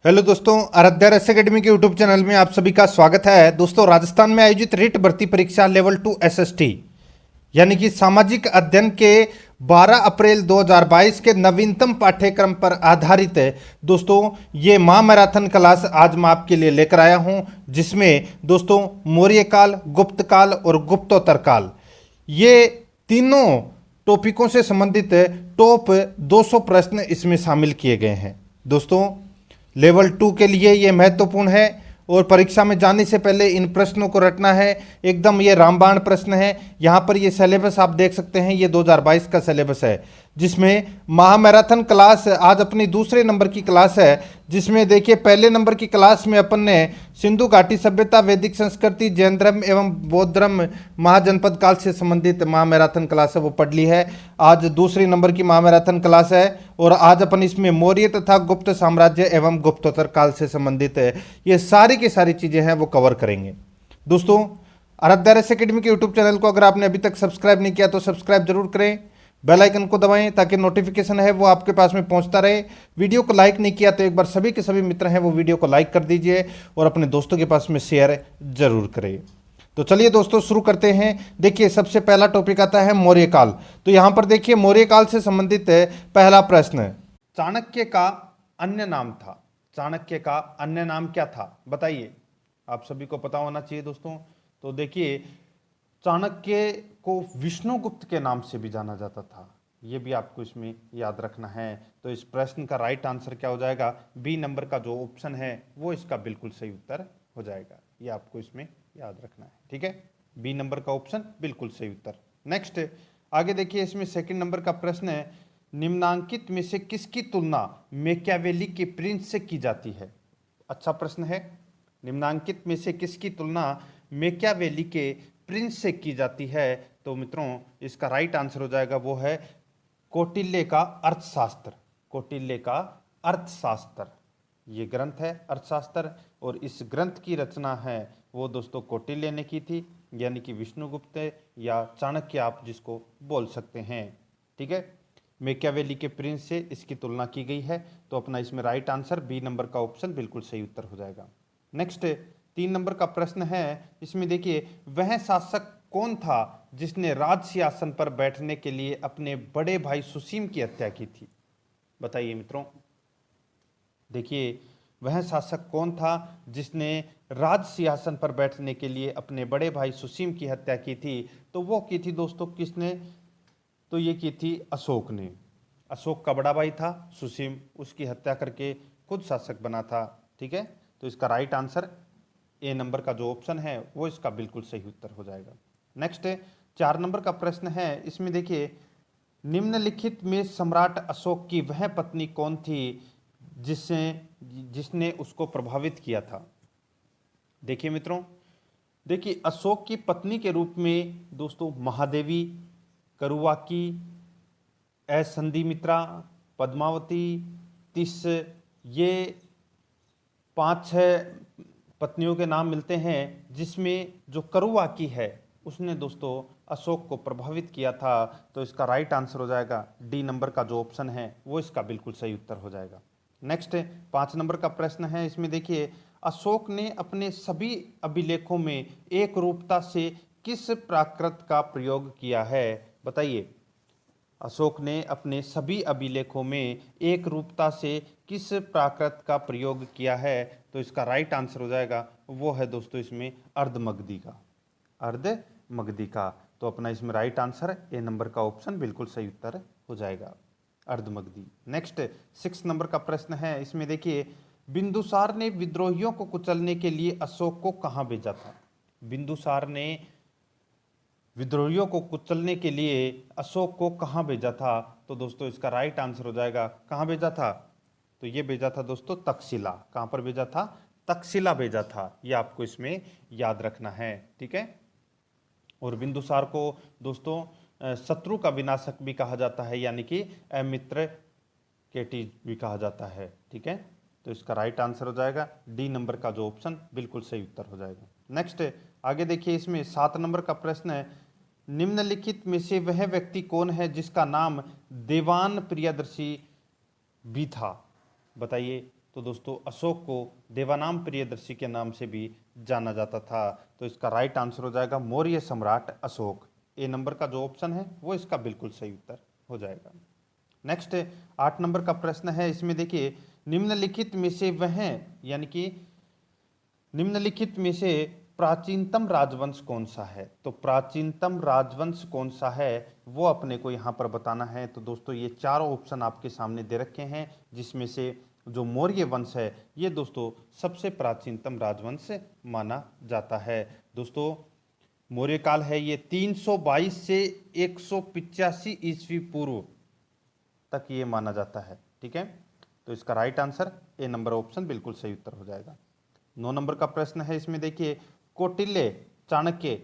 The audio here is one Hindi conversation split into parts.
हेलो दोस्तों, आराध्या रस एकेडमी के यूट्यूब चैनल में आप सभी का स्वागत है। दोस्तों, राजस्थान में आयोजित रिट भर्ती परीक्षा लेवल 2 एसएसटी यानी कि सामाजिक अध्ययन के 12 अप्रैल 2022 के नवीनतम पाठ्यक्रम पर आधारित है। दोस्तों, ये महामैराथन क्लास आज मैं आपके लिए लेकर आया हूं, जिसमें दोस्तों मौर्य काल, गुप्त काल और गुप्तोत्तर काल, ये तीनों टॉपिकों से संबंधित टॉप 200 प्रश्न इसमें शामिल किए गए हैं। दोस्तों, लेवल 2 के लिए ये महत्वपूर्ण है और परीक्षा में जाने से पहले इन प्रश्नों को रटना है। एकदम ये रामबाण प्रश्न है। यहाँ पर ये सिलेबस आप देख सकते हैं, ये 2022 का सिलेबस है, जिसमें महामैराथन क्लास आज अपनी दूसरे नंबर की क्लास है, जिसमें देखिए पहले नंबर की क्लास में अपन ने सिंधु घाटी सभ्यता, वैदिक संस्कृति, जैन धर्म एवं बौद्ध धर्म, महाजनपद काल से संबंधित महामैराथन क्लास है वो पढ़ ली है। आज दूसरी नंबर की महामैराथन क्लास है और आज अपन इसमें मौर्य तथा गुप्त साम्राज्य एवं गुप्तोत्तर काल से संबंधित है ये सारी की सारी चीजें हैं वो कवर करेंगे। दोस्तों, आराध्या रस एकेडमी के यूट्यूब चैनल को अगर आपने अभी तक सब्सक्राइब नहीं किया तो सब्सक्राइब जरूर करें, बेल आइकन को दबाएं ताकि नोटिफिकेशन है वो आपके पास में पहुंचता रहे। वीडियो को लाइक नहीं किया तो एक बार सभी के सभी मित्र हैं वो वीडियो को लाइक कर दीजिए और अपने दोस्तों के पास में शेयर जरूर करें। तो चलिए दोस्तों शुरू करते हैं। देखिए, सबसे पहला टॉपिक आता है मौर्य काल। तो यहां पर देखिए मौर्य काल से संबंधित है पहला प्रश्न, चाणक्य का अन्य नाम था। चाणक्य का अन्य नाम क्या था बताइए, आप सभी को पता होना चाहिए दोस्तों। तो देखिए, चाणक्य को विष्णुगुप्त के नाम से भी जाना जाता था, ये भी आपको इसमें याद रखना है। तो इस प्रश्न का राइट आंसर क्या हो जाएगा, बी नंबर का जो ऑप्शन है वो इसका बिल्कुल सही उत्तर हो जाएगा। ये आपको इसमें याद रखना है, ठीक है। बी नंबर का ऑप्शन बिल्कुल सही उत्तर। नेक्स्ट आगे देखिए, इसमें सेकंड नंबर का प्रश्न है, निम्नांकित में से किसकी तुलना मैकियावेली के प्रिंस से की जाती है। अच्छा प्रश्न है, निम्नांकित में से किसकी तुलना मैकियावेली के प्रिंस से की जाती है। तो मित्रों, इसका राइट आंसर हो जाएगा वो है कौटिल्य का अर्थशास्त्र। कौटिल्य का अर्थशास्त्र ये ग्रंथ है अर्थशास्त्र, और इस ग्रंथ की रचना है वो दोस्तों कौटिल्य ने की थी, यानी कि विष्णुगुप्त या चाणक्य आप जिसको बोल सकते हैं, ठीक है। मैकियावेली के प्रिंस से इसकी तुलना की गई है। तो अपना इसमें राइट आंसर बी नंबर का ऑप्शन बिल्कुल सही उत्तर हो जाएगा। नेक्स्ट 3 नंबर का प्रश्न है, इसमें देखिए, वह शासक कौन था जिसने राज सिंहासन पर बैठने के लिए अपने बड़े भाई सुसीम की हत्या की थी। बताइए मित्रों, देखिए वह शासक कौन था जिसने राज सिंहासन पर बैठने के लिए अपने बड़े भाई सुसीम की हत्या की थी। तो वो की थी दोस्तों किसने, तो ये की थी अशोक ने। अशोक का बड़ा भाई था सुसीम, उसकी हत्या करके खुद शासक बना था, ठीक है। तो इसका राइट आंसर ए नंबर का जो ऑप्शन है वो इसका बिल्कुल सही उत्तर हो जाएगा। नेक्स्ट 4 नंबर का प्रश्न है, इसमें देखिए, निम्नलिखित में सम्राट अशोक की वह पत्नी कौन थी जिसने उसको प्रभावित किया था। देखिए मित्रों, देखिए अशोक की पत्नी के रूप में दोस्तों महादेवी, करुवाकी, संधिमित्रा, पद्मावती, तिस, ये 5-6 पत्नियों के नाम मिलते हैं, जिसमें जो करुवाकी है उसने दोस्तों अशोक को प्रभावित किया था। तो इसका राइट आंसर हो जाएगा डी नंबर का जो ऑप्शन है वो इसका बिल्कुल सही उत्तर हो जाएगा। नेक्स्ट 5 नंबर का प्रश्न है, इसमें देखिए, अशोक ने अपने सभी अभिलेखों में एक रूपता से किस प्राकृत का प्रयोग किया है। बताइए, अशोक ने अपने सभी अभिलेखों में एक रूपता से किस प्राकृत का प्रयोग किया है। तो इसका राइट आंसर हो जाएगा वो है दोस्तों इसमें अर्धमगधी का, अर्धमगधी का। तो अपना इसमें राइट आंसर ए नंबर का ऑप्शन बिल्कुल सही उत्तर हो जाएगा, अर्धमगधी। नेक्स्ट 6 नंबर का प्रश्न है, इसमें देखिए, बिंदुसार ने विद्रोहियों को कुचलने के लिए अशोक को कहाँ भेजा था। बिंदुसार ने विद्रोहियों को कुचलने के लिए अशोक को कहाँ भेजा था। तो दोस्तों इसका राइट आंसर हो जाएगा, कहाँ भेजा था, तो ये भेजा था दोस्तों तक्षशिला। कहाँ पर भेजा था, तक्षशिला भेजा था। ये आपको इसमें याद रखना है, ठीक है। और बिंदुसार को दोस्तों शत्रु का विनाशक भी कहा जाता है, यानी कि अमित्र केटी भी कहा जाता है, ठीक है। तो इसका राइट आंसर हो जाएगा डी नंबर का जो ऑप्शन बिल्कुल सही उत्तर हो जाएगा। नेक्स्ट आगे देखिए, इसमें 7 नंबर का प्रश्न है, निम्नलिखित में से वह व्यक्ति कौन है जिसका नाम देवान प्रियदर्शी भी था। बताइए, तो दोस्तों अशोक को देवानाम प्रियदर्शी के नाम से भी जाना जाता था। तो इसका राइट आंसर हो जाएगा मौर्य सम्राट अशोक। ए नंबर का जो ऑप्शन है वो इसका बिल्कुल सही उत्तर हो जाएगा। नेक्स्ट 8 नंबर का प्रश्न है, इसमें देखिए निम्नलिखित में से वह यानी कि निम्नलिखित में से प्राचीनतम राजवंश कौन सा है। तो प्राचीनतम राजवंश कौन सा है वो अपने को यहाँ पर बताना है। तो दोस्तों ये चारों ऑप्शन आपके सामने दे रखे हैं, जिसमें से जो मौर्य वंश है ये दोस्तों सबसे प्राचीनतम राजवंश माना जाता है। दोस्तों मौर्य काल है ये 322 से 185 ईस्वी पूर्व तक ये माना जाता है। ठीक है, तो इसका right answer A number option बिल्कुल सही उत्तर हो जाएगा। 9 नंबर का प्रश्न है, इसमें देखिए कौटिल्य चाणक्य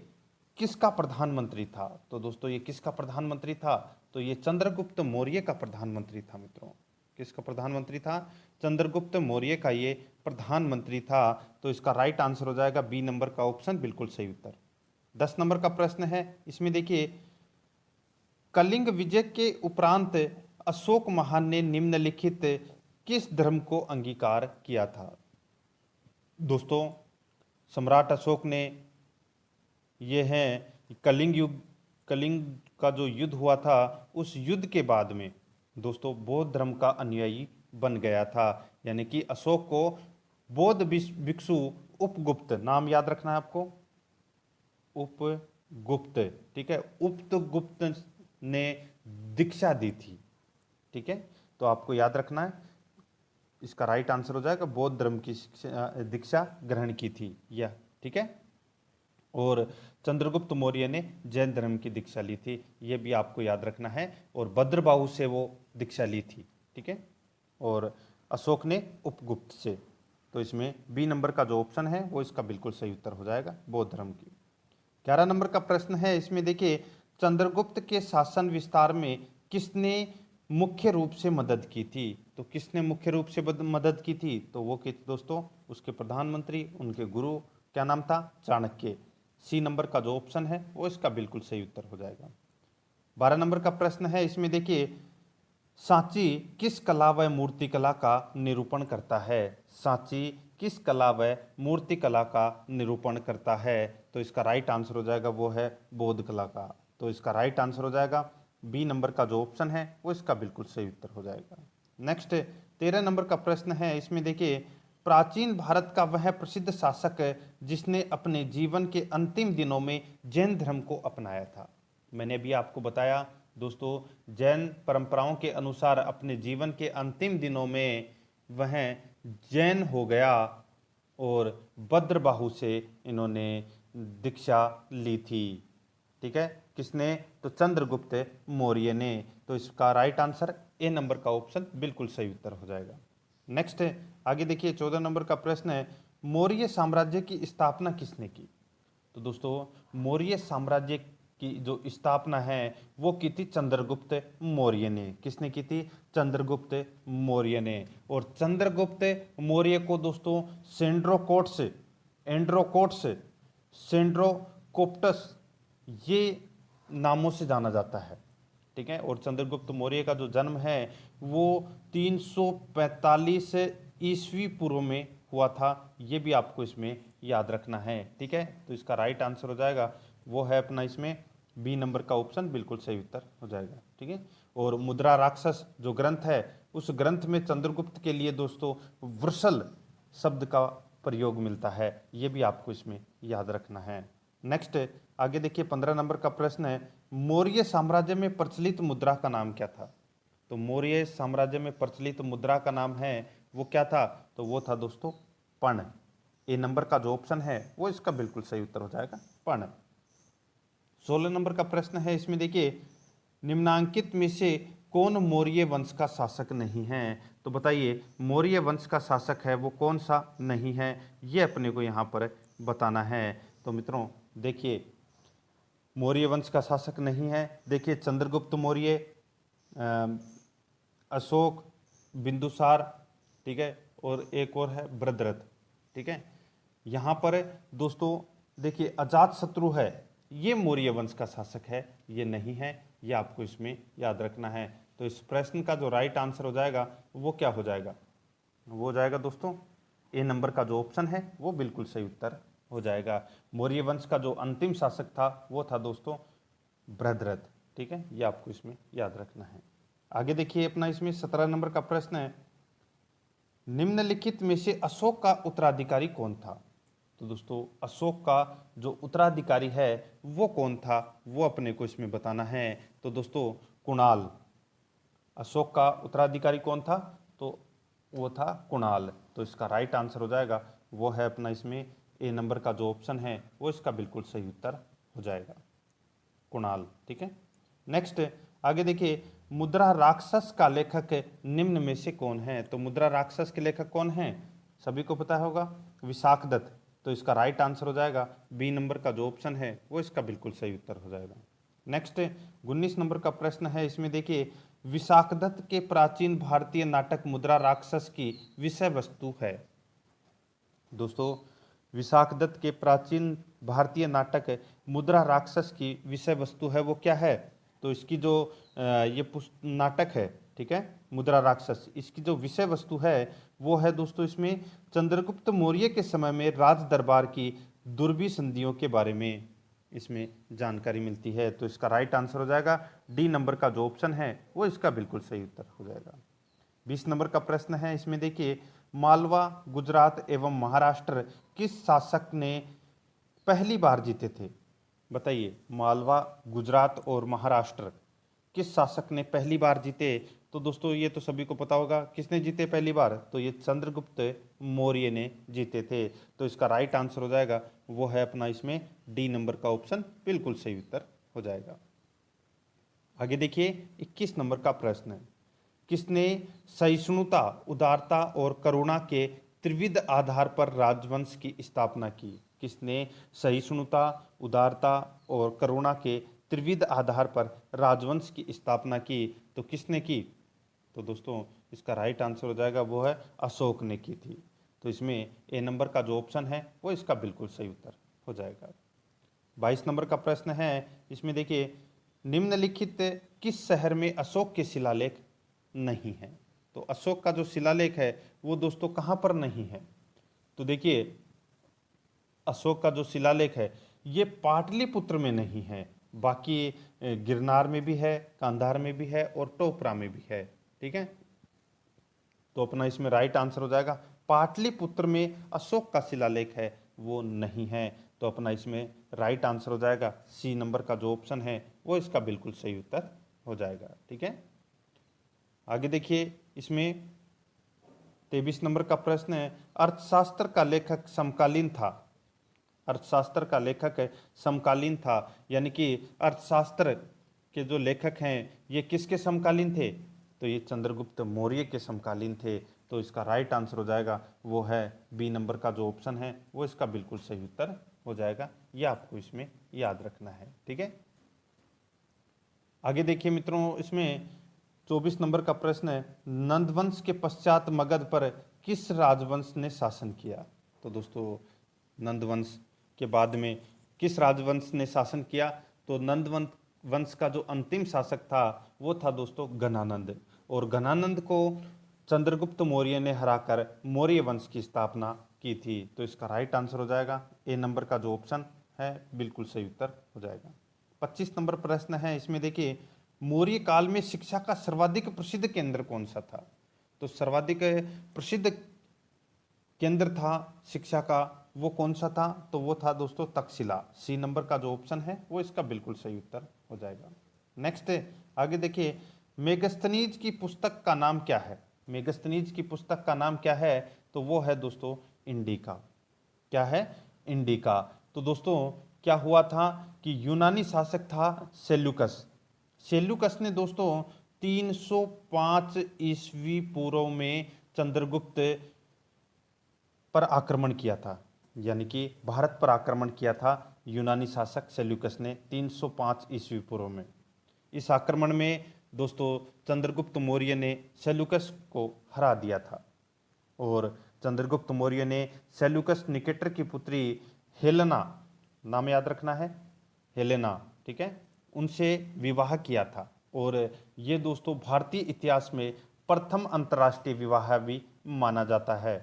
किसका प्रधानमंत्री था। तो दोस्तों ये किसका प्रधानमंत्री था, तो ये चंद्रगुप्त मौर्य का प्रधानमंत्री था। मित्रों किसका प्रधानमंत्री था, चंद्रगुप्त मौर्य का ये प्रधानमंत्री था। तो इसका राइट आंसर हो जाएगा बी नंबर का ऑप्शन बिल्कुल सही उत्तर। 10 नंबर का प्रश्न है, इसमें देखिए कलिंग विजय के उपरांत अशोक महान ने निम्नलिखित किस धर्म को अंगीकार किया था। दोस्तों सम्राट अशोक ने ये है कलिंग का जो युद्ध हुआ था उस युद्ध के बाद में दोस्तों बौद्ध धर्म का अनुयायी बन गया था। यानी कि अशोक को बौद्ध भिक्षु उपगुप्त, नाम याद रखना है आपको, उपगुप्त, ठीक है, उपगुप्त ने दीक्षा दी थी। ठीक है, तो आपको याद रखना है, इसका राइट आंसर हो जाएगा बौद्ध धर्म की दीक्षा ग्रहण की थी यह। ठीक है, और चंद्रगुप्त मौर्य ने जैन धर्म की दीक्षा ली थी, यह भी आपको याद रखना है, और भद्रबाहु से वो दीक्षा ली थी। ठीक है, और अशोक ने उपगुप्त से। तो इसमें बी नंबर का जो ऑप्शन है वो इसका बिल्कुल सही उत्तर हो जाएगा, बौद्ध धर्म की। 11 नंबर का प्रश्न है, इसमें देखिए चंद्रगुप्त के शासन विस्तार में किसने मुख्य रूप से मदद की थी। तो किसने मुख्य रूप से मदद की थी, तो वो के दोस्तों उसके प्रधानमंत्री, उनके गुरु, क्या नाम था, चाणक्य। सी नंबर का जो ऑप्शन है वो इसका बिल्कुल सही उत्तर हो जाएगा। 12 नंबर का प्रश्न है, इसमें देखिए सांची किस कला व मूर्ति कला का निरूपण करता है। सांची किस कला व मूर्ति कला का निरूपण करता है। तो इसका राइट आंसर हो जाएगा वो है बौद्ध कला का। तो इसका राइट आंसर हो जाएगा बी नंबर का जो ऑप्शन है वो इसका बिल्कुल सही उत्तर हो जाएगा। नेक्स्ट 13 नंबर का प्रश्न है, इसमें देखिए प्राचीन भारत का वह प्रसिद्ध शासक जिसने अपने जीवन के अंतिम दिनों में जैन धर्म को अपनाया था। मैंने भी आपको बताया दोस्तों, जैन परंपराओं के अनुसार अपने जीवन के अंतिम दिनों में वह जैन हो गया और भद्रबाहु से इन्होंने दीक्षा ली थी। ठीक है, किसने, तो चंद्रगुप्त मौर्य ने। तो इसका राइट आंसर ए नंबर का ऑप्शन बिल्कुल सही उत्तर हो जाएगा। नेक्स्ट आगे देखिए 14 नंबर का प्रश्न है, मौर्य साम्राज्य की स्थापना किसने की। तो दोस्तों मौर्य साम्राज्य की जो स्थापना है वो की थी चंद्रगुप्त मौर्य ने। किसने की थी, चंद्रगुप्त मौर्य ने। और चंद्रगुप्त मौर्य को दोस्तों एंड्रोकोट्स, सेंड्रोकोप्टस ये नामों से जाना जाता है। ठीक है, और चंद्रगुप्त मौर्य का जो जन्म है वो 345 ईस्वी पूर्व में हुआ था, ये भी आपको इसमें याद रखना है। ठीक है, तो इसका राइट आंसर हो जाएगा वो है अपना इसमें बी नंबर का ऑप्शन बिल्कुल सही उत्तर हो जाएगा। ठीक है, और मुद्रा राक्षस जो ग्रंथ है उस ग्रंथ में चंद्रगुप्त के लिए दोस्तों वृषल शब्द का प्रयोग मिलता है, ये भी आपको इसमें याद रखना है। नेक्स्ट आगे देखिए 15 नंबर का प्रश्न है, मौर्य साम्राज्य में प्रचलित मुद्रा का नाम क्या था। तो मौर्य साम्राज्य में प्रचलित मुद्रा का नाम है वो क्या था, तो वो था दोस्तों पर्ण। ए नंबर का जो ऑप्शन है वो इसका बिल्कुल सही उत्तर हो जाएगा, पर्ण। 16 नंबर का प्रश्न है, इसमें देखिए निम्नांकित में से कौन मौर्य वंश का शासक नहीं है। तो बताइए मौर्य वंश का शासक है वो कौन सा नहीं है, ये अपने को यहाँ पर बताना है। तो मित्रों देखिए मौर्य वंश का शासक नहीं है, देखिए चंद्रगुप्त मौर्य, अशोक, बिंदुसार, ठीक है, और एक और है भद्रथ। ठीक है, यहाँ पर दोस्तों देखिए अजातशत्रु है, ये मौर्य वंश का शासक है, ये नहीं है, ये आपको इसमें याद रखना है। तो इस प्रश्न का जो राइट आंसर हो जाएगा वो क्या हो जाएगा, वो हो जाएगा दोस्तों ए नंबर का जो ऑप्शन है वो बिल्कुल सही उत्तर हो जाएगा। मौर्य वंश का जो अंतिम शासक था वो था दोस्तों बृहद्रथ। ठीक है, ये आपको इसमें याद रखना है। आगे देखिए अपना इसमें 17 नंबर का प्रश्न है, निम्नलिखित में से अशोक का उत्तराधिकारी कौन था। तो दोस्तों अशोक का जो उत्तराधिकारी है वो कौन था, वो अपने को इसमें बताना है। तो दोस्तों कुणाल, अशोक का उत्तराधिकारी कौन था, तो वो था कुणाल। तो इसका राइट आंसर हो जाएगा वो है अपना इसमें ए नंबर का जो ऑप्शन है वो इसका बिल्कुल सही उत्तर हो जाएगा, कुणाल। ठीक है, नेक्स्ट आगे देखिए, मुद्रा राक्षस का लेखक निम्न में से कौन है। तो मुद्रा राक्षस के लेखक कौन है, सभी को पता होगा, विशाखदत्त। तो इसका राइट आंसर हो जाएगा बी नंबर का जो ऑप्शन है वो इसका बिल्कुल सही उत्तर हो जाएगा। नेक्स्ट 19 नंबर का प्रश्न है, इसमें देखिए विशाखदत्त के प्राचीन भारतीय नाटक मुद्रा राक्षस की विषय वस्तु है। दोस्तों विशाखदत्त के प्राचीन भारतीय नाटक मुद्रा राक्षस की विषय वस्तु है वो क्या है। तो इसकी जो ये नाटक है, ठीक है, मुद्रा राक्षस, इसकी जो विषय वस्तु है वो है दोस्तों इसमें चंद्रगुप्त मौर्य के समय में राज दरबार की दुर्भी संधियों के बारे में इसमें जानकारी मिलती है। तो इसका राइट आंसर हो जाएगा डी नंबर का जो ऑप्शन है वो इसका बिल्कुल सही उत्तर हो जाएगा। 20 नंबर का प्रश्न है, इसमें देखिए मालवा, गुजरात एवं महाराष्ट्र किस शासक ने पहली बार जीते थे। बताइए, मालवा, गुजरात और महाराष्ट्र किस शासक ने पहली बार जीते। तो दोस्तों ये तो सभी को पता होगा, किसने जीते पहली बार, तो ये चंद्रगुप्त मौर्य ने जीते थे। तो इसका राइट आंसर हो जाएगा वो है अपना इसमें डी नंबर का ऑप्शन बिल्कुल सही उत्तर हो जाएगा। आगे देखिए 21 नंबर का प्रश्न है, किसने सहिष्णुता, उदारता और करुणा के त्रिविध आधार पर राजवंश की स्थापना की। किसने सहिष्णुता, उदारता और करुणा के त्रिविध आधार पर राजवंश की स्थापना की। तो किसने की, तो दोस्तों इसका राइट आंसर हो जाएगा वो है अशोक ने की थी। तो इसमें ए नंबर का जो ऑप्शन है वो इसका बिल्कुल सही उत्तर हो जाएगा। 22 नंबर का प्रश्न है, इसमें देखिए निम्नलिखित किस शहर में अशोक के शिलालेख नहीं है। तो अशोक का जो शिलालेख है वो दोस्तों कहाँ पर नहीं है, तो देखिए अशोक का जो शिलालेख है ये पाटलिपुत्र में नहीं है, बाकी गिरनार में भी है, कांधार में भी है और टोपरा में भी है। ठीक है, तो अपना इसमें राइट आंसर हो जाएगा पाटलिपुत्र में अशोक का शिलालेख है वो नहीं है। तो अपना इसमें राइट आंसर हो जाएगा सी नंबर का जो ऑप्शन है वो इसका बिल्कुल सही उत्तर हो जाएगा। ठीक है, आगे देखिए इसमें 23 नंबर का प्रश्न है, अर्थशास्त्र का लेखक समकालीन था। अर्थशास्त्र का लेखक समकालीन था, यानी कि अर्थशास्त्र के जो लेखक हैं ये किसके समकालीन थे, तो ये चंद्रगुप्त मौर्य के समकालीन थे। तो इसका राइट आंसर हो जाएगा वो है बी नंबर का जो ऑप्शन है वो इसका बिल्कुल सही उत्तर हो जाएगा। ये आपको इसमें याद रखना है। ठीक है, आगे देखिए मित्रों, इसमें 24 नंबर का प्रश्न है, नंदवंश के पश्चात मगध पर किस राजवंश ने शासन किया। तो दोस्तों नंदवंश के बाद में किस राजवंश ने शासन किया, तो नंदवंश वंश का जो अंतिम शासक था वो था दोस्तों घनानंद, और घनानंद को चंद्रगुप्त मौर्य ने हराकर मौर्य वंश की स्थापना की थी। तो इसका राइट आंसर हो जाएगा ए नंबर का जो ऑप्शन है बिल्कुल सही उत्तर हो जाएगा। 25 नंबर प्रश्न है, इसमें देखिए मौर्य काल में शिक्षा का सर्वाधिक प्रसिद्ध केंद्र कौन सा था। तो सर्वाधिक प्रसिद्ध केंद्र था शिक्षा का वो कौन सा था, तो वो था दोस्तों तक्षशिला। सी नंबर का जो ऑप्शन है वो इसका बिल्कुल सही उत्तर हो जाएगा। नेक्स्ट आगे देखिए, मेगस्थनीज की पुस्तक का नाम क्या है। मेगस्थनीज की पुस्तक का नाम क्या है, तो वो है दोस्तों इंडिका। क्या है, इंडिका। तो दोस्तों क्या हुआ था कि यूनानी शासक था सेल्यूकस। सेल्यूकस ने दोस्तों 305 ईस्वी पूर्व में चंद्रगुप्त पर आक्रमण किया था, यानी कि भारत पर आक्रमण किया था यूनानी शासक सेल्यूकस ने 305 ईस्वी पूर्व में। इस आक्रमण में दोस्तों चंद्रगुप्त मौर्य ने सेल्यूकस को हरा दिया था, और चंद्रगुप्त मौर्य ने सेल्यूकस निकेटर की पुत्री हेलेना, नाम याद रखना है हेलेना, ठीक है, उनसे विवाह किया था। और ये दोस्तों भारतीय इतिहास में प्रथम अंतर्राष्ट्रीय विवाह भी माना जाता है।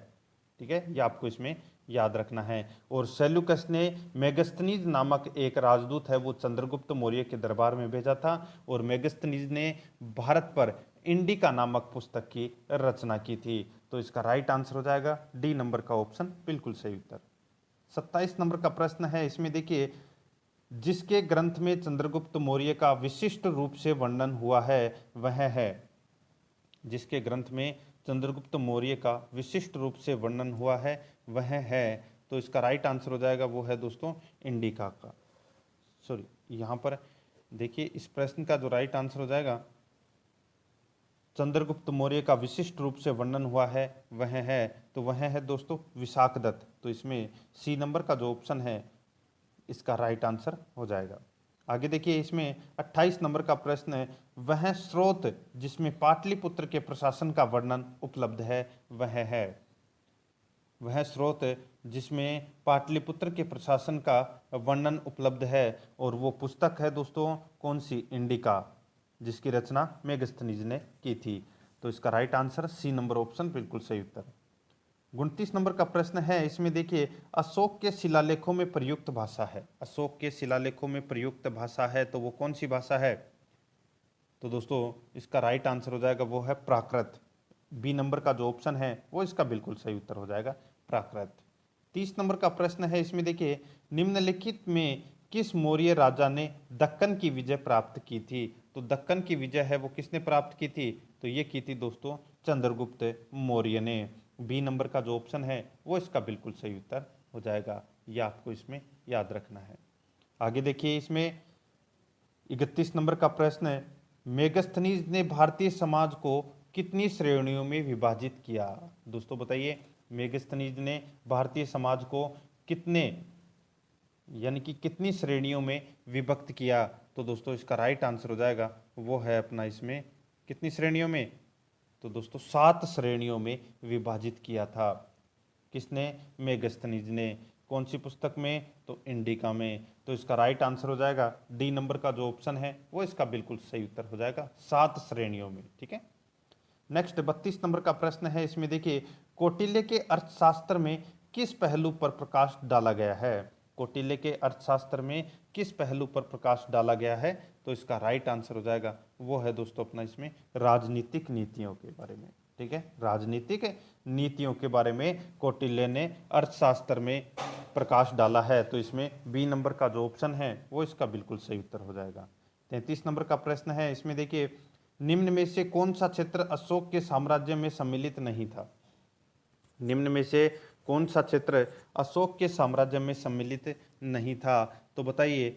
ठीक है, ये आपको इसमें याद रखना है। और सेल्यूकस ने मेगस्थनीज नामक एक राजदूत है वो चंद्रगुप्त मौर्य के दरबार में भेजा था, और मेगस्थनीज ने भारत पर इंडिका नामक पुस्तक की रचना की थी। तो इसका राइट आंसर हो जाएगा डी नंबर का ऑप्शन बिल्कुल सही उत्तर। 27 नंबर का प्रश्न है, इसमें देखिए, जिसके ग्रंथ में चंद्रगुप्त मौर्य का विशिष्ट रूप से वर्णन हुआ है वह है, जिसके ग्रंथ में चंद्रगुप्त मौर्य का विशिष्ट रूप से वर्णन हुआ है वह है, तो इसका राइट आंसर हो जाएगा वो है दोस्तों इंडिका का, सॉरी यहाँ पर देखिए इस प्रश्न का जो राइट आंसर हो जाएगा, चंद्रगुप्त मौर्य का विशिष्ट रूप से वर्णन हुआ है वह है, तो वह है दोस्तों विशाखदत्त। तो इसमें सी नंबर का जो ऑप्शन है इसका राइट आंसर हो जाएगा। आगे देखिए, इसमें 28 नंबर का प्रश्न है, वह स्रोत जिसमें पाटलिपुत्र के प्रशासन का वर्णन उपलब्ध है वह है, वह स्रोत जिसमें पाटलिपुत्र के प्रशासन का वर्णन उपलब्ध है, और वो पुस्तक है दोस्तों कौन सी, इंडिका, जिसकी रचना मेगस्थनीज ने की थी। तो इसका right answer C number option बिल्कुल सही उत्तर। 29 नंबर का प्रश्न है, इसमें देखिए, अशोक के शिलालेखों में प्रयुक्त भाषा है, अशोक के शिलालेखों में प्रयुक्त भाषा है तो वो कौन सी भाषा है, तो दोस्तों इसका राइट आंसर हो जाएगा वो है प्राकृत। बी नंबर का जो ऑप्शन है वो इसका बिल्कुल सही उत्तर हो जाएगा प्राकृत। 30 नंबर का प्रश्न है, इसमें देखिए, निम्नलिखित में किस मौर्य राजा ने दक्कन की विजय प्राप्त की थी, तो दक्कन की विजय है वो किसने प्राप्त की थी, तो ये की थी दोस्तों चंद्रगुप्त मौर्य ने। बी नंबर का जो ऑप्शन है वो इसका बिल्कुल सही उत्तर हो जाएगा, ये आपको इसमें याद रखना है। आगे देखिए, इसमें 31 नंबर का प्रश्न है, मेगस्थनीज ने भारतीय समाज को कितनी श्रेणियों में विभाजित किया, दोस्तों बताइए मेगस्थनीज ने भारतीय समाज को कितने यानी कि कितनी श्रेणियों में विभक्त किया, तो दोस्तों इसका राइट आंसर हो जाएगा वो है अपना इसमें कितनी श्रेणियों में, तो दोस्तों 7 श्रेणियों में विभाजित किया था। किसने, मेगस्थनीज ने। कौन सी पुस्तक में, तो इंडिका में। तो इसका राइट आंसर हो जाएगा डी नंबर का जो ऑप्शन है वो इसका बिल्कुल सही उत्तर हो जाएगा, 7 श्रेणियों में। ठीक है, नेक्स्ट 32 नंबर का प्रश्न है, इसमें देखिए, कौटिल्य के अर्थशास्त्र में किस पहलू पर प्रकाश डाला गया है, कौटिल्य के अर्थशास्त्र में किस पहलू पर प्रकाश डाला गया है, तो इसका राइट आंसर हो जाएगा वो है दोस्तों अपना इसमें राजनीतिक नीतियों के बारे में। ठीक है, राजनीतिक नीतियों के बारे में कौटिल्य ने अर्थशास्त्र में प्रकाश डाला है, तो इसमें बी नंबर का जो ऑप्शन है वो इसका बिल्कुल सही उत्तर हो जाएगा। 33 नंबर का प्रश्न है, इसमें देखिए, निम्न में से कौन सा क्षेत्र अशोक के साम्राज्य में सम्मिलित नहीं था, निम्न में से कौन सा क्षेत्र अशोक के साम्राज्य में सम्मिलित नहीं था, तो बताइए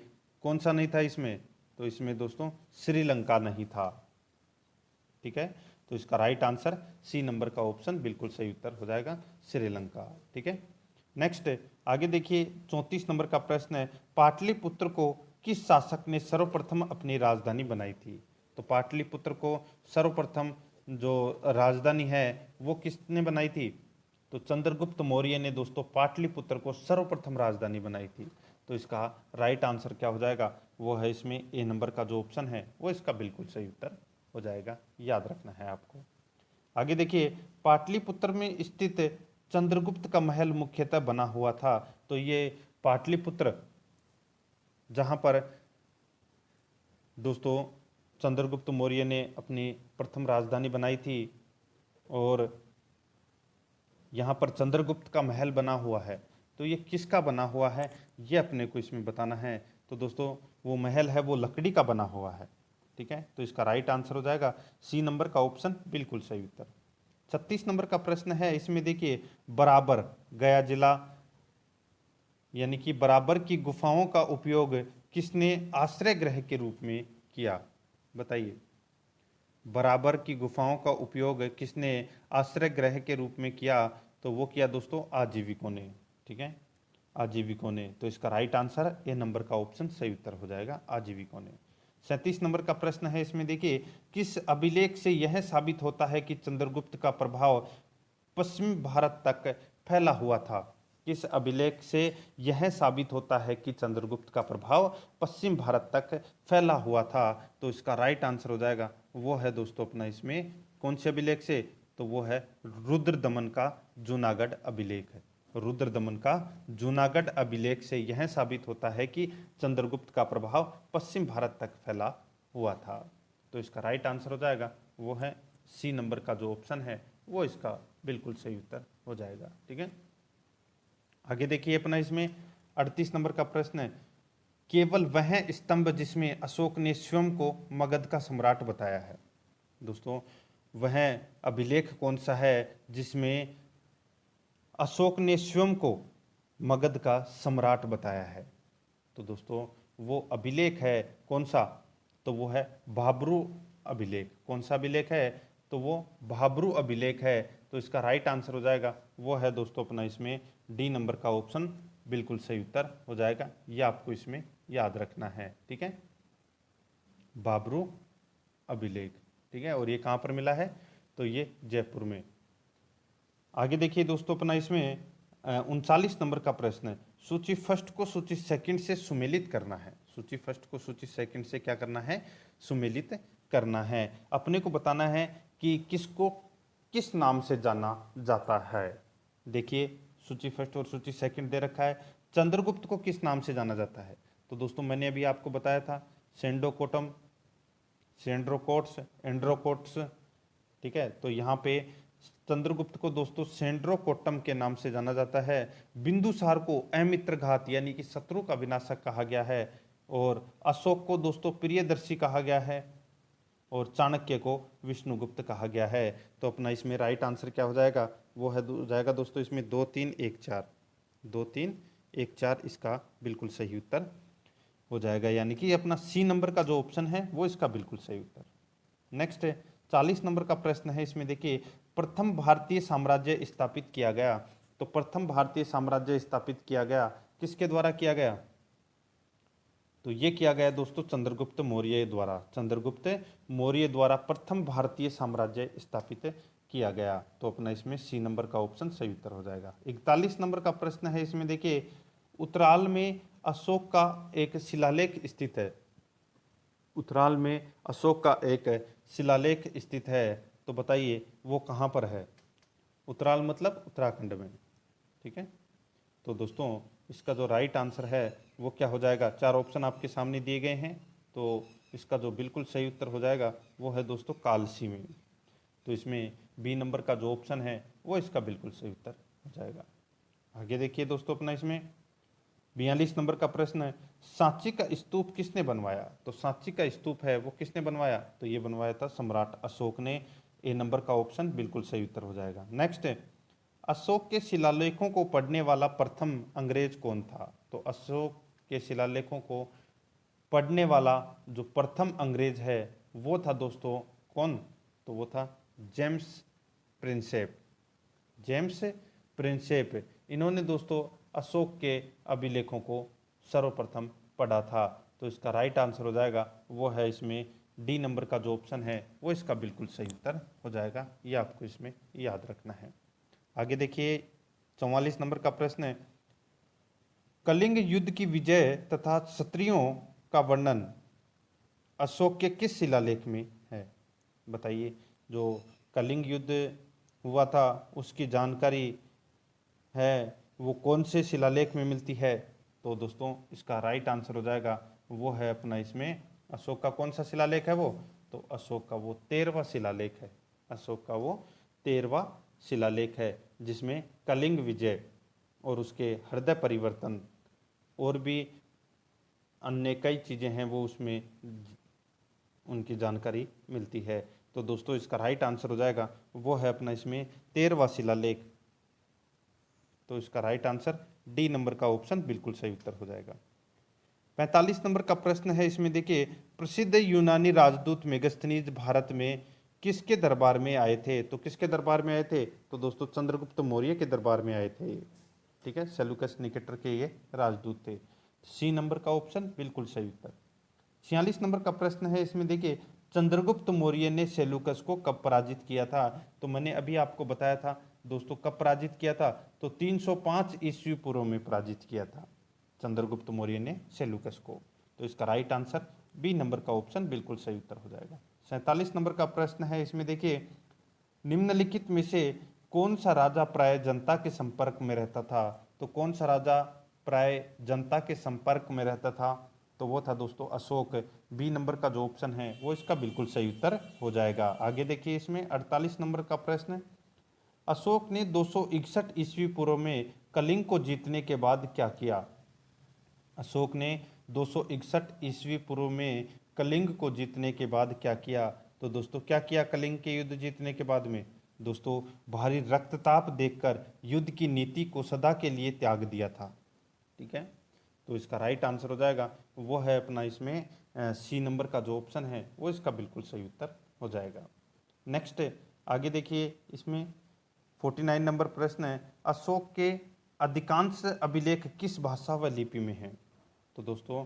कौन सा नहीं था इसमें, तो इसमें दोस्तों श्रीलंका नहीं था। ठीक है, तो इसका राइट आंसर सी नंबर का ऑप्शन बिल्कुल सही उत्तर हो जाएगा, श्रीलंका। ठीक है, नेक्स्ट आगे देखिए, 34 नंबर का प्रश्न है, पाटलिपुत्र को किस शासक ने सर्वप्रथम अपनी राजधानी बनाई थी, तो पाटलिपुत्र को सर्वप्रथम जो राजधानी है वो किसने बनाई थी, तो चंद्रगुप्त मौर्य ने दोस्तों पाटलिपुत्र को सर्वप्रथम राजधानी बनाई थी। तो इसका राइट आंसर क्या हो जाएगा, वो है इसमें ए नंबर का जो ऑप्शन है वो इसका बिल्कुल सही उत्तर हो जाएगा, याद रखना है आपको। आगे देखिए, पाटलिपुत्र में स्थित चंद्रगुप्त का महल मुख्यतः बना हुआ था, तो ये पाटलिपुत्र जहाँ पर दोस्तों चंद्रगुप्त मौर्य ने अपनी प्रथम राजधानी बनाई थी, और यहाँ पर चंद्रगुप्त का महल बना हुआ है, तो ये किसका बना हुआ है ये अपने को इसमें बताना है। तो दोस्तों वो महल है वो लकड़ी का बना हुआ है। ठीक है, तो इसका राइट आंसर हो जाएगा सी नंबर का ऑप्शन बिल्कुल सही उत्तर। 36 नंबर का प्रश्न है, इसमें देखिए, बराबर गया जिला यानी कि बराबर की गुफाओं का उपयोग किसने आश्रय गृह के रूप में किया, बताइए बराबर की गुफाओं का उपयोग किसने आश्रय गृह के रूप में किया, तो वो किया दोस्तों आजीविकों ने। ठीक है, आजीविकों ने। तो इसका राइट आंसर ए नंबर का ऑप्शन सही उत्तर हो जाएगा, आजीविकों ने। 37 नंबर का प्रश्न है, इसमें देखिए, किस अभिलेख से यह साबित होता है कि चंद्रगुप्त का प्रभाव पश्चिमी भारत तक फैला हुआ था, किस अभिलेख से यह साबित होता है कि चंद्रगुप्त का प्रभाव पश्चिम भारत तक फैला हुआ था, तो इसका राइट आंसर हो जाएगा वो है दोस्तों अपना इसमें कौन से अभिलेख से, तो वो है रुद्रदमन का जूनागढ़ अभिलेख है। रुद्रदमन का जूनागढ़ अभिलेख से यह साबित होता है कि चंद्रगुप्त का प्रभाव पश्चिम भारत तक फैला हुआ था। तो इसका राइट आंसर हो जाएगा वो है सी नंबर का जो ऑप्शन है वो इसका बिल्कुल सही उत्तर हो जाएगा। ठीक है, आगे देखिए अपना इसमें 38 नंबर का प्रश्न है, केवल वह स्तंभ जिसमें अशोक ने स्वयं को मगध का सम्राट बताया है। दोस्तों वह अभिलेख कौन सा है जिसमें अशोक ने स्वयं को मगध का सम्राट बताया है? तो दोस्तों वो अभिलेख है कौन सा? तो वो है भाब्रू अभिलेख। कौन सा अभिलेख है? तो वो भाब्रू अभिलेख है। तो इसका राइट आंसर हो जाएगा वो है दोस्तों अपना इसमें डी नंबर का ऑप्शन बिल्कुल सही उत्तर हो जाएगा। ये आपको इसमें याद रखना है। ठीक है, भाब्रू अभिलेख। ठीक है, और ये कहाँ पर मिला है? तो ये जयपुर में। आगे देखिए दोस्तों अपना इसमें 39 नंबर का प्रश्न है, सूची फर्स्ट को सूची सेकंड से सुमेलित करना है। सूची फर्स्ट को सूची सेकंड से क्या करना है? सुमेलित करना है। अपने को बताना है कि किसको किस नाम से जाना जाता है। देखिए सूची फर्स्ट और सूची सेकंड दे रखा है। चंद्रगुप्त को किस नाम से जाना जाता है? तो दोस्तों मैंने अभी आपको बताया था सेंडोकोटम, सेंड्रोकोट्स, एंड्रोकोट्स। ठीक है, तो यहाँ पे चंद्रगुप्त को दोस्तों सेंड्रोकोटम के नाम से जाना जाता है। बिंदुसार को अमित्रघात यानी कि शत्रु का विनाशक कहा गया है। और अशोक को दोस्तों प्रियदर्शी कहा गया है। और चाणक्य को विष्णुगुप्त कहा गया है। तो अपना इसमें राइट आंसर क्या हो जाएगा? वो है जाएगा दोस्तों इसमें 2 3 1 4, 2 3 1 4 इसका बिल्कुल सही उत्तर हो जाएगा। यानी कि अपना सी नंबर का जो ऑप्शन है वो इसका बिल्कुल सही उत्तर। नेक्स्ट है 40 नंबर का प्रश्न है। इसमें देखिए प्रथम भारतीय साम्राज्य स्थापित किया गया। तो प्रथम भारतीय साम्राज्य स्थापित किया गया किसके द्वारा किया गया? तो ये किया गया दोस्तों चंद्रगुप्त मौर्य द्वारा। चंद्रगुप्त मौर्य द्वारा प्रथम भारतीय साम्राज्य स्थापित किया गया। तो अपना इसमें सी नंबर का ऑप्शन सही उत्तर हो जाएगा। 41 नंबर का प्रश्न है। इसमें देखिए उत्तराल में अशोक का एक शिलालेख स्थित है। उत्तराल में अशोक का एक शिलालेख स्थित है। तो बताइए वो कहाँ पर है? उत्तराल मतलब उत्तराखंड में। ठीक है, तो दोस्तों इसका जो राइट आंसर है वो क्या हो जाएगा? 4 ऑप्शन आपके सामने दिए गए हैं। तो इसका जो बिल्कुल सही उत्तर हो जाएगा वो है दोस्तों कालसी में। तो इसमें बी नंबर का जो ऑप्शन है वो इसका बिल्कुल सही उत्तर हो जाएगा। आगे देखिए दोस्तों अपना इसमें 42 नंबर का प्रश्न है, सांची का स्तूप किसने बनवाया? तो सांची का स्तूप है वो किसने बनवाया? तो ये बनवाया था सम्राट अशोक ने। ए नंबर का ऑप्शन बिल्कुल सही उत्तर हो जाएगा। नेक्स्ट है अशोक के शिलालेखों को पढ़ने वाला प्रथम अंग्रेज कौन था? तो अशोक के शिलालेखों को पढ़ने वाला जो प्रथम अंग्रेज है वो था दोस्तों कौन? तो वो था जेम्स प्रिंसेप। जेम्स प्रिंसेप इन्होंने दोस्तों अशोक के अभिलेखों को सर्वप्रथम पढ़ा था। तो इसका राइट आंसर हो जाएगा वो है इसमें डी नंबर का जो ऑप्शन है वो इसका बिल्कुल सही उत्तर हो जाएगा। ये आपको इसमें याद रखना है। आगे देखिए 44 नंबर का प्रश्न है, कलिंग युद्ध की विजय तथा क्षत्रियों का वर्णन अशोक के किस शिलालेख में है? बताइए जो कलिंग युद्ध हुआ था उसकी जानकारी है वो कौन से शिलालेख में मिलती है? तो दोस्तों इसका राइट आंसर हो जाएगा वो है अपना इसमें अशोक का कौन सा शिलालेख है वो? तो अशोक का वो 13वां शिलालेख है। अशोक का वो 13वां शिलालेख है जिसमें कलिंग विजय और उसके हृदय परिवर्तन और भी अन्य कई चीज़ें हैं वो उसमें उनकी जानकारी मिलती है। तो दोस्तों इसका राइट आंसर हो जाएगा वो है अपना इसमें 13वां शिलालेख। तो इसका राइट आंसर डी नंबर का ऑप्शन बिल्कुल सही उत्तर हो जाएगा। 45 नंबर का प्रश्न है। इसमें देखिए प्रसिद्ध यूनानी राजदूत मेगस्थनीज भारत में किसके दरबार में आए थे? तो किसके दरबार में आए थे? तो दोस्तों चंद्रगुप्त मौर्य के दरबार में आए थे। ठीक है, सेल्यूकस निकेटर के ये राजदूत थे। सी नंबर का ऑप्शन बिल्कुल सही उत्तर। 46 नंबर का प्रश्न है। इसमें देखिए चंद्रगुप्त मौर्य ने सेल्यूकस को कब पराजित किया था? तो मैंने अभी आपको बताया था दोस्तों कब पराजित किया था? तो 305 ईस्वी पूर्व में पराजित किया था चंद्रगुप्त मौर्य ने सेल्यूकस को। तो इसका राइट आंसर बी नंबर का ऑप्शन बिल्कुल सही उत्तर हो जाएगा। 47 नंबर का प्रश्न है। इसमें देखिए निम्नलिखित में से कौन सा राजा प्राय जनता के संपर्क में रहता था? तो कौन सा राजा प्राय जनता के संपर्क में रहता था? तो वो था दोस्तों अशोक। बी नंबर का जो ऑप्शन है वो इसका बिल्कुल सही उत्तर हो जाएगा। आगे देखिए, इसमें 48 नंबर का प्रश्न है। अशोक ने 261 ईस्वी पूर्व में कलिंग को जीतने के बाद क्या किया? अशोक ने 261 ईस्वी पूर्व में कलिंग को जीतने के बाद क्या किया? तो दोस्तों क्या किया कलिंग के युद्ध जीतने के बाद में? दोस्तों भारी रक्तताप देखकर युद्ध की नीति को सदा के लिए त्याग दिया था। ठीक है, तो इसका राइट आंसर हो जाएगा वो है अपना इसमें सी नंबर का जो ऑप्शन है वो इसका बिल्कुल सही उत्तर हो जाएगा। नेक्स्ट आगे देखिए, इसमें 49 नंबर प्रश्न है, अशोक के अधिकांश अभिलेख किस भाषा व लिपि में हैं? तो दोस्तों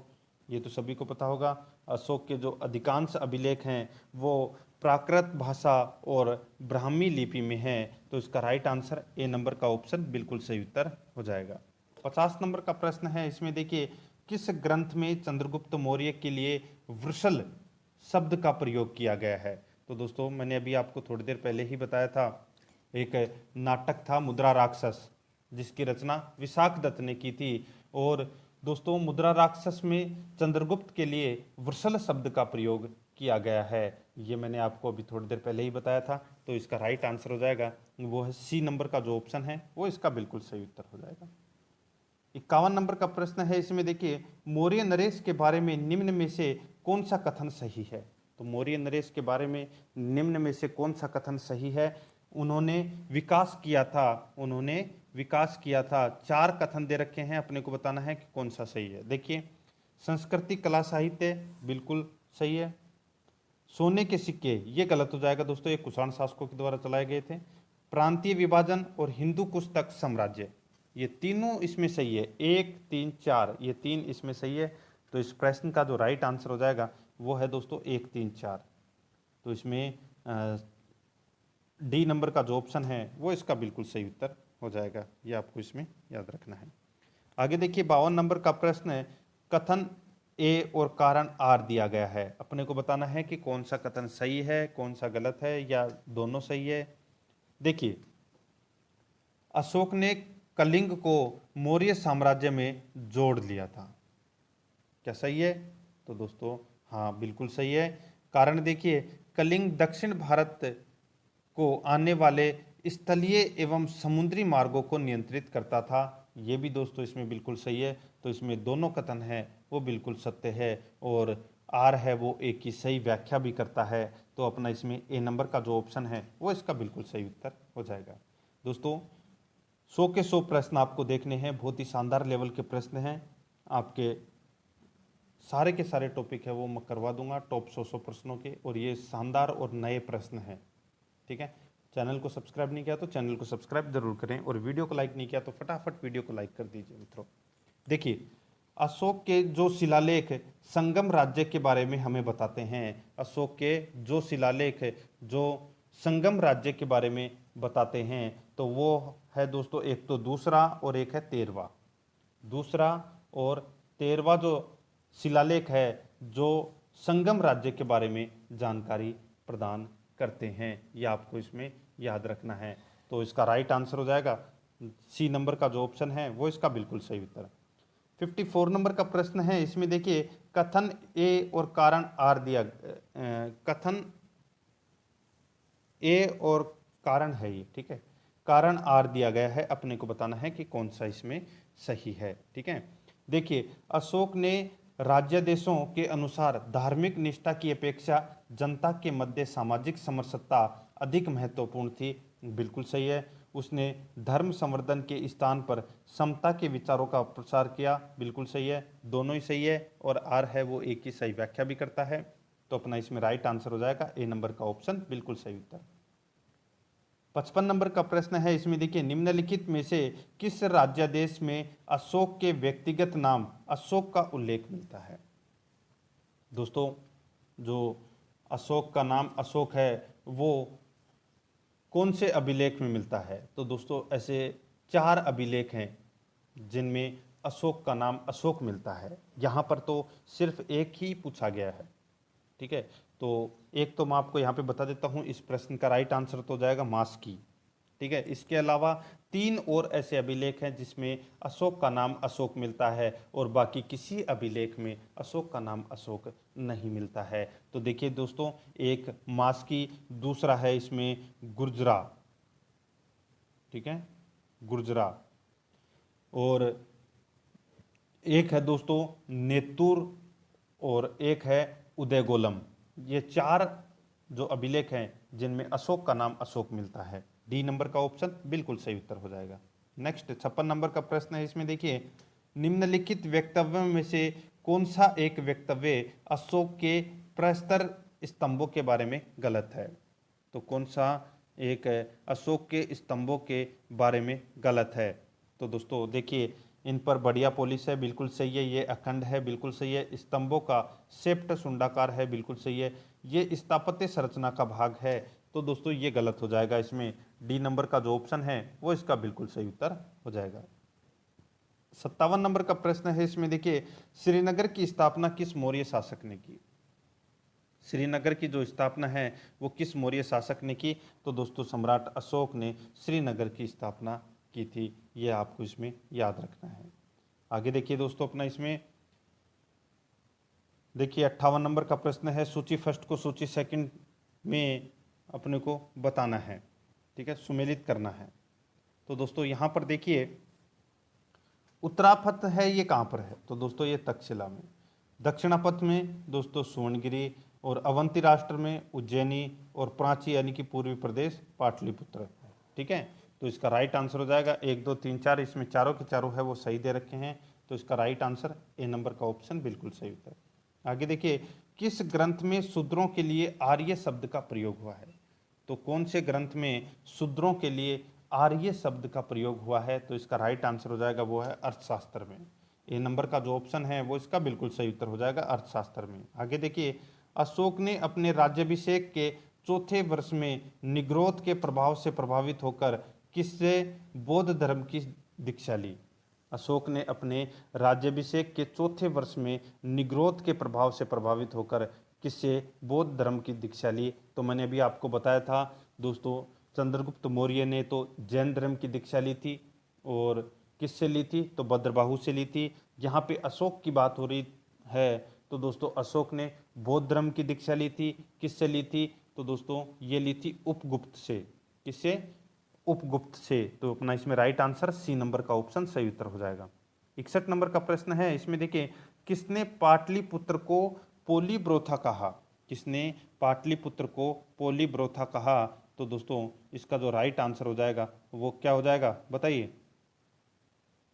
ये तो सभी को पता होगा, अशोक के जो अधिकांश अभिलेख हैं वो प्राकृत भाषा और ब्राह्मी लिपि में हैं। तो इसका राइट आंसर ए नंबर का ऑप्शन बिल्कुल सही उत्तर हो जाएगा। 50 नंबर का प्रश्न है, इसमें देखिए किस ग्रंथ में चंद्रगुप्त मौर्य के लिए वृषल शब्द का प्रयोग किया गया है? तो दोस्तों मैंने अभी आपको थोड़ी देर पहले ही बताया था, एक नाटक था मुद्रा राक्षस जिसकी रचना विशाखदत्त ने की थी। और दोस्तों मुद्रा राक्षस में चंद्रगुप्त के लिए वृषल शब्द का प्रयोग किया गया है, ये मैंने आपको अभी थोड़ी देर पहले ही बताया था। तो इसका राइट आंसर हो जाएगा वो है सी नंबर का जो ऑप्शन है वो इसका बिल्कुल सही उत्तर हो जाएगा। 51 नंबर का प्रश्न है, इसमें देखिए मौर्य नरेश के बारे में निम्न में से कौन सा कथन सही है? तो मौर्य नरेश के बारे में निम्न में से कौन सा कथन सही है? उन्होंने विकास किया था। 4 कथन दे रखे हैं, अपने को बताना है कि कौन सा सही है। देखिए, संस्कृति कला साहित्य बिल्कुल सही है। सोने के सिक्के ये गलत हो जाएगा दोस्तों, ये कुषाण शासकों के द्वारा चलाए गए थे। प्रांतीय विभाजन और हिंदू कुश तक साम्राज्य ये तीनों इसमें सही है। 1 3 4 ये 3 इसमें सही है। तो इस प्रश्न का जो राइट आंसर हो जाएगा वो है दोस्तों 1 3 4। तो इसमें डी नंबर का जो ऑप्शन है वो इसका बिल्कुल सही उत्तर हो जाएगा, ये आपको इसमें याद रखना है। आगे देखिए 52 नंबर का प्रश्न है, कथन ए और कारण आर दिया गया है, अपने को बताना है कि कौन सा कथन सही है कौन सा गलत है या दोनों सही है। देखिए, अशोक ने कलिंग को मौर्य साम्राज्य में जोड़ लिया था, क्या सही है? तो दोस्तों हाँ बिल्कुल सही है। कारण देखिए, कलिंग दक्षिण भारत को आने वाले स्थलीय एवं समुद्री मार्गों को नियंत्रित करता था, ये भी दोस्तों इसमें बिल्कुल सही है। तो इसमें दोनों कथन है वो बिल्कुल सत्य है और आर है वो एक की सही व्याख्या भी करता है। तो अपना इसमें ए नंबर का जो ऑप्शन है वो इसका बिल्कुल सही उत्तर हो जाएगा। दोस्तों 100 के 100 प्रश्न आपको देखने हैं, बहुत ही शानदार लेवल के प्रश्न हैं। आपके सारे के सारे टॉपिक है वो मैं करवा दूंगा टॉप 100 प्रश्नों के, और ये शानदार और नए प्रश्न हैं। ठीक है, चैनल को सब्सक्राइब नहीं किया तो चैनल को सब्सक्राइब जरूर करें, और वीडियो को लाइक नहीं किया तो फटाफट वीडियो को लाइक कर दीजिए मित्रों। देखिए, अशोक के जो शिलालेख संगम राज्य के बारे में हमें बताते हैं, अशोक के जो शिलालेख जो संगम राज्य के बारे में बताते हैं, तो वो है दोस्तों एक तो दूसरा और एक है 13वां। दूसरा और 13वां जो शिलालेख है जो संगम राज्य के बारे में जानकारी प्रदान करते हैं, ये आपको इसमें याद रखना है। तो इसका राइट आंसर हो जाएगा सी नंबर का जो ऑप्शन है वो इसका बिल्कुल सही उत्तर। 54 नंबर का प्रश्न है, इसमें देखिए कथन ए और कारण आर दिया, कथन ए और कारण है ये, ठीक है, कारण आर दिया गया है, अपने को बताना है कि कौन सा इसमें सही है। ठीक है, देखिए अशोक ने राज्यादेशों के अनुसार धार्मिक निष्ठा की अपेक्षा जनता के मध्य सामाजिक समरसता अधिक महत्वपूर्ण थी, बिल्कुल सही है। उसने धर्म संवर्धन के स्थान पर समता के विचारों का प्रसार किया, बिल्कुल सही है, दोनों ही सही है, और आर है वो एक ही सही व्याख्या भी करता है। तो अपना इसमें राइट आंसर हो जाएगा ए नंबर का ऑप्शन बिल्कुल सही उत्तर। 55 नंबर का प्रश्न है, इसमें देखिए निम्नलिखित में से किस राज्यादेश में अशोक के व्यक्तिगत नाम अशोक का उल्लेख मिलता है? दोस्तों जो अशोक का नाम अशोक है वो कौन से अभिलेख में मिलता है? तो दोस्तों ऐसे 4 अभिलेख हैं जिनमें अशोक का नाम अशोक मिलता है। यहाँ पर तो सिर्फ एक ही पूछा गया है, ठीक है, तो एक तो मैं आपको यहाँ पे बता देता हूँ, इस प्रश्न का राइट आंसर तो हो जाएगा मास्की। ठीक है, इसके अलावा 3 और ऐसे अभिलेख हैं जिसमें अशोक का नाम अशोक मिलता है और बाकी किसी अभिलेख में अशोक का नाम अशोक नहीं मिलता है। तो देखिए दोस्तों, एक मास्की, दूसरा है इसमें गुर्जरा, ठीक है, गुर्जरा, और एक है दोस्तों नेतुर, और एक है उदयगोलम। ये 4 जो अभिलेख हैं जिनमें अशोक का नाम अशोक मिलता है। डी नंबर का ऑप्शन बिल्कुल सही उत्तर हो जाएगा। नेक्स्ट 56 नंबर का प्रश्न है, इसमें देखिए, निम्नलिखित वक्तव्यों में से कौन सा एक वक्तव्य अशोक के प्रस्तर स्तंभों के बारे में गलत है? तो कौन सा एक अशोक के स्तंभों के बारे में गलत है? तो दोस्तों देखिए, इन पर बढ़िया पॉलिश है, बिल्कुल सही है। ये अखंड है, बिल्कुल सही है। स्तंभों का सेप्ट शुंडाकार है, बिल्कुल सही है। ये स्थापत्य संरचना का भाग है, तो दोस्तों ये गलत हो जाएगा। इसमें डी नंबर का जो ऑप्शन है वो इसका बिल्कुल सही उत्तर हो जाएगा। 57 नंबर का प्रश्न है, इसमें देखिए, श्रीनगर की स्थापना किस मौर्य शासक ने की? श्रीनगर की जो स्थापना है वो किस मौर्य शासक ने की? तो दोस्तों सम्राट अशोक ने श्रीनगर की स्थापना की थी। ये आपको इसमें याद रखना है। आगे देखिए दोस्तों, अपना इसमें देखिए 58 नंबर का प्रश्न है, सूची फर्स्ट को सूची सेकंड में अपने को बताना है, ठीक है, सुमेलित करना है। तो दोस्तों यहाँ पर देखिए, उत्तरापथ है, ये कहाँ पर है? तो दोस्तों ये तक्षशिला में। दक्षिणापथ में दोस्तों सुवर्णगिरी, और अवंती राष्ट्र में उज्जैनी, और प्राची यानी कि पूर्वी प्रदेश पाटलिपुत्र। ठीक है, तो इसका राइट आंसर हो जाएगा 1 2 3 4। इसमें चारों के चारों है वो सही दे रखे हैं, तो इसका राइट आंसर ए नंबर का ऑप्शन बिल्कुल सही उत्तर। आगे देखिए, किस ग्रंथ में शूद्रों के लिए आर्य शब्द का प्रयोग हुआ है? तो कौन से ग्रंथ में शूद्रों के लिए आर्य शब्द का प्रयोग हुआ है? तो इसका राइट आंसर हो जाएगा वो है अर्थशास्त्र में। ए नंबर का जो ऑप्शन है वो इसका बिल्कुल सही उत्तर हो जाएगा अर्थशास्त्र में। आगे देखिए, अशोक ने अपने राज्याभिषेक के चौथे वर्ष में निग्रोध के प्रभाव से प्रभावित होकर किससे बौद्ध धर्म की दीक्षा ली? अशोक ने अपने राज्याभिषेक के चौथे वर्ष में निग्रोध के प्रभाव से प्रभावित होकर किससे बौद्ध धर्म की दीक्षा ली? तो मैंने अभी आपको बताया था दोस्तों, चंद्रगुप्त मौर्य ने तो जैन धर्म की दीक्षा ली थी, और किससे ली थी? तो भद्रबाहु से ली थी। यहाँ पे अशोक की बात हो रही है, तो दोस्तों अशोक ने बौद्ध धर्म की दीक्षा ली थी। किससे ली थी? तो दोस्तों ये ली थी उपगुप्त से। किससे? उपगुप्त से। तो अपना इसमें राइट आंसर सी नंबर का ऑप्शन सही उत्तर हो जाएगा। 61 नंबर का प्रश्न है, इसमें देखिए, किसने पाटलिपुत्र को पोलीब्रोथा कहा? किसने पाटलिपुत्र को पोलीब्रोथा कहा? तो दोस्तों इसका जो राइट आंसर हो जाएगा वो क्या हो जाएगा बताइए?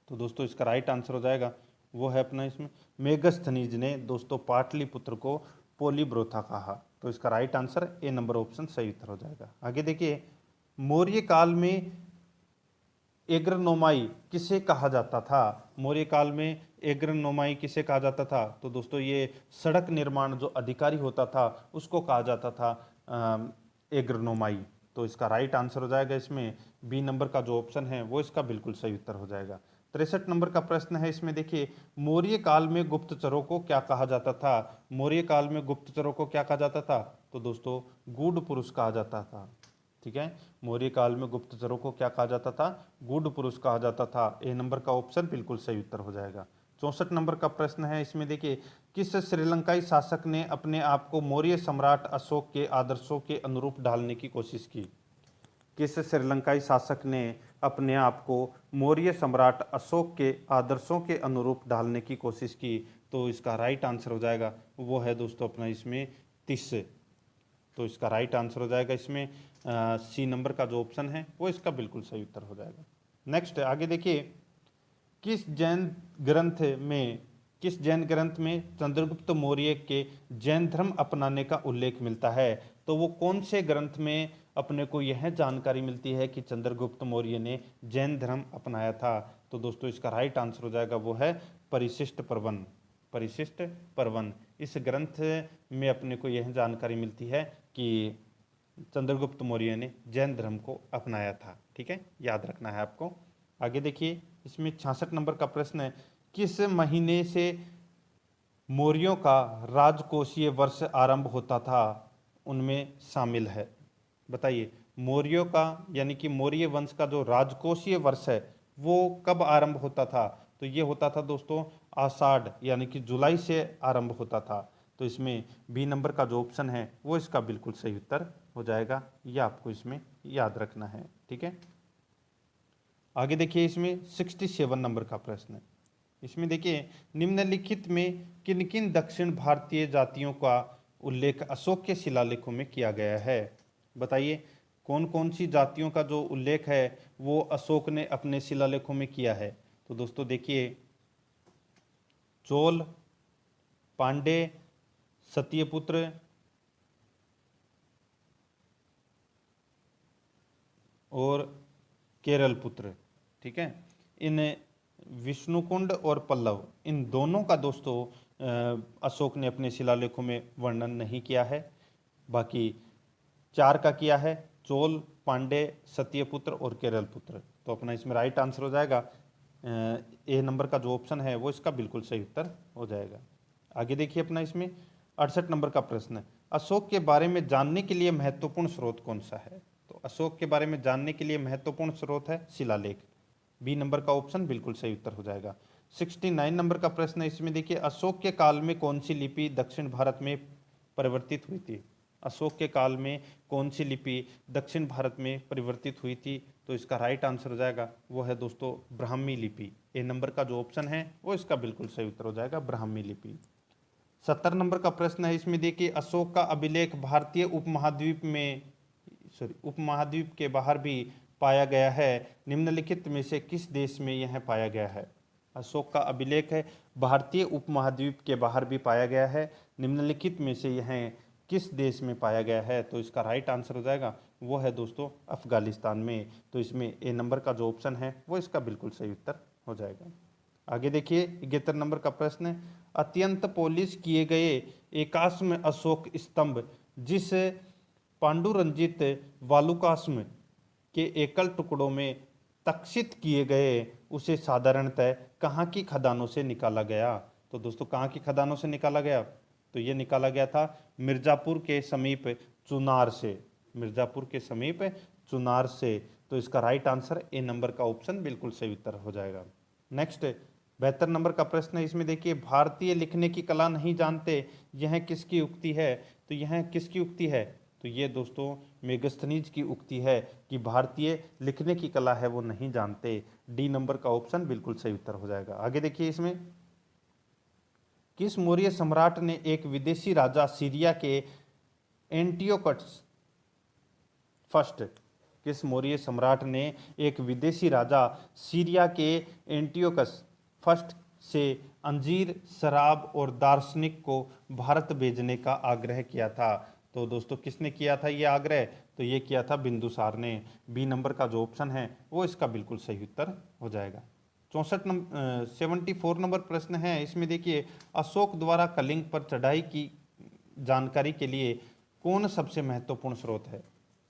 तो दोस्तों इसका राइट आंसर हो जाएगा वो है अपना इसमें मेगस्थनीज ने दोस्तों पाटलिपुत्र को पोलीब्रोथा कहा। तो इसका right answer A number option सही उत्तर हो जाएगा। आगे देखिए, मौर्य काल में एग्रनोमाई किसे कहा जाता था? मौर्य काल में एग्रनोमाई किसे कहा जाता था? तो दोस्तों ये सड़क निर्माण जो अधिकारी होता था उसको कहा जाता था एग्रनोमाई। तो इसका राइट आंसर हो जाएगा इसमें बी नंबर का जो ऑप्शन है वो इसका बिल्कुल सही उत्तर हो जाएगा। 63 नंबर का प्रश्न है, इसमें देखिए, मौर्य काल में गुप्तचरों को क्या कहा जाता था? मौर्य काल में गुप्तचरों को क्या कहा जाता था? तो दोस्तों गूढ़ पुरुष कहा जाता था। ठीक है, मौर्य काल में गुप्तचरों को क्या कहा जाता था? गूढ़ पुरुष कहा जाता था। ए नंबर का ऑप्शन बिल्कुल सही उत्तर हो जाएगा। 64 नंबर का प्रश्न है, इसमें देखिए, किस श्रीलंकाई शासक ने अपने आप को मौर्य सम्राट अशोक के आदर्शों के अनुरूप ढालने की कोशिश की? किस श्रीलंकाई शासक ने अपने आप को मौर्य सम्राट अशोक के आदर्शों के अनुरूप ढालने की कोशिश की? तो इसका राइट आंसर हो जाएगा वो है दोस्तों अपना इसमें तिस। तो इसका राइट आंसर हो जाएगा इसमें सी नंबर का जो ऑप्शन है वो इसका बिल्कुल सही उत्तर हो जाएगा। नेक्स्ट आगे देखिए, किस जैन ग्रंथ में चंद्रगुप्त मौर्य के जैन धर्म अपनाने का उल्लेख मिलता है? तो वो कौन से ग्रंथ में अपने को यह जानकारी मिलती है कि चंद्रगुप्त मौर्य ने जैन धर्म अपनाया था? तो दोस्तों इसका राइट आंसर हो जाएगा वो है परिशिष्ट पर्वन। परिशिष्ट पर्वन, इस ग्रंथ में अपने को यह जानकारी मिलती है कि चंद्रगुप्त मौर्य ने जैन धर्म को अपनाया था। ठीक है, याद रखना है आपको। आगे देखिए, इसमें 66 नंबर का प्रश्न है, किस महीने से मौर्यों का राजकोषीय वर्ष आरंभ होता था उनमें शामिल है। बताइए, मौर्यों का यानी कि मौर्य वंश का जो राजकोषीय वर्ष है वो कब आरंभ होता था? तो ये होता था दोस्तों आषाढ़ यानी कि जुलाई से आरंभ होता था। तो इसमें बी नंबर का जो ऑप्शन है वो इसका बिल्कुल सही उत्तर हो जाएगा। ये आपको इसमें याद रखना है, ठीक है। आगे देखिए, इसमें 67 नंबर का प्रश्न है। इसमें देखिए, निम्नलिखित में किन किन दक्षिण भारतीय जातियों का उल्लेख अशोक के शिलालेखों में किया गया है? बताइए, कौन कौन सी जातियों का जो उल्लेख है वो अशोक ने अपने शिलालेखों में किया है? तो दोस्तों देखिए, चोल, पांडे, सत्यपुत्र और केरल पुत्र, ठीक है। इन विष्णुकुंड और पल्लव, इन दोनों का दोस्तों अशोक ने अपने शिलालेखों में वर्णन नहीं किया है। बाकी चार का किया है, चोल, पांडे, सत्यपुत्र और केरल पुत्र। तो अपना इसमें राइट आंसर हो जाएगा ए नंबर का जो ऑप्शन है वो इसका बिल्कुल सही उत्तर हो जाएगा। आगे देखिए, अपना इसमें 68 नंबर का प्रश्न है, अशोक के बारे में जानने के लिए महत्वपूर्ण स्रोत कौन सा है? तो अशोक के बारे में जानने के लिए महत्वपूर्ण स्रोत है शिलालेख। बी नंबर का ऑप्शन बिल्कुल सही उत्तर हो जाएगा। 69 नंबर का प्रश्न है, इसमें देखिए, अशोक के काल में कौन सी लिपि दक्षिण भारत में परिवर्तित हुई थी? अशोक के काल में कौन सी लिपि दक्षिण भारत में परिवर्तित हुई थी? तो इसका राइट आंसर हो जाएगा वो है दोस्तों ब्राह्मी लिपि। ए नंबर का जो ऑप्शन है वो इसका बिल्कुल सही उत्तर हो जाएगा, ब्राह्मी लिपि। 70 नंबर का प्रश्न है, इसमें देखिए, अशोक का अभिलेख भारतीय उपमहाद्वीप के बाहर भी पाया गया है, निम्नलिखित में से किस देश में यह पाया गया है? अशोक का अभिलेख है भारतीय उपमहाद्वीप के बाहर भी पाया गया है, निम्नलिखित में से यह किस देश में पाया गया है? तो इसका राइट आंसर हो जाएगा वो है दोस्तों अफगानिस्तान में। तो इसमें ए नंबर का जो ऑप्शन है वो इसका बिल्कुल सही उत्तर हो जाएगा। आगे देखिए, 71 नंबर का प्रश्न है, अत्यंत पॉलिश किए गए एकाश्म अशोक स्तंभ जिस पांडुरंजित वालुकाश्म के एकल टुकड़ों में तक्षित किए गए उसे साधारणतः कहाँ की खदानों से निकाला गया? तो दोस्तों कहाँ की खदानों से निकाला गया? तो ये निकाला गया था मिर्ज़ापुर के समीप चुनार से, मिर्ज़ापुर के समीप चुनार से। तो इसका राइट आंसर ए नंबर का ऑप्शन बिल्कुल सही उत्तर हो जाएगा। नेक्स्ट 72 नंबर का प्रश्न है, इसमें देखिए, भारतीय लिखने की कला नहीं जानते, यह किसकी उक्ति है? तो यह किसकी उक्ति है? तो ये दोस्तों मेगस्थनीज की उक्ति है कि भारतीय लिखने की कला है वो नहीं जानते। डी नंबर का ऑप्शन बिल्कुल सही उत्तर हो जाएगा। आगे देखिए, इसमें किस मौर्य सम्राट ने एक विदेशी राजा सीरिया के एंटियोकस फर्स्ट, किस मौर्य सम्राट ने एक विदेशी राजा सीरिया के एंटियोकस फर्स्ट से अंजीर, शराब और दार्शनिक को भारत भेजने का आग्रह किया था? तो दोस्तों किसने किया था ये आग्रह? तो ये किया था बिंदुसार ने। बी नंबर का जो ऑप्शन है वो इसका बिल्कुल सही उत्तर हो जाएगा। 74 नंबर प्रश्न है, इसमें देखिए, अशोक द्वारा कलिंग पर चढ़ाई की जानकारी के लिए कौन सबसे महत्वपूर्ण स्रोत है?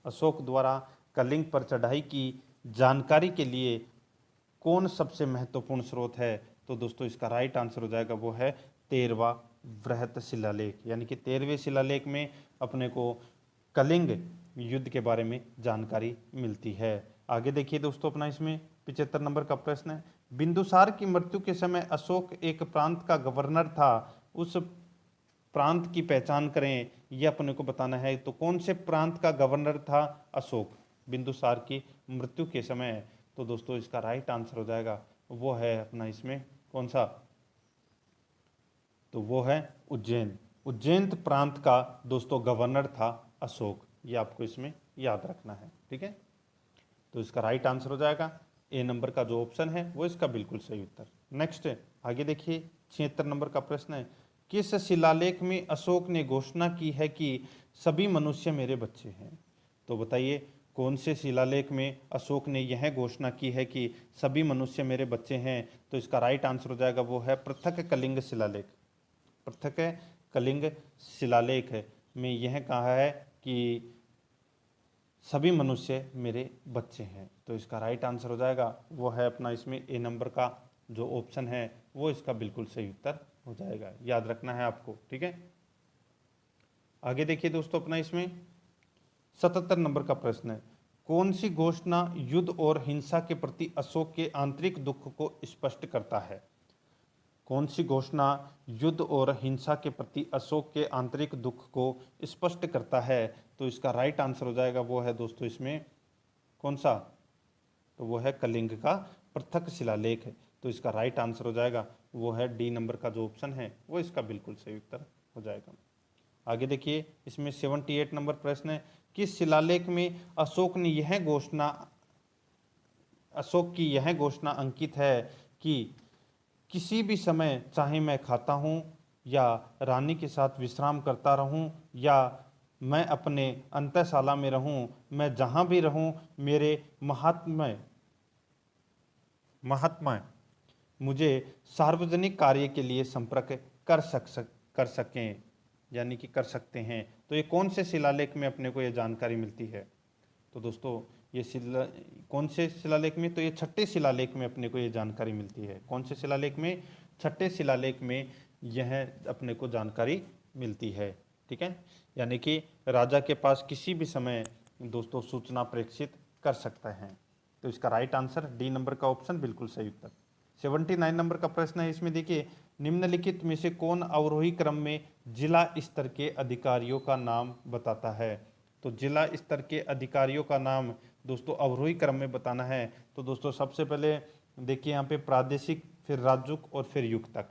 अशोक द्वारा कलिंग पर चढ़ाई की जानकारी के लिए कौन सबसे महत्वपूर्ण स्रोत है? तो दोस्तों इसका राइट आंसर हो जाएगा वो है 13वां बृहत शिलालेख, यानी कि 13वें शिलालेख में अपने को कलिंग युद्ध के बारे में जानकारी मिलती है। आगे देखिए दोस्तों, अपना इसमें 75 नंबर का प्रश्न है, बिंदुसार की मृत्यु के समय अशोक एक प्रांत का गवर्नर था, उस प्रांत की पहचान करें, यह अपने को बताना है। तो कौन से प्रांत का गवर्नर था अशोक बिंदुसार की मृत्यु के समय? तो दोस्तों इसका राइट आंसर हो जाएगा वो है अपना इसमें कौन सा? तो वो है उज्जैन। उज्जैन प्रांत का दोस्तों गवर्नर था अशोक, ये आपको इसमें याद रखना है, ठीक है। तो इसका राइट आंसर हो जाएगा ए नंबर का जो ऑप्शन है वो इसका बिल्कुल सही उत्तर। नेक्स्ट आगे देखिए, 76 नंबर का प्रश्न है, किस शिलालेख में अशोक ने घोषणा की है कि सभी मनुष्य मेरे बच्चे हैं? तो बताइए कौन से शिलालेख में अशोक ने यह घोषणा की है कि सभी मनुष्य मेरे बच्चे हैं? तो इसका राइट आंसर हो जाएगा वो है पृथक कलिंग शिलालेख। पृथक कलिंग शिलालेख में यह कहा है कि सभी मनुष्य मेरे बच्चे हैं। तो इसका राइट आंसर हो जाएगा वो है अपना इसमें ए नंबर का जो ऑप्शन है वो इसका बिल्कुल सही उत्तर हो जाएगा, याद रखना है आपको, ठीक है। आगे देखिए दोस्तों अपना इसमें 77 नंबर का प्रश्न है, कौन सी घोषणा युद्ध और हिंसा के प्रति अशोक के आंतरिक दुख को स्पष्ट करता है। कौन सी घोषणा युद्ध और हिंसा के प्रति अशोक के आंतरिक दुख को स्पष्ट करता है। तो इसका राइट आंसर हो जाएगा वो है दोस्तों इसमें कौन सा, तो वो है कलिंग का पृथक शिलालेख है। तो इसका राइट आंसर हो जाएगा वो है डी नंबर का जो ऑप्शन है वो इसका बिल्कुल सही उत्तर हो जाएगा। आगे देखिए इसमें 78 नंबर प्रश्न है, किस शिलालेख में अशोक की यह घोषणा अंकित है कि किसी भी समय चाहे मैं खाता हूँ या रानी के साथ विश्राम करता रहूँ या मैं अपने अंतःशाला में रहूँ, मैं जहाँ भी रहूँ मेरे महात्मा मुझे सार्वजनिक कार्य के लिए संपर्क कर सकें, यानी कि कर सकते हैं। तो ये कौन से शिलालेख में अपने को ये जानकारी मिलती है। तो दोस्तों ये कौन से शिलालेख में, तो ये छठे शिलालेख में अपने को ये जानकारी मिलती है। कौन से शिलालेख में, छठे शिलालेख में यह अपने को जानकारी मिलती है, ठीक है। यानी कि राजा के पास किसी भी समय दोस्तों सूचना प्रेषित कर सकता है। तो इसका राइट आंसर डी नंबर का ऑप्शन बिल्कुल सही उत्तर। 79 नंबर का प्रश्न है, इसमें देखिए निम्नलिखित में से कौन अवरोही क्रम में जिला स्तर के अधिकारियों का नाम बताता है। तो जिला स्तर के अधिकारियों का नाम दोस्तों अवरोही क्रम में बताना है। तो दोस्तों सबसे पहले देखिए यहाँ पे प्रादेशिक, फिर राज्युक और फिर युग तक,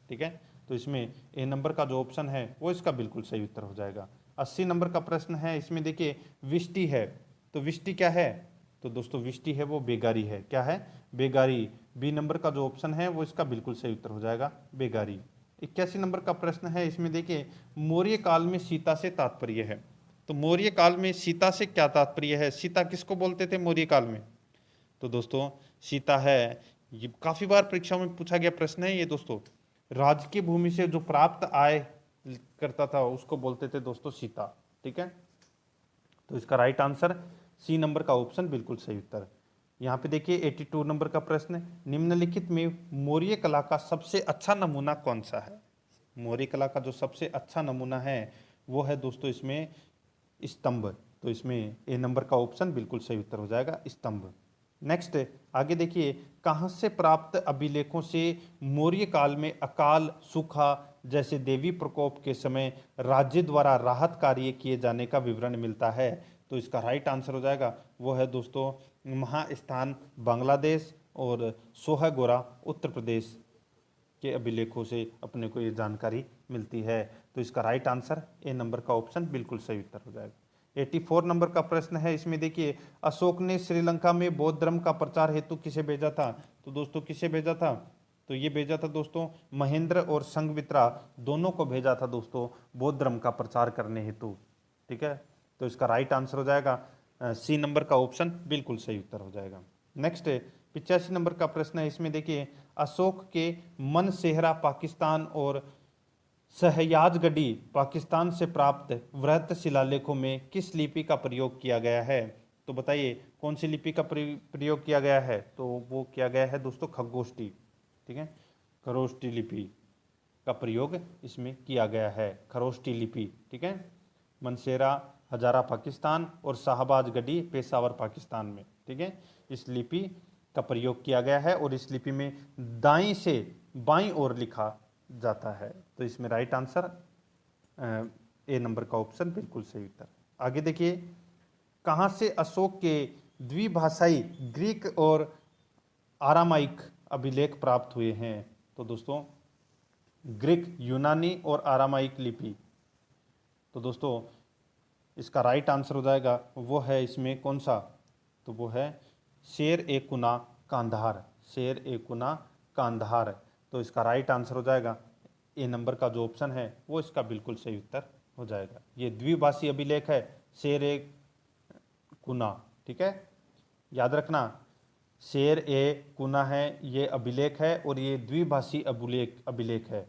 ठीक है। तो इसमें ए नंबर का जो ऑप्शन है वो इसका बिल्कुल सही उत्तर हो जाएगा। 80 नंबर का प्रश्न है, इसमें देखिए विष्टि है, तो विष्टि क्या है, तो दोस्तों विष्टि है वो बेगारी है। क्या है, बेगारी। बी नंबर का जो ऑप्शन है वो इसका बिल्कुल सही उत्तर हो जाएगा, बेगारी। 81 नंबर का प्रश्न है, इसमें देखिए मौर्य काल में सीता से तात्पर्य है। तो मौर्य काल में सीता से क्या तात्पर्य है, सीता किसको बोलते थे मौर्य काल में। तो दोस्तों सीता है, ये काफी बार परीक्षाओं में पूछा गया प्रश्न है ये दोस्तों, राजकीय भूमि से जो प्राप्त आय करता था उसको बोलते थे दोस्तों सीता, ठीक है। तो इसका राइट आंसर सी नंबर का ऑप्शन बिल्कुल सही उत्तर। यहाँ पे देखिए 82 नंबर का प्रश्न, निम्नलिखित में मौर्य कला का सबसे अच्छा नमूना कौन सा है। मौर्य कला का जो सबसे अच्छा नमूना है वो है दोस्तों इसमें स्तंभ। तो इसमें ए नंबर का ऑप्शन बिल्कुल सही उत्तर हो जाएगा, स्तंभ। नेक्स्ट आगे देखिए, कहाँ से प्राप्त अभिलेखों से मौर्य काल में अकाल, सूखा जैसे देवी प्रकोप के समय राज्य द्वारा राहत कार्य किए जाने का विवरण मिलता है। तो इसका राइट आंसर हो जाएगा वो है दोस्तों महास्थान बांग्लादेश और सोहगोरा उत्तर प्रदेश के अभिलेखों से अपने को ये जानकारी मिलती है। तो इसका राइट आंसर ए नंबर का ऑप्शन बिल्कुल सही उत्तर हो जाएगा। 84 नंबर का प्रश्न है, इसमें देखिए अशोक ने श्रीलंका में बौद्ध धर्म का प्रचार हेतु किसे भेजा था। तो दोस्तों किसे भेजा था, तो ये भेजा था दोस्तों महेंद्र और संघमित्रा दोनों को भेजा था दोस्तों बौद्ध धर्म का प्रचार करने हेतु, ठीक है। तो इसका राइट आंसर हो जाएगा सी नंबर का ऑप्शन बिल्कुल सही उत्तर हो जाएगा। नेक्स्ट 85 नंबर का प्रश्न है, इसमें देखिए अशोक के मनसेहरा पाकिस्तान और सहयाजगढ़ी पाकिस्तान से प्राप्त वृहत शिलालेखों में किस लिपि का प्रयोग किया गया है। तो बताइए कौन सी लिपि का प्रयोग किया गया है। तो वो किया गया है दोस्तों खगोष्ठी, ठीक है, खरोष्ठी लिपि का प्रयोग इसमें किया गया है, खरोष्ठी लिपि, ठीक है। मनसेरा हजारा पाकिस्तान और शाहबाजगढ़ी पेशावर पाकिस्तान में, ठीक है, इस लिपि का प्रयोग किया गया है और इस लिपि में दाईं से बाईं ओर लिखा जाता है। तो इसमें राइट आंसर ए नंबर का ऑप्शन बिल्कुल सही उत्तर। आगे देखिए, कहाँ से अशोक के द्विभाषाई ग्रीक और आरामाइक अभिलेख प्राप्त हुए हैं। तो दोस्तों ग्रीक, यूनानी और आरामाइक लिपि। तो दोस्तों इसका राइट आंसर हो जाएगा वो है इसमें कौन सा, तो वो है शेर ए कुना कांधार, शेर ए कुना कांधार। तो इसका राइट आंसर हो जाएगा ए नंबर का जो ऑप्शन है वो इसका बिल्कुल सही उत्तर हो जाएगा। ये द्विभाषी अभिलेख है शेर ए कुना, ठीक है, याद रखना शेर ए कुना है ये अभिलेख है और ये द्विभाषी अभिलेख है।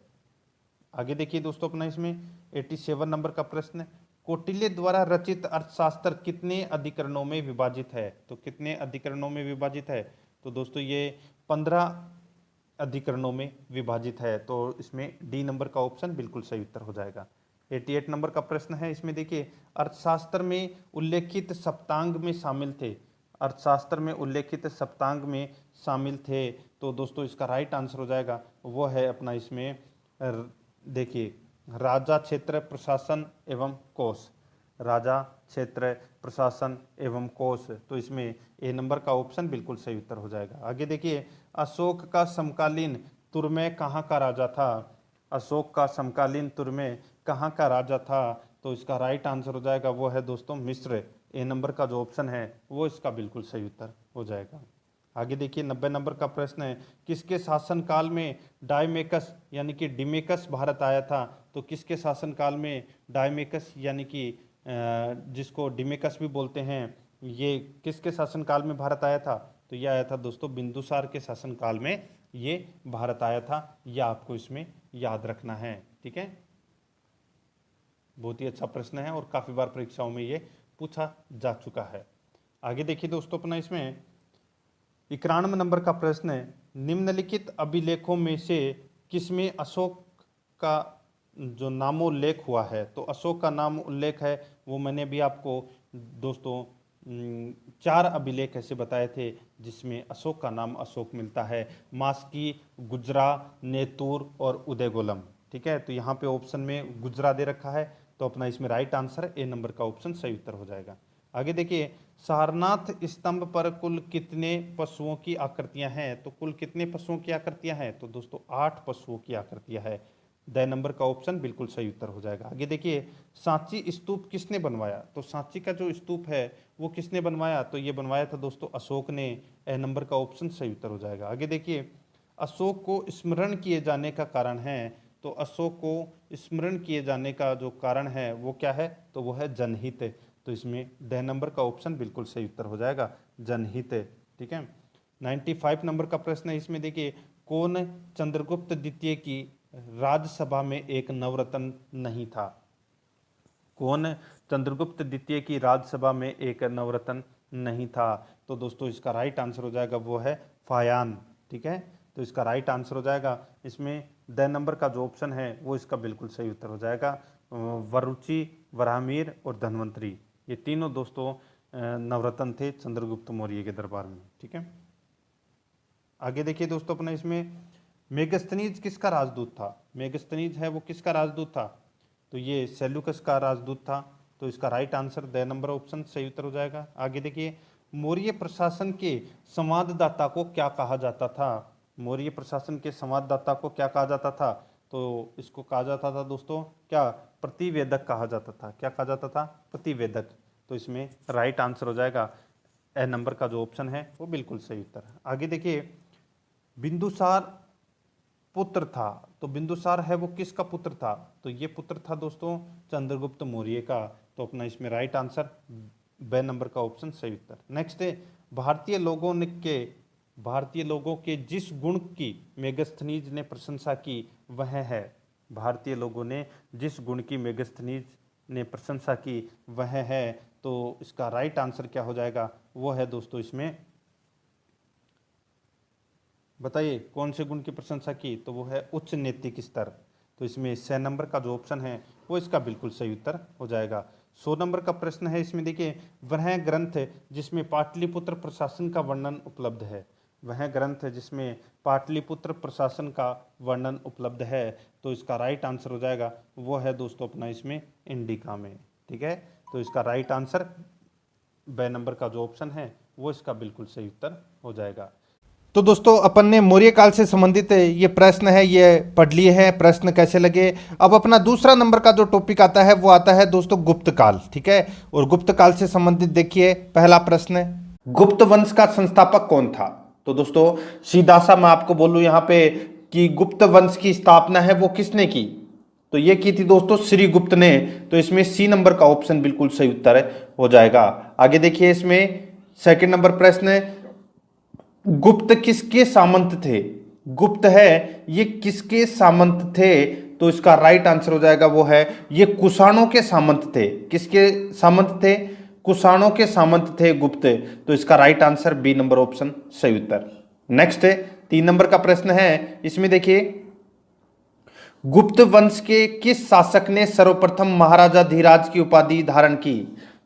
आगे देखिए दोस्तों अपना इसमें 87 नंबर का प्रश्न, कौटिल्य द्वारा रचित अर्थशास्त्र कितने अधिकरणों में विभाजित है। तो कितने अधिकरणों में विभाजित है, तो दोस्तों ये 15 अधिकरणों में विभाजित है। तो इसमें डी नंबर का ऑप्शन बिल्कुल सही उत्तर हो जाएगा। 88 नंबर का प्रश्न है, इसमें देखिए अर्थशास्त्र में उल्लेखित सप्तांग में शामिल थे। अर्थशास्त्र में उल्लेखित सप्तांग में शामिल थे, तो दोस्तों इसका राइट आंसर हो जाएगा वो है अपना इसमें देखिए राजा, क्षेत्र, प्रशासन एवं कोष। राजा, क्षेत्र, प्रशासन एवं कोष, तो इसमें ए नंबर का ऑप्शन बिल्कुल सही उत्तर हो जाएगा। आगे देखिए अशोक का समकालीन तुर्मे कहाँ का राजा था। अशोक का समकालीन तुर्मे कहाँ का राजा था, तो इसका राइट आंसर हो जाएगा वो है दोस्तों मिस्र। ए नंबर का जो ऑप्शन है वो इसका बिल्कुल सही उत्तर हो जाएगा। आगे देखिए 90 नंबर का प्रश्न है, किसके शासनकाल में डायमेकस यानी कि डिमेकस भारत आया था। तो किसके शासनकाल में डायमेकस यानी कि जिसको डिमेकस भी बोलते हैं, ये किसके शासनकाल में भारत आया था। तो ये आया था दोस्तों बिंदुसार के शासनकाल में ये भारत आया था। यह आपको इसमें याद रखना है, ठीक है। बहुत ही अच्छा प्रश्न है और काफ़ी बार परीक्षाओं में ये पूछा जा चुका है। आगे देखिए दोस्तों अपना इसमें 91 नंबर का प्रश्न है, निम्नलिखित अभिलेखों में से किसमें अशोक का जो नामोल्लेख हुआ है। तो अशोक का नाम उल्लेख है वो मैंने भी आपको दोस्तों 4 अभिलेख ऐसे बताए थे जिसमें अशोक का नाम अशोक मिलता है। मास्की, गुजरा, नेतूर और उदयगोलम, ठीक है। तो यहाँ पे ऑप्शन में गुजरा दे रखा है, तो अपना इसमें राइट आंसर ए नंबर का ऑप्शन सही उत्तर हो जाएगा। आगे देखिए सारनाथ स्तंभ पर कुल कितने पशुओं की आकृतियां हैं। तो कुल कितने पशुओं की आकृतियां हैं, तो दोस्तों 8 पशुओं की आकृतियां है। द नंबर का ऑप्शन बिल्कुल सही उत्तर हो जाएगा। आगे देखिए सांची स्तूप किसने बनवाया। तो सांची का जो स्तूप है वो किसने बनवाया, तो ये बनवाया था दोस्तों अशोक ने। ए नंबर का ऑप्शन सही उत्तर हो जाएगा। आगे देखिए अशोक को स्मरण किए जाने का कारण है। तो अशोक को स्मरण किए जाने का जो कारण है वो क्या है, तो वो है जनहित। तो इसमें ड नंबर का ऑप्शन बिल्कुल सही उत्तर हो जाएगा, जनहित, ठीक है। 95 नंबर का प्रश्न है, इसमें देखिए कौन चंद्रगुप्त द्वितीय की राज्यसभा में एक नवरत्न नहीं था। कौन चंद्रगुप्त द्वितीय की राज्यसभा में एक नवरत्न नहीं था। तो दोस्तों इसका राइट आंसर हो जाएगा वो है फायान, ठीक है। तो इसका राइट आंसर हो जाएगा इसमें द नंबर का जो ऑप्शन है वो इसका बिल्कुल सही उत्तर हो जाएगा। वरुचि, वराहमिर और धन्वंतरी, ये तीनों दोस्तों नवरत्न थे चंद्रगुप्त मौर्य के दरबार में, ठीक है। आगे देखिए दोस्तों अपना इसमें मेगस्थनीज किसका राजदूत था। मेगस्थनीज है वो किसका राजदूत था, तो ये सेल्यूकस का राजदूत था। तो इसका right answer the number option सही उत्तर हो जाएगा। आगे देखिए मौर्य प्रशासन के संवाददाता को क्या कहा जाता था। मौर्य प्रशासन के संवाददाता को क्या कहा जाता था, तो इसको कहा जाता था दोस्तों क्या, प्रतिवेदक कहा जाता था। क्या कहा जाता था, प्रतिवेदक। तो इसमें राइट आंसर हो जाएगा ए नंबर का जो ऑप्शन है वो बिल्कुल सही उत्तर है। आगे देखिए बिंदुसार पुत्र था। तो बिंदुसार है वो किसका पुत्र था, तो ये पुत्र था दोस्तों चंद्रगुप्त मौर्य का। तो अपना इसमें राइट आंसर बे नंबर का ऑप्शन सही उत्तर। नेक्स्ट है भारतीय लोगों के जिस गुण की मेगस्थनीज ने प्रशंसा की वह है। भारतीय लोगों ने जिस गुण की मेगस्थनीज ने प्रशंसा की वह है। तो इसका राइट आंसर क्या हो जाएगा, वो है दोस्तों इसमें बताइए कौन से गुण की प्रशंसा की, तो वो है उच्च नैतिक स्तर। तो इसमें 6 नंबर का जो ऑप्शन है वो इसका बिल्कुल सही उत्तर हो जाएगा। 100 नंबर का प्रश्न है, इसमें देखिए वह ग्रंथ जिसमें पाटलिपुत्र प्रशासन का वर्णन उपलब्ध है। वह ग्रंथ जिसमें पाटलिपुत्र प्रशासन का वर्णन उपलब्ध है। तो इसका राइट आंसर हो जाएगा वो है दोस्तों अपना इसमें इंडिका में, ठीक है। तो इसका राइट आंसर बे नंबर का जो ऑप्शन है वो इसका बिल्कुल सही उत्तर हो जाएगा। तो दोस्तों अपन ने मौर्य काल से संबंधित ये प्रश्न है ये पढ़ लिए हैं, प्रश्न कैसे लगे। अब अपना दूसरा नंबर का जो टॉपिक आता है वो आता है दोस्तों गुप्त काल, ठीक है। और गुप्त काल से संबंधित देखिए पहला प्रश्न, गुप्त वंश का संस्थापक कौन था। तो दोस्तों सीधा सा मैं आपको बोलूं यहाँ पे कि गुप्त वंश की स्थापना है वो किसने की, तो ये की थी दोस्तों श्रीगुप्त ने। तो इसमें सी नंबर का ऑप्शन बिल्कुल सही उत्तर हो जाएगा। आगे देखिए इसमें सेकंड नंबर प्रश्न, गुप्त किसके सामंत थे। गुप्त है ये किसके सामंत थे, तो इसका राइट आंसर हो जाएगा वो है ये कुषाणों के सामंत थे। किसके सामंत थे, कुषाणों के सामंत थे गुप्त। तो इसका right answer B number option सही उत्तर। नेक्स्ट है 3 नंबर का प्रश्न है, इसमें देखिए गुप्त वंश के किस शासक ने सर्वप्रथम महाराजा धीराज की उपाधि धारण की?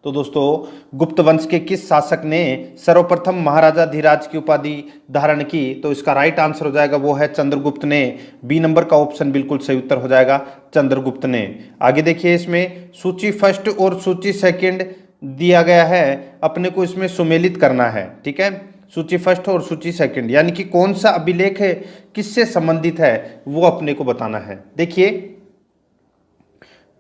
तो दोस्तों गुप्त वंश के किस शासक ने सर्वप्रथम महाराजा धीराज की उपाधि धारण की? तो इसका राइट आंसर हो जाएगा वो है चंद्रगुप्त ने। बी नंबर का ऑप्शन बिल्कुल सही उत्तर हो जाएगा, चंद्रगुप्त ने। आगे देखिए इसमें सूची फर्स्ट और सूची सेकंड दिया गया है, अपने को इसमें सुमेलित करना है। ठीक है, सूची फर्स्ट और सूची सेकंड यानी कि कौन सा अभिलेख है किससे संबंधित है वो अपने को बताना है। देखिए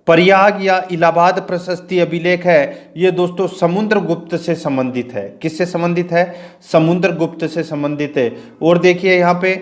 प्रयाग या इलाहाबाद प्रशस्ति अभिलेख है, ये दोस्तों समुद्रगुप्त से संबंधित है। किससे संबंधित है? समुद्रगुप्त से संबंधित है। और देखिए यहाँ पे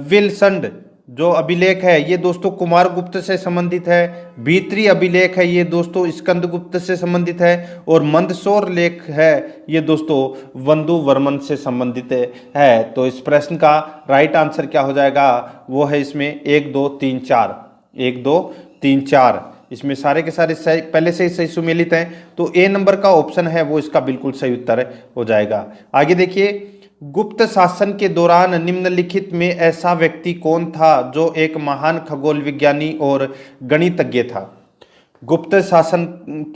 विल्संड जो अभिलेख है ये दोस्तों कुमारगुप्त से संबंधित है। भीतरी अभिलेख है ये दोस्तों स्कंदगुप्त से संबंधित है। और मंदसौर लेख है ये दोस्तों वंदु वर्मन से संबंधित है। तो इस प्रश्न का राइट आंसर क्या हो जाएगा? वो है इसमें 1 2 3 4, 1 2 3 4, इसमें सारे के सारे सही, पहले से ही सही सुमेलित हैं। तो ए नंबर का ऑप्शन है वो इसका बिल्कुल सही उत्तर हो जाएगा। आगे देखिए गुप्त शासन के दौरान निम्नलिखित में ऐसा व्यक्ति कौन था जो एक महान खगोल विज्ञानी और गणितज्ञ था? गुप्त शासन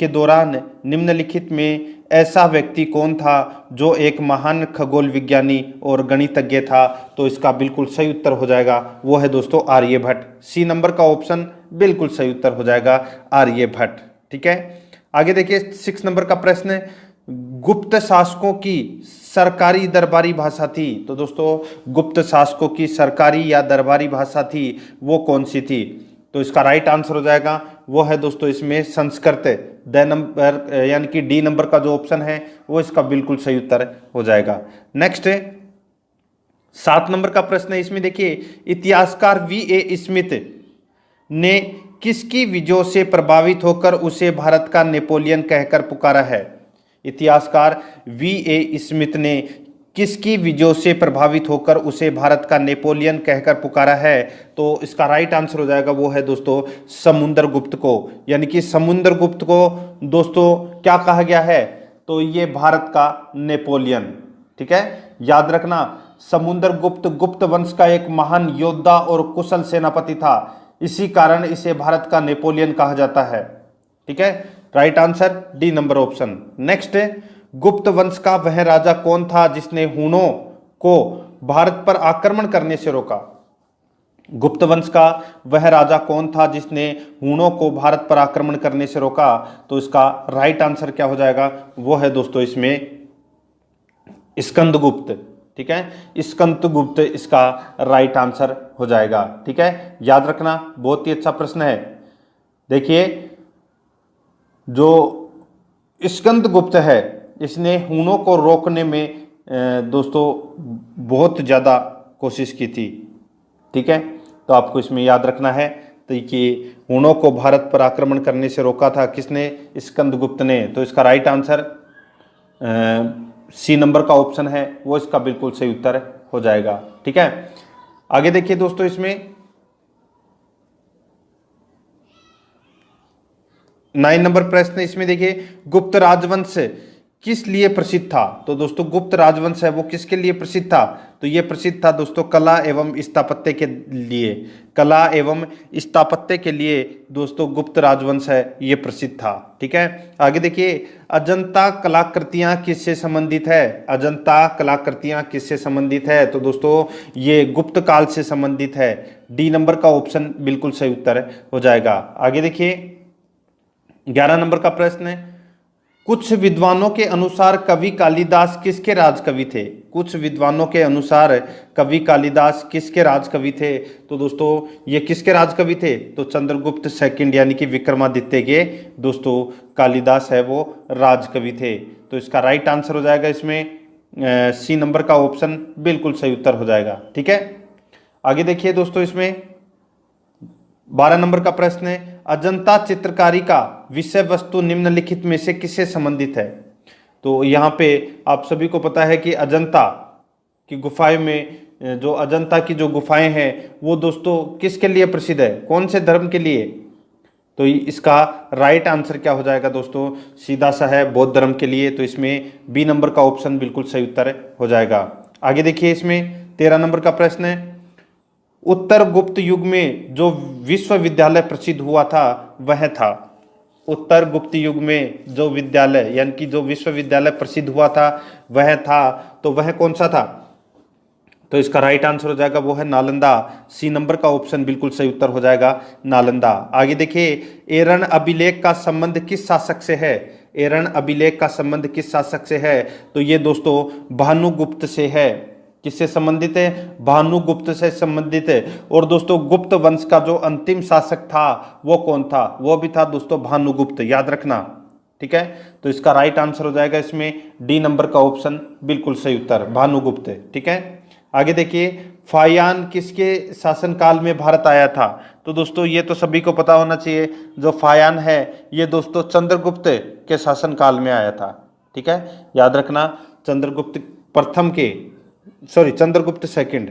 के दौरान निम्नलिखित में ऐसा व्यक्ति कौन था जो एक महान खगोल विज्ञानी और गणितज्ञ था? तो इसका बिल्कुल सही उत्तर हो जाएगा वो है दोस्तों आर्यभट्ट। सी नंबर का ऑप्शन बिल्कुल सही उत्तर हो जाएगा आर्यभट्ट। ठीक है, आगे देखिए 6 नंबर का प्रश्न है, गुप्त शासकों की सरकारी दरबारी भाषा थी? तो दोस्तों गुप्त शासकों की सरकारी या दरबारी भाषा थी वो कौन सी थी? तो इसका राइट आंसर हो जाएगा वो है दोस्तों इसमें संस्कृत। द नंबर यानी कि डी नंबर का जो ऑप्शन है वो इसका बिल्कुल सही उत्तर हो जाएगा। नेक्स्ट 7 नंबर का प्रश्न है, इसमें देखिए इतिहासकार V.A. स्मिथ ने किसकी विजयों से प्रभावित होकर उसे भारत का नेपोलियन कहकर पुकारा है? इतिहासकार V.A. स्मिथ ने किसकी विजयों से प्रभावित होकर उसे भारत का नेपोलियन कहकर पुकारा है? तो इसका राइट आंसर हो जाएगा वो है दोस्तों समुद्रगुप्त को। यानी कि समुद्रगुप्त को दोस्तों क्या कहा गया है? तो ये भारत का नेपोलियन। ठीक है, याद रखना समुद्रगुप्त गुप्त वंश का एक महान योद्धा और कुशल सेनापति था, इसी कारण इसे भारत का नेपोलियन कहा जाता है। ठीक है, right answer D number option. Next गुप्त वंश का वह राजा कौन था जिसने हूणों को भारत पर आक्रमण करने से रोका? गुप्त वंश का वह राजा कौन था जिसने हूणों को भारत पर आक्रमण करने से रोका? तो इसका राइट आंसर क्या हो जाएगा? वो है दोस्तों इसमें स्कंदगुप्त। ठीक है, स्कंदगुप्त इसका राइट आंसर हो जाएगा। ठीक है, याद रखना बहुत ही अच्छा प्रश्न है। देखिए जो स्कंदगुप्त है इसने हूणों को रोकने में दोस्तों बहुत ज़्यादा कोशिश की थी। ठीक है, तो आपको इसमें याद रखना है तो कि हूणों को भारत पर आक्रमण करने से रोका था किसने? स्कंदगुप्त ने। तो इसका राइट आंसर सी नंबर का ऑप्शन है वो इसका बिल्कुल सही उत्तर हो जाएगा। ठीक है, आगे देखिए दोस्तों इसमें 9 नंबर प्रश्न, इसमें देखिए गुप्त राजवंश किस लिए प्रसिद्ध था? तो दोस्तों गुप्त राजवंश है वो किसके लिए प्रसिद्ध था? तो ये प्रसिद्ध था दोस्तों कला एवं स्थापत्य के लिए। कला एवं स्थापत्य के लिए दोस्तों गुप्त राजवंश है ये प्रसिद्ध था। ठीक है, आगे देखिए अजंता कलाकृतियां किससे संबंधित है? अजंता कलाकृतियां किससे संबंधित है? तो दोस्तों ये गुप्त काल से संबंधित है। डी नंबर का ऑप्शन बिल्कुल सही उत्तर हो जाएगा। आगे देखिए 11 नंबर का प्रश्न है, कुछ विद्वानों के अनुसार कवि कालिदास किसके राजकवि थे? कुछ विद्वानों के अनुसार कवि कालिदास किसके राजकवि थे? तो दोस्तों ये किसके राजकवि थे? तो चंद्रगुप्त सेकंड यानी कि विक्रमादित्य के दोस्तों कालिदास है वो राजकवि थे। तो इसका राइट आंसर हो जाएगा इसमें सी नंबर का ऑप्शन बिल्कुल सही उत्तर हो जाएगा। ठीक है, आगे देखिए दोस्तों इसमें 12 नंबर का प्रश्न है, अजंता चित्रकारी का विषय वस्तु निम्नलिखित में से किससे संबंधित है? तो यहाँ पे आप सभी को पता है कि अजंता की गुफाएं में जो अजंता की जो गुफाएं हैं वो दोस्तों किसके लिए प्रसिद्ध है? कौन से धर्म के लिए? तो इसका राइट आंसर क्या हो जाएगा दोस्तों? सीधा सा है बौद्ध धर्म के लिए। तो इसमें बी नंबर का ऑप्शन बिल्कुल सही उत्तर हो जाएगा। आगे देखिए इसमें 13 नंबर का प्रश्न है, उत्तर गुप्त युग में जो विश्वविद्यालय प्रसिद्ध हुआ था वह था। उत्तर गुप्त युग में जो विद्यालय यानी कि जो विश्वविद्यालय प्रसिद्ध हुआ था वह था, तो वह कौन सा था? तो इसका राइट आंसर हो जाएगा वो है नालंदा। सी नंबर का ऑप्शन बिल्कुल सही उत्तर हो जाएगा नालंदा। आगे देखिए, एरन अभिलेख का संबंध किस शासक से है? एरन अभिलेख का संबंध किस शासक से है? तो ये दोस्तों भानुगुप्त से है। किससे संबंधित है? भानुगुप्त से संबंधित है। और दोस्तों गुप्त वंश का जो अंतिम शासक था वो कौन था? वो भी था दोस्तों भानुगुप्त, याद रखना। ठीक है, तो इसका राइट आंसर हो जाएगा इसमें डी नंबर का ऑप्शन बिल्कुल सही उत्तर, भानुगुप्त। ठीक है, आगे देखिए, फायान किसके शासनकाल में भारत आया था? तो दोस्तों ये तो सभी को पता होना चाहिए, जो फायान है ये दोस्तों चंद्रगुप्त के शासनकाल में आया था। ठीक है, याद रखना, चंद्रगुप्त प्रथम के, सॉरी चंद्रगुप्त सेकंड,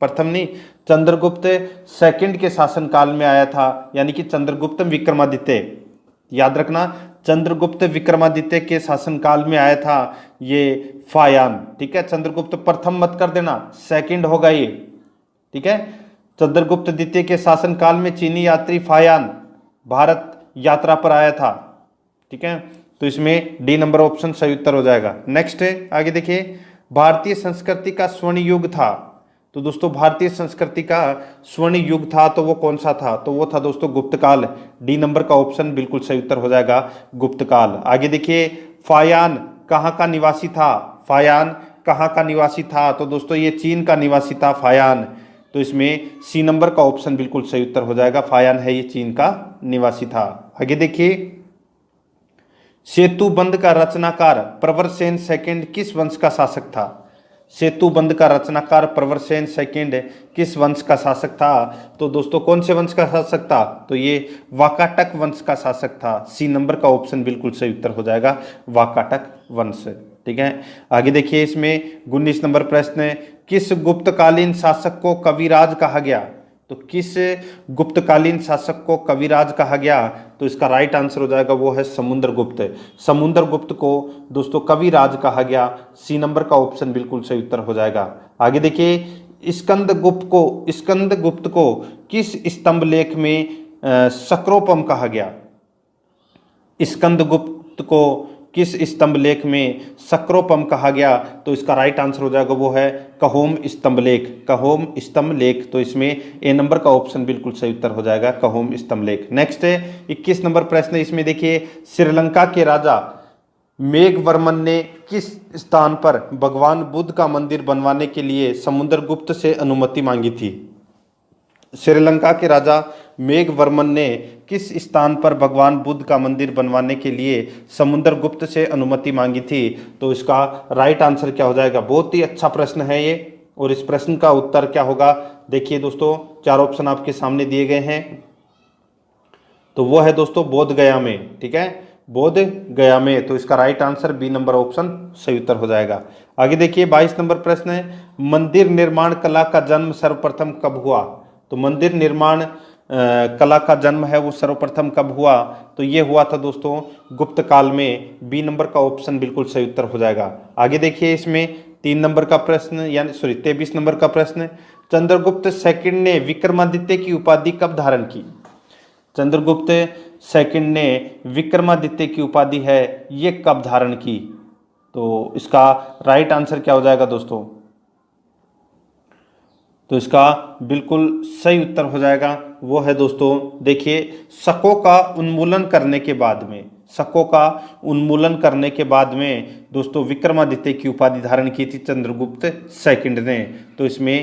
प्रथम नहीं, चंद्रगुप्त सेकंड के शासनकाल में आया था, यानी कि चंद्रगुप्त विक्रमादित्य। याद रखना, चंद्रगुप्त विक्रमादित्य के शासनकाल में आया था ये फायान। ठीक है, चंद्रगुप्त प्रथम मत कर देना, सेकंड होगा ये। ठीक है, चंद्रगुप्त द्वितीय के शासनकाल में चीनी यात्री फायान भारत यात्रा पर आया था। ठीक है, तो इसमें डी नंबर ऑप्शन सही उत्तर हो जाएगा। नेक्स्ट है, आगे देखिए, भारतीय संस्कृति का स्वर्ण युग था। तो दोस्तों भारतीय संस्कृति का स्वर्ण युग था तो वो कौन सा था? तो वो था दोस्तों गुप्त काल। डी नंबर का ऑप्शन बिल्कुल सही उत्तर हो जाएगा गुप्त काल। आगे देखिए, फायान कहाँ का निवासी था? फायान कहाँ का निवासी था? तो दोस्तों ये चीन का निवासी था फायान। तो इसमें सी नंबर का ऑप्शन बिल्कुल सही उत्तर हो जाएगा, फायान है ये चीन का निवासी था। आगे देखिए, सेतुबंध का रचनाकार प्रवरसेन सेकंड किस वंश का शासक था? सेतुबंध का रचनाकार प्रवरसेन सेकंड किस वंश का शासक था? तो दोस्तों कौन से वंश का शासक था? तो ये वाकाटक वंश का शासक था। सी नंबर का ऑप्शन बिल्कुल सही उत्तर हो जाएगा, वाकाटक वंश। ठीक है, आगे देखिए, इसमें 19 नंबर प्रश्न है, किस गुप्तकालीन शासक को कविराज कहा गया? तो किस गुप्तकालीन शासक को कविराज कहा गया? तो इसका राइट आंसर हो जाएगा वो है समुद्रगुप्त। समुद्रगुप्त को दोस्तों कविराज कहा गया। सी नंबर का ऑप्शन बिल्कुल सही उत्तर हो जाएगा। आगे देखिए, स्कंदगुप्त को किस स्तंभ लेख में सक्रोपम कहा गया? स्कंदगुप्त को किस स्तंभ लेख में सक्रोपम कहा गया? तो इसका राइट आंसर हो जाएगा वो है कहोम स्तंभ लेख। कहोम स्तंभ लेख, तो इसमें ए नंबर का ऑप्शन बिल्कुल सही उत्तर हो जाएगा, कहोम स्तंभ लेख। नेक्स्ट है 21 नंबर प्रश्न, इसमें देखिए, श्रीलंका के राजा मेघवर्मन ने किस स्थान पर भगवान बुद्ध का मंदिर बनवाने के लिए समुद्रगुप्त से अनुमति मांगी थी? श्रीलंका के राजा मेघवर्मन ने किस स्थान पर भगवान बुद्ध का मंदिर बनवाने के लिए समुद्रगुप्त से अनुमति मांगी थी? तो इसका राइट आंसर क्या हो जाएगा? बहुत ही अच्छा प्रश्न है ये, और इस प्रश्न का उत्तर क्या होगा? देखिए दोस्तों, 4 ऑप्शन आपके सामने दिए गए हैं, तो वो है दोस्तों बोध गया में। ठीक है, बोध गया में, तो इसका right answer B number option सही उत्तर हो जाएगा। आगे देखिए, 22 नंबर प्रश्न है, मंदिर निर्माण कला का जन्म सर्वप्रथम कब हुआ? तो मंदिर निर्माण कला का जन्म है वो सर्वप्रथम कब हुआ? तो ये हुआ था दोस्तों गुप्त काल में। बी नंबर का ऑप्शन बिल्कुल सही उत्तर हो जाएगा। आगे देखिए, इसमें 3 नंबर का प्रश्न, यानी 23 नंबर का प्रश्न, चंद्रगुप्त सेकंड ने विक्रमादित्य की उपाधि कब धारण की? चंद्रगुप्त सेकंड ने विक्रमादित्य की उपाधि है ये कब धारण की? तो इसका राइट आंसर क्या हो जाएगा दोस्तों? तो इसका बिल्कुल सही उत्तर हो जाएगा वो है दोस्तों, देखिए, शकों का उन्मूलन करने के बाद में, शकों का उन्मूलन करने के बाद में दोस्तों विक्रमादित्य की उपाधि धारण की थी चंद्रगुप्त सेकंड ने। तो इसमें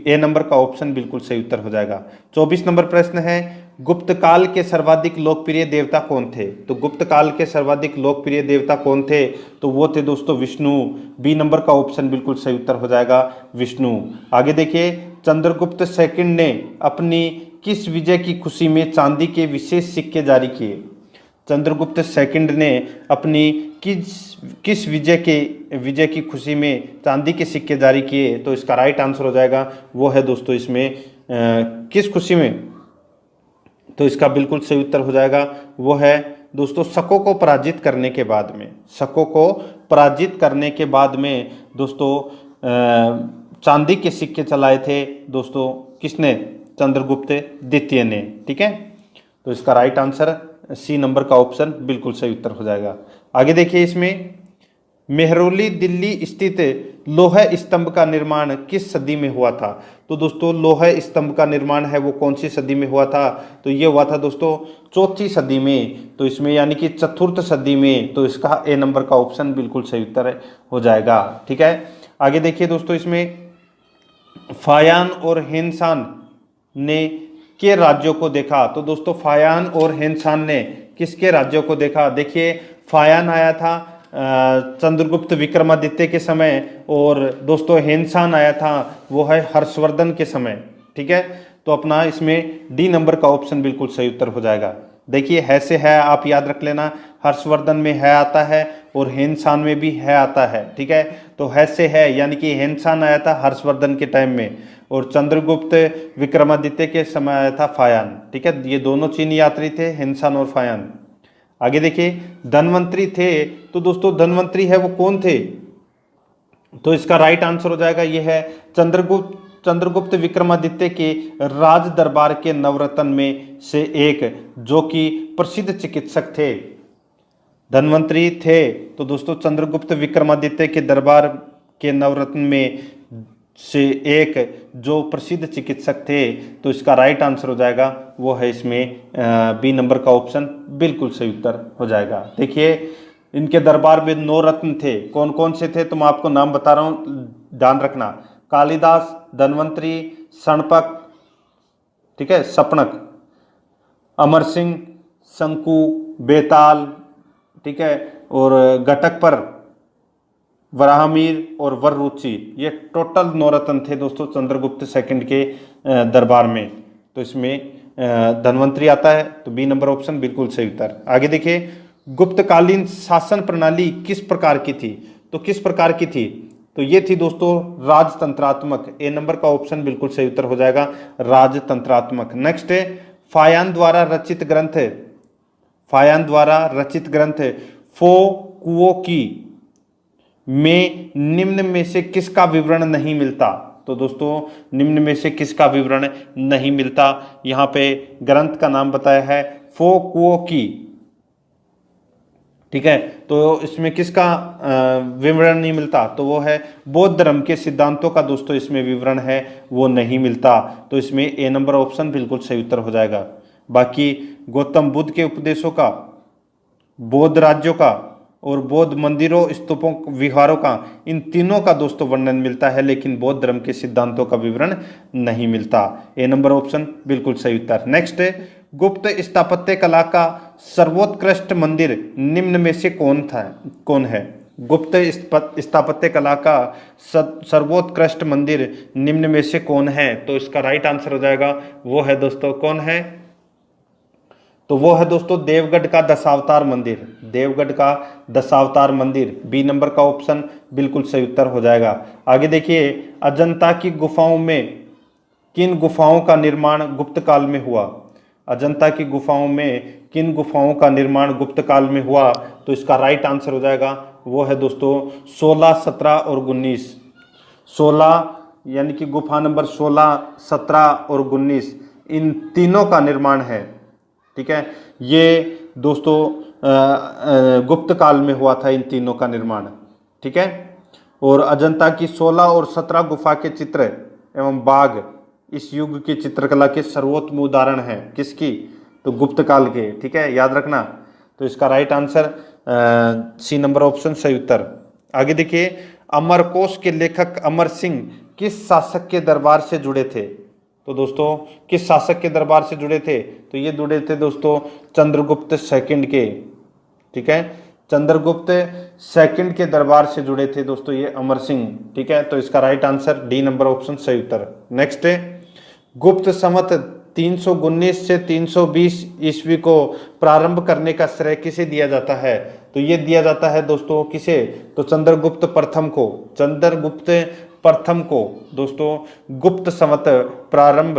ए नंबर का ऑप्शन बिल्कुल सही उत्तर हो जाएगा। 24 नंबर प्रश्न है, गुप्त काल के सर्वाधिक लोकप्रिय देवता कौन थे? तो गुप्त काल के सर्वाधिक लोकप्रिय देवता कौन थे? तो वो थे दोस्तों विष्णु। बी नंबर का ऑप्शन बिल्कुल सही उत्तर हो जाएगा विष्णु। आगे देखिए, चंद्रगुप्त सेकंड ने अपनी किस विजय की खुशी में चांदी के विशेष सिक्के जारी किए? चंद्रगुप्त सेकंड ने अपनी किस विजय की खुशी में चांदी के सिक्के जारी किए? तो इसका राइट आंसर हो जाएगा वो है दोस्तों इसमें किस खुशी में? तो इसका बिल्कुल सही उत्तर हो जाएगा वो है दोस्तों शकों को पराजित करने के बाद में। शकों को पराजित करने के बाद में दोस्तों चांदी के सिक्के चलाए थे दोस्तों, किसने? चंद्रगुप्त द्वितीय ने। ठीक है, तो इसका राइट आंसर सी नंबर का ऑप्शन बिल्कुल सही उत्तर हो जाएगा। आगे देखिए, इसमें मेहरौली दिल्ली स्थित लौह स्तंभ का निर्माण किस सदी में हुआ था? तो दोस्तों लौह स्तंभ का निर्माण है वो कौन सी सदी में हुआ था? तो ये हुआ था दोस्तों चौथी सदी में, तो इसमें यानी कि चतुर्थ सदी में, तो इसका ए नंबर का ऑप्शन बिल्कुल सही उत्तर हो जाएगा। ठीक है, आगे देखिए दोस्तों, इसमें फायान और हेनसान ने के राज्यों को देखा। तो दोस्तों फायान और हेनसान ने किसके राज्यों को देखा? देखिए, फायान आया था चंद्रगुप्त विक्रमादित्य के समय, और दोस्तों हेनसान आया था वो है हर्षवर्धन के समय। ठीक है, तो अपना इसमें डी नंबर का ऑप्शन बिल्कुल सही उत्तर हो जाएगा। देखिए, है से है आप याद रख लेना, हर्षवर्धन में है आता है और हेनसान में भी है आता है। ठीक है, तो है से है यानी कि हेनसान आया था हर्षवर्धन के टाइम में, और चंद्रगुप्त विक्रमादित्य के समय आया था फायान। ठीक है, ये दोनों चीनी यात्री थे, हेनसान और फायान। आगे देखिए, धनवंतरी थे। तो दोस्तों धनवंतरी है वो कौन थे? तो इसका राइट आंसर हो जाएगा ये है चंद्रगुप्त विक्रमादित्य के राज दरबार के नवरत्न में से एक, जो कि प्रसिद्ध चिकित्सक थे। धनवंतरी थे तो दोस्तों चंद्रगुप्त विक्रमादित्य के दरबार के नवरत्न में से एक जो प्रसिद्ध चिकित्सक थे, तो इसका राइट आंसर हो जाएगा वो है इसमें बी नंबर का ऑप्शन बिल्कुल सही उत्तर हो जाएगा। देखिए, इनके दरबार में 9 रत्न थे। कौन कौन से थे? तो मैं आपको नाम बता रहा हूँ, ध्यान रखना। कालिदास, धनवंतरी, सणपक, ठीक है, सपनक, अमर सिंह, शंकु, बेताल, ठीक है, और घटक पर, वराहमीर और वररुचि, ये टोटल 9 रत्न थे दोस्तों चंद्रगुप्त सेकंड के दरबार में। तो इसमें धनवंतरी आता है, तो बी नंबर ऑप्शन बिल्कुल सही उत्तर। आगे देखिए, गुप्तकालीन शासन प्रणाली किस प्रकार की थी? तो किस प्रकार की थी? तो ये थी दोस्तों राजतंत्रात्मक। ए नंबर का ऑप्शन बिल्कुल सही उत्तर हो जाएगा, राजतंत्रात्मक। नेक्स्ट है फायान द्वारा रचित ग्रंथ, फायान द्वारा रचित ग्रंथ फो कुओ की में निम्न में से किसका विवरण नहीं मिलता? तो दोस्तों निम्न में से किसका विवरण नहीं मिलता? यहां पे ग्रंथ का नाम बताया है फो कुओ की। ठीक है, तो इसमें किसका विवरण नहीं मिलता? तो वो है बौद्ध धर्म के सिद्धांतों का दोस्तों इसमें विवरण है वो नहीं मिलता। तो इसमें ए नंबर ऑप्शन बिल्कुल सही उत्तर हो जाएगा। बाकी गौतम बुद्ध के उपदेशों का, बौद्ध राज्यों का और बौद्ध मंदिरों, स्तूपों, विहारों का, इन तीनों का दोस्तों वर्णन मिलता है, लेकिन बौद्ध धर्म के सिद्धांतों का विवरण नहीं मिलता। ए नंबर ऑप्शन बिल्कुल सही उत्तर। नेक्स्ट है गुप्त स्थापत्य कला का सर्वोत्कृष्ट मंदिर निम्न में से कौन है? गुप्त स्थापत्य कला का सर्वोत्कृष्ट मंदिर निम्न में से कौन है? तो इसका राइट आंसर हो जाएगा वो है दोस्तों, कौन है? तो वो है दोस्तों देवगढ़ का दशावतार मंदिर। देवगढ़ का दशावतार मंदिर, बी नंबर का ऑप्शन बिल्कुल सही उत्तर हो जाएगा। आगे देखिए, अजंता की गुफाओं में किन गुफाओं का निर्माण गुप्त काल में हुआ? अजंता की गुफाओं में किन गुफाओं का निर्माण गुप्त काल में हुआ? तो इसका राइट आंसर हो जाएगा वो है दोस्तों 16, 17 और 19। 16 यानी कि गुफा नंबर 16, 17 और 19, इन तीनों का निर्माण है। ठीक है, ये दोस्तों गुप्त काल में हुआ था इन तीनों का निर्माण। ठीक है, और अजंता की 16 और 17 गुफा के चित्र एवं बाग इस युग की चित्रकला के सर्वोत्तम उदाहरण हैं। किसकी? तो गुप्त काल के। ठीक है, याद रखना। तो इसका right answer C number option सही उत्तर। आगे देखिए, अमरकोश के लेखक अमर सिंह किस शासक के दरबार से जुड़े थे? तो दोस्तों किस शासक के दरबार से जुड़े थे? तो ये जुड़े थे दोस्तों चंद्रगुप्त सेकंड के। ठीक है, चंद्रगुप्त सेकंड के दरबार से जुड़े थे दोस्तों ये अमर सिंह। ठीक है, तो इसका right answer D number option सही उत्तर। नेक्स्ट है गुप्त संवत 319 से 320 ईस्वी को प्रारंभ करने का श्रेय किसे दिया जाता है? तो ये दिया जाता है दोस्तों किसे? तो चंद्रगुप्त प्रथम को। चंद्रगुप्त प्रथम को दोस्तों गुप्त संवत प्रारंभ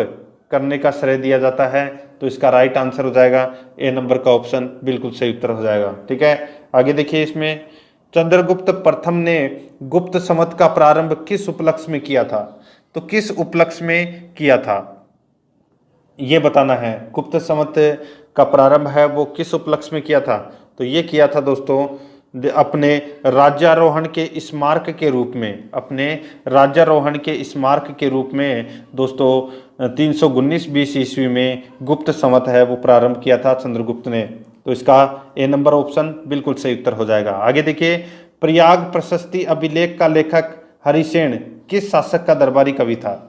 करने का श्रेय दिया जाता है। तो इसका राइट आंसर हो जाएगा ए नंबर का ऑप्शन बिल्कुल सही उत्तर हो जाएगा। ठीक है, आगे देखिए, इसमें चंद्रगुप्त प्रथम ने गुप्त संवत का प्रारंभ किस उपलक्ष्य में किया था? तो किस उपलक्ष्य में किया था ये बताना है। गुप्त संवत का प्रारंभ है वो किस उपलक्ष्य में किया था? तो ये किया था दोस्तों अपने राज्यारोहण के स्मारक के रूप में, अपने राज्यारोहण के स्मारक के रूप में दोस्तों 319 ईस्वी में गुप्त संवत है वो प्रारंभ किया था चंद्रगुप्त ने। तो इसका ए नंबर ऑप्शन बिल्कुल सही उत्तर हो जाएगा। आगे देखिए, प्रयाग प्रशस्ति अभिलेख का लेखक हरिसेन किस शासक का दरबारी कवि था?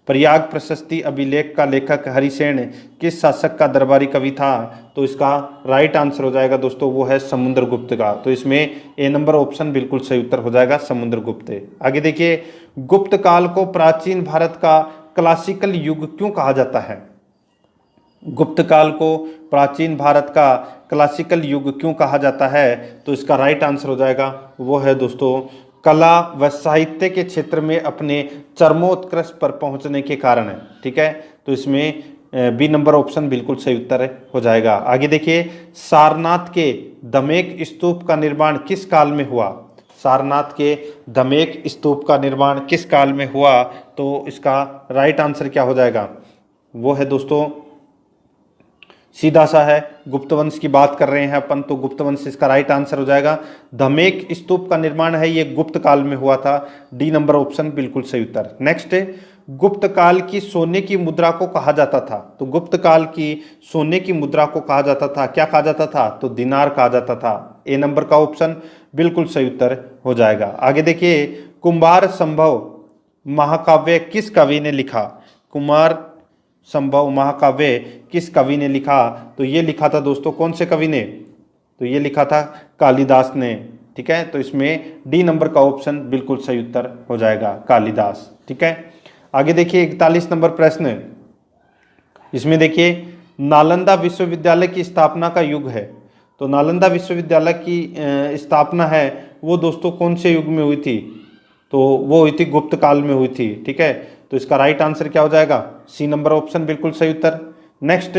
प्रयाग प्रशस्ति अभिलेख का लेखक हरिसेन किस शासक का दरबारी कवि था? तो इसका राइट आंसर हो जाएगा दोस्तों वो है समुद्रगुप्त का। तो इसमें ए नंबर ऑप्शन बिल्कुल सही उत्तर हो जाएगा समुद्रगुप्त। आगे देखिए, गुप्त काल को प्राचीन भारत का क्लासिकल युग क्यों कहा जाता है? गुप्त काल को प्राचीन भारत का क्लासिकल युग क्यों कहा जाता है? तो इसका राइट आंसर हो जाएगा वो है दोस्तों कला व साहित्य के क्षेत्र में अपने चरमोत्कर्ष पर पहुंचने के कारण है। ठीक है, तो इसमें बी नंबर ऑप्शन बिल्कुल सही उत्तर हो जाएगा। आगे देखिए, सारनाथ के दमेक स्तूप का निर्माण किस काल में हुआ? सारनाथ के दमेक स्तूप का निर्माण किस काल में हुआ? तो इसका राइट आंसर क्या हो जाएगा? वो है दोस्तों सीधा सा है, गुप्त वंश की बात कर रहे हैं अपन, तो गुप्त वंश इसका राइट आंसर हो जाएगा। धमेक स्तूप का निर्माण है ये गुप्त काल में हुआ था, डी नंबर ऑप्शन बिल्कुल सही उत्तर। नेक्स्ट, गुप्त काल की सोने की मुद्रा को कहा जाता था? तो गुप्त काल की सोने की मुद्रा को कहा जाता था, क्या कहा जाता था? तो दिनार कहा जाता था। ए नंबर का ऑप्शन बिल्कुल सही उत्तर हो जाएगा। आगे देखिए, कुमार संभव महाकाव्य किस कवि ने लिखा? कुमार संभव महाकाव्य किस कवि ने लिखा? तो ये लिखा था दोस्तों कौन से कवि ने? तो ये लिखा था कालिदास ने। ठीक है, तो इसमें डी नंबर का ऑप्शन बिल्कुल सही उत्तर हो जाएगा कालिदास। ठीक है, आगे देखिए 41 नंबर प्रश्न, इसमें देखिए नालंदा विश्वविद्यालय की स्थापना का युग है। तो नालंदा विश्वविद्यालय की स्थापना है वो दोस्तों कौन से युग में हुई थी? तो वो हुई थी गुप्त काल में हुई थी। ठीक है, तो इसका राइट आंसर क्या हो जाएगा? सी नंबर ऑप्शन बिल्कुल सही उत्तर। नेक्स्ट,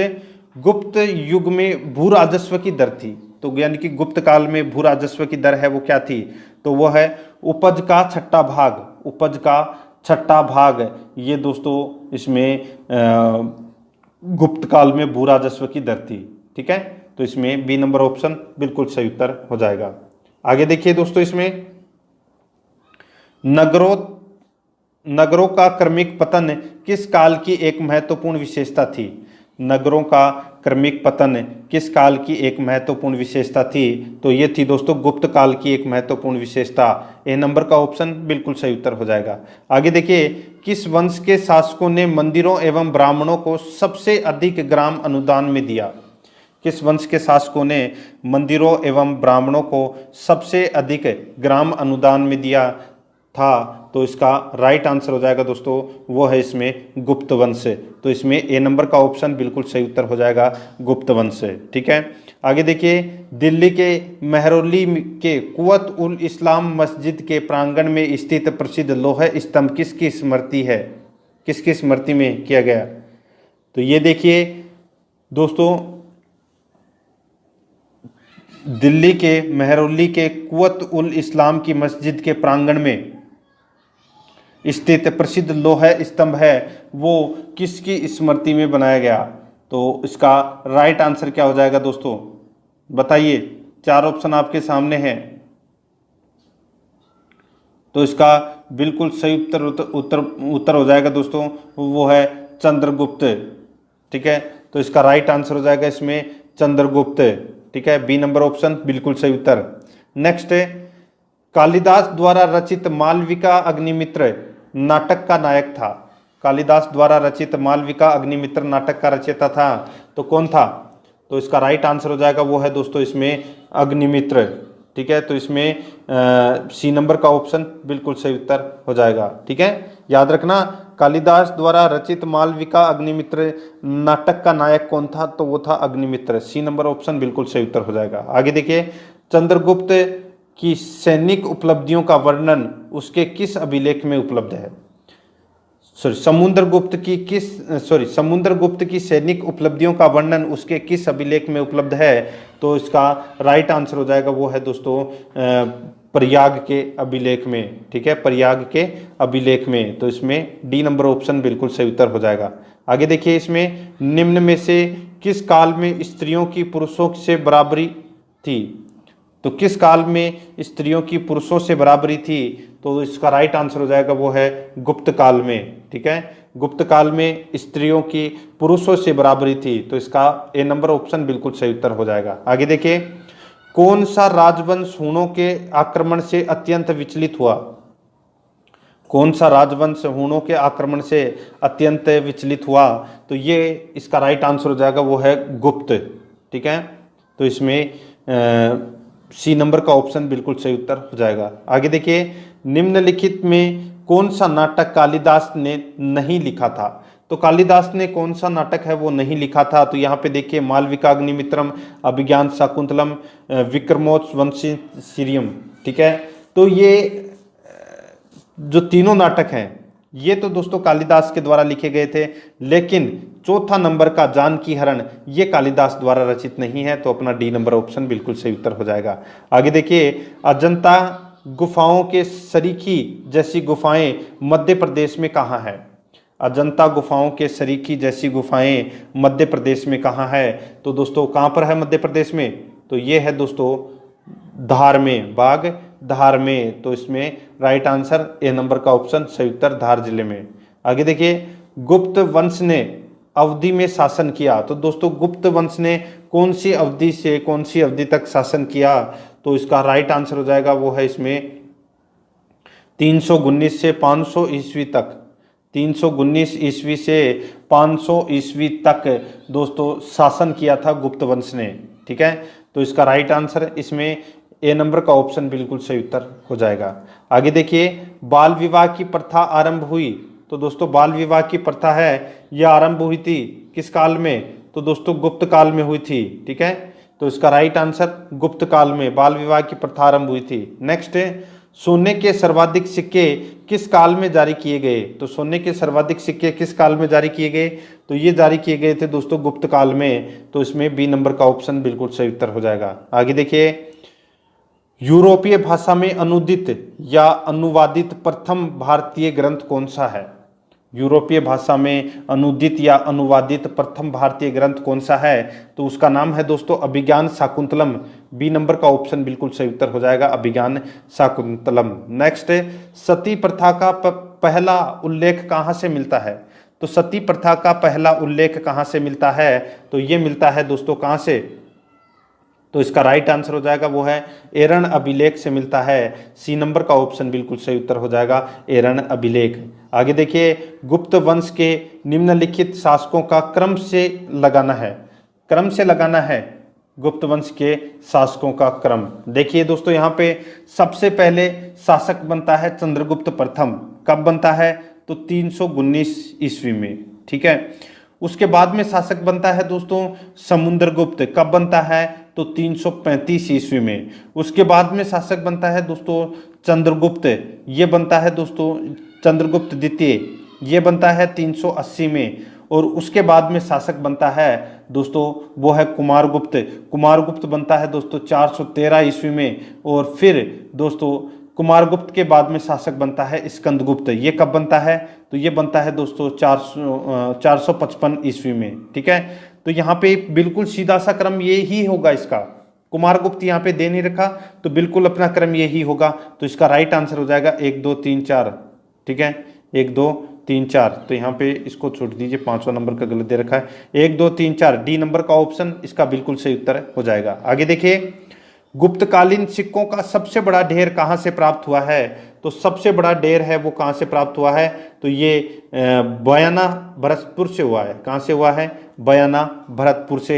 गुप्त युग में भू राजस्व की दर थी, तो यानी कि गुप्त काल में भू राजस्व की दर है वो क्या थी? तो वो है उपज का छठा भाग। उपज का छठा भाग ये दोस्तों इसमें गुप्त काल में भू राजस्व की दर थी। ठीक है, तो इसमें बी नंबर ऑप्शन बिल्कुल सही उत्तर हो जाएगा। आगे देखिए दोस्तों, इसमें नगरों का क्रमिक पतन किस काल की एक महत्वपूर्ण विशेषता थी? नगरों का क्रमिक पतन किस काल की एक महत्वपूर्ण विशेषता थी? तो ये थी दोस्तों गुप्त काल की एक महत्वपूर्ण विशेषता। ए नंबर का ऑप्शन बिल्कुल सही उत्तर हो जाएगा। आगे देखिए, किस वंश के शासकों ने मंदिरों एवं ब्राह्मणों को सबसे अधिक ग्राम अनुदान में दिया? किस वंश के शासकों ने मंदिरों एवं ब्राह्मणों को सबसे अधिक ग्राम अनुदान में दिया था? तो इसका राइट आंसर हो जाएगा दोस्तों वो है इसमें गुप्त वंश। तो इसमें ए नंबर का ऑप्शन बिल्कुल सही उत्तर हो जाएगा गुप्त वंश। ठीक है, आगे देखिए, दिल्ली के मेहरौली के कुवत उल इस्लाम मस्जिद के प्रांगण में स्थित प्रसिद्ध लोह स्तंभ किसकी स्मृति है? किसकी स्मृति में किया गया? तो ये देखिए दोस्तों, दिल्ली के मेहरौली के कुवत उल इस्लाम की मस्जिद के प्रांगण में स्थित प्रसिद्ध लोह स्तंभ है वो किसकी स्मृति में बनाया गया? तो इसका राइट आंसर क्या हो जाएगा दोस्तों? बताइए, चार ऑप्शन आपके सामने हैं। तो इसका बिल्कुल सही उत्तर हो जाएगा दोस्तों वो है चंद्रगुप्त। ठीक है, तो इसका राइट आंसर हो जाएगा इसमें चंद्रगुप्त। ठीक है, बी नंबर ऑप्शन बिल्कुल सही उत्तर। नेक्स्ट, कालिदास द्वारा रचित मालविका अग्निमित्र नाटक का नायक था। कालिदास द्वारा रचित मालविका अग्निमित्र नाटक का रचयिता था, तो कौन था? तो इसका राइट आंसर हो जाएगा वो है दोस्तों इसमें अग्निमित्र। ठीक है, तो इसमें सी नंबर का ऑप्शन बिल्कुल सही उत्तर हो जाएगा। ठीक है, याद रखना, कालिदास द्वारा रचित मालविका अग्निमित्र नाटक का नायक कौन था? तो वो था अग्निमित्र। सी नंबर ऑप्शन बिल्कुल सही उत्तर हो जाएगा। आगे देखिए, चंद्रगुप्त की सैनिक उपलब्धियों का वर्णन उसके किस अभिलेख में उपलब्ध है? समुद्रगुप्त की सैनिक उपलब्धियों का वर्णन उसके किस अभिलेख में उपलब्ध है? तो इसका राइट आंसर हो जाएगा वो है दोस्तों प्रयाग के अभिलेख में। ठीक है, प्रयाग के अभिलेख में। तो इसमें डी नंबर ऑप्शन बिल्कुल सही उत्तर हो जाएगा। आगे देखिए, इसमें निम्न में से किस काल में स्त्रियों की पुरुषों से बराबरी थी? तो किस काल में स्त्रियों की पुरुषों से बराबरी थी? तो इसका राइट आंसर हो जाएगा वो है गुप्त काल में। ठीक है, गुप्त काल में स्त्रियों की पुरुषों से बराबरी थी। तो इसका ए नंबर ऑप्शन बिल्कुल सही उत्तर हो जाएगा। आगे देखिए, कौन सा राजवंश हूणों के आक्रमण से अत्यंत विचलित हुआ? कौन सा राजवंश हूणों के आक्रमण से अत्यंत विचलित हुआ? तो ये इसका राइट आंसर हो जाएगा वो है गुप्त। ठीक है, तो इसमें सी नंबर का ऑप्शन बिल्कुल सही उत्तर हो जाएगा। आगे देखिए, निम्नलिखित में कौन सा नाटक कालिदास ने नहीं लिखा था? तो कालिदास ने कौन सा नाटक है वो नहीं लिखा था? तो यहाँ पे देखिए, मालविकाग्निमित्रम, अभिज्ञान शाकुंतलम, विक्रमोर्वशीयम। ठीक है, तो ये जो तीनों नाटक हैं ये तो दोस्तों कालिदास के द्वारा लिखे गए थे, लेकिन चौथा नंबर का जानकी हरण ये कालिदास द्वारा रचित नहीं है। तो अपना डी नंबर ऑप्शन बिल्कुल सही उत्तर हो जाएगा। आगे देखिए, अजंता गुफाओं के सरीखी जैसी गुफाएं मध्य प्रदेश में कहाँ है? अजंता गुफाओं के सरीखी जैसी गुफाएं मध्य प्रदेश में कहाँ है? तो दोस्तों कहाँ पर है मध्य प्रदेश में? तो ये है दोस्तों धार में, बाग धार में। तो इसमें राइट आंसर ए नंबर का ऑप्शन सही उत्तर धार जिले में। आगे देखिए, गुप्त वंश ने अवधि में शासन किया। तो दोस्तों गुप्त वंश ने कौन सी अवधि से कौन सी अवधि तक शासन किया? तो इसका राइट आंसर हो जाएगा वो है इसमें 319 से 500 ईस्वी तक। 319 ईस्वी से 500 ईस्वी तक दोस्तों शासन किया था गुप्त वंश ने। ठीक है, तो इसका राइट आंसर इसमें ए नंबर का ऑप्शन बिल्कुल सही उत्तर हो जाएगा। आगे देखिए, बाल विवाह की प्रथा आरंभ हुई। तो दोस्तों बाल विवाह की प्रथा है यह आरंभ हुई थी किस काल में? तो दोस्तों गुप्त काल में हुई थी। ठीक है, तो इसका राइट आंसर गुप्त काल में बाल विवाह की प्रथा आरंभ हुई थी। नेक्स्ट है, सोने के सर्वाधिक सिक्के किस काल में जारी किए गए? तो सोने के सर्वाधिक सिक्के किस काल में जारी किए गए? तो ये जारी किए गए थे दोस्तों गुप्त काल में। तो इसमें बी नंबर का ऑप्शन बिल्कुल सही उत्तर हो जाएगा। आगे देखिए, यूरोपीय भाषा में अनुदित या अनुवादित प्रथम भारतीय ग्रंथ कौन सा है? यूरोपीय भाषा में अनुदित या अनुवादित प्रथम भारतीय ग्रंथ कौन सा है? तो उसका नाम है दोस्तों अभिज्ञान शाकुंतलम। बी नंबर का ऑप्शन बिल्कुल सही उत्तर हो जाएगा, अभिज्ञान शाकुंतलम। नेक्स्ट, सती प्रथा का पहला उल्लेख कहाँ से मिलता है? तो सती प्रथा का पहला उल्लेख कहाँ से मिलता है? तो ये मिलता है दोस्तों कहाँ से? तो इसका राइट आंसर हो जाएगा वो है एरण अभिलेख से मिलता है। सी नंबर का ऑप्शन बिल्कुल सही उत्तर हो जाएगा, एरण अभिलेख। आगे देखिए, गुप्त वंश के निम्नलिखित शासकों का क्रम से लगाना है। क्रम से लगाना है गुप्त वंश के शासकों का क्रम। देखिए दोस्तों, यहाँ पे सबसे पहले शासक बनता है चंद्रगुप्त प्रथम। कब बनता है? तो 319 ईस्वी में। ठीक है, उसके बाद में शासक बनता है दोस्तों समुद्रगुप्त। कब बनता है? तो 335 ईस्वी में। उसके बाद में शासक बनता है दोस्तों चंद्रगुप्त। ये बनता है दोस्तों चंद्रगुप्त द्वितीय, ये बनता है 380 में। और उसके बाद में शासक बनता है दोस्तों वो है कुमारगुप्त। कुमारगुप्त बनता है दोस्तों 413 ईस्वी में। और फिर दोस्तों कुमारगुप्त के बाद में शासक बनता है स्कंदगुप्त। ये कब बनता है? तो ये बनता है दोस्तों 455 ईस्वी में। ठीक है, तो यहाँ पे बिल्कुल सीधा सा क्रम ये ही होगा इसका। कुमारगुप्त यहाँ पे दे नहीं रखा, तो बिल्कुल अपना क्रम ये ही होगा। तो इसका राइट आंसर हो जाएगा 1 2 3 4। ठीक है, 1 2 3 4। तो यहाँ पे इसको छोड़ दीजिए, 5वां नंबर का गलत दे रखा है। 1 2 3 4 डी नंबर का ऑप्शन इसका बिल्कुल सही उत्तर हो जाएगा। आगे देखिए, गुप्तकालीन सिक्कों का सबसे बड़ा ढेर कहाँ से प्राप्त हुआ है? तो सबसे बड़ा ढेर है वो कहाँ से प्राप्त हुआ है? तो ये बयाना भरतपुर से हुआ है। कहाँ से हुआ है? बयाना भरतपुर से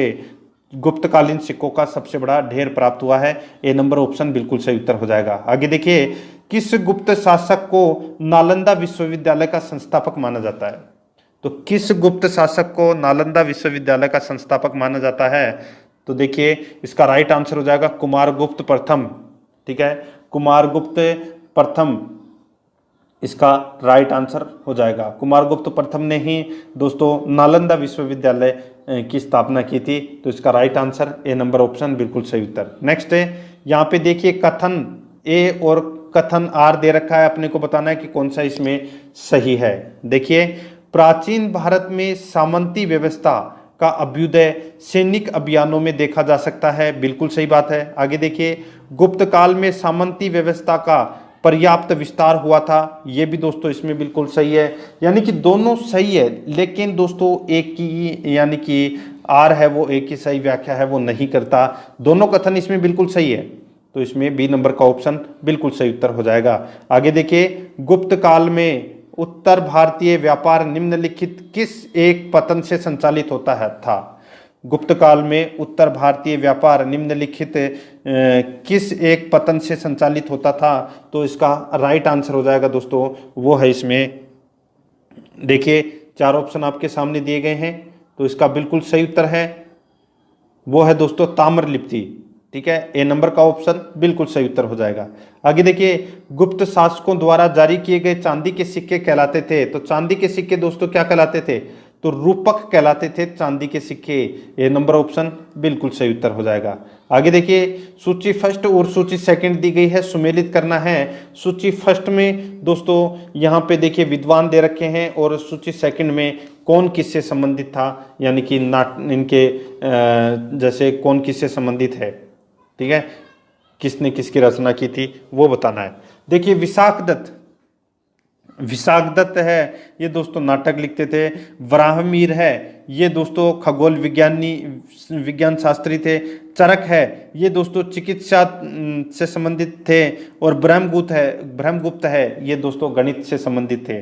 गुप्तकालीन सिक्कों का सबसे बड़ा ढेर प्राप्त हुआ है। ए नंबर ऑप्शन बिल्कुल सही उत्तर हो जाएगा। आगे देखिए, किस गुप्त शासक को नालंदा विश्वविद्यालय का संस्थापक माना जाता है? तो किस गुप्त शासक को नालंदा विश्वविद्यालय का संस्थापक माना जाता है? तो देखिए इसका राइट आंसर हो जाएगा कुमारगुप्त प्रथम। ठीक है, कुमारगुप्त प्रथम इसका राइट आंसर हो जाएगा। कुमारगुप्त प्रथम ने ही दोस्तों नालंदा विश्वविद्यालय की स्थापना की थी, तो इसका right answer A number option बिल्कुल सही उत्तर। नेक्स्ट है, यहाँ पे देखिए कथन ए और कथन आर दे रखा है, अपने को बताना है कि कौन सा इसमें सही है। देखिए, प्राचीन भारत में सामंती व्यवस्था का अभ्युदय सैनिक अभियानों में देखा जा सकता है, बिल्कुल सही बात है। आगे देखिए, गुप्त काल में सामंती व्यवस्था का पर्याप्त विस्तार हुआ था, ये भी दोस्तों इसमें बिल्कुल सही है। यानी कि दोनों सही है, लेकिन दोस्तों एक की यानी कि आर है वो एक की सही व्याख्या है वो नहीं करता। दोनों कथन इसमें बिल्कुल सही है, तो इसमें बी नंबर का ऑप्शन बिल्कुल सही उत्तर हो जाएगा। आगे देखिए, गुप्त काल में उत्तर भारतीय व्यापार निम्नलिखित किस एक पतन से संचालित होता है था। गुप्त काल में उत्तर भारतीय व्यापार निम्नलिखित किस एक पतन से संचालित होता था, तो इसका राइट आंसर हो जाएगा दोस्तों, वो है इसमें देखिए 4 ऑप्शन आपके सामने दिए गए हैं, तो इसका बिल्कुल सही उत्तर है वो है दोस्तों ताम्रलिप्ति। ठीक है, ए नंबर का ऑप्शन बिल्कुल सही उत्तर हो जाएगा। आगे देखिए, गुप्त शासकों द्वारा जारी किए गए चांदी के सिक्के कहलाते थे, तो चांदी के सिक्के दोस्तों क्या कहलाते थे, तो रूपक कहलाते थे चांदी के सिक्के। ए नंबर ऑप्शन बिल्कुल सही उत्तर हो जाएगा। आगे देखिए, सूची फर्स्ट और सूची सेकंड दी गई है, सुमेलित करना है। सूची फर्स्ट में दोस्तों यहाँ पे देखिए विद्वान दे रखे हैं, और सूची सेकंड में कौन किससे संबंधित था, यानी कि नाट इनके जैसे कौन किससे संबंधित है, ठीक है, किसने किसकी रचना की थी वो बताना है। देखिए, विशाख दत्त है, ये दोस्तों नाटक लिखते थे। वराहमिहिर है, ये दोस्तों खगोल विज्ञान शास्त्री थे। चरक है, ये दोस्तों चिकित्सा से संबंधित थे। और ब्रह्मगुप्त है, ये दोस्तों गणित से संबंधित थे।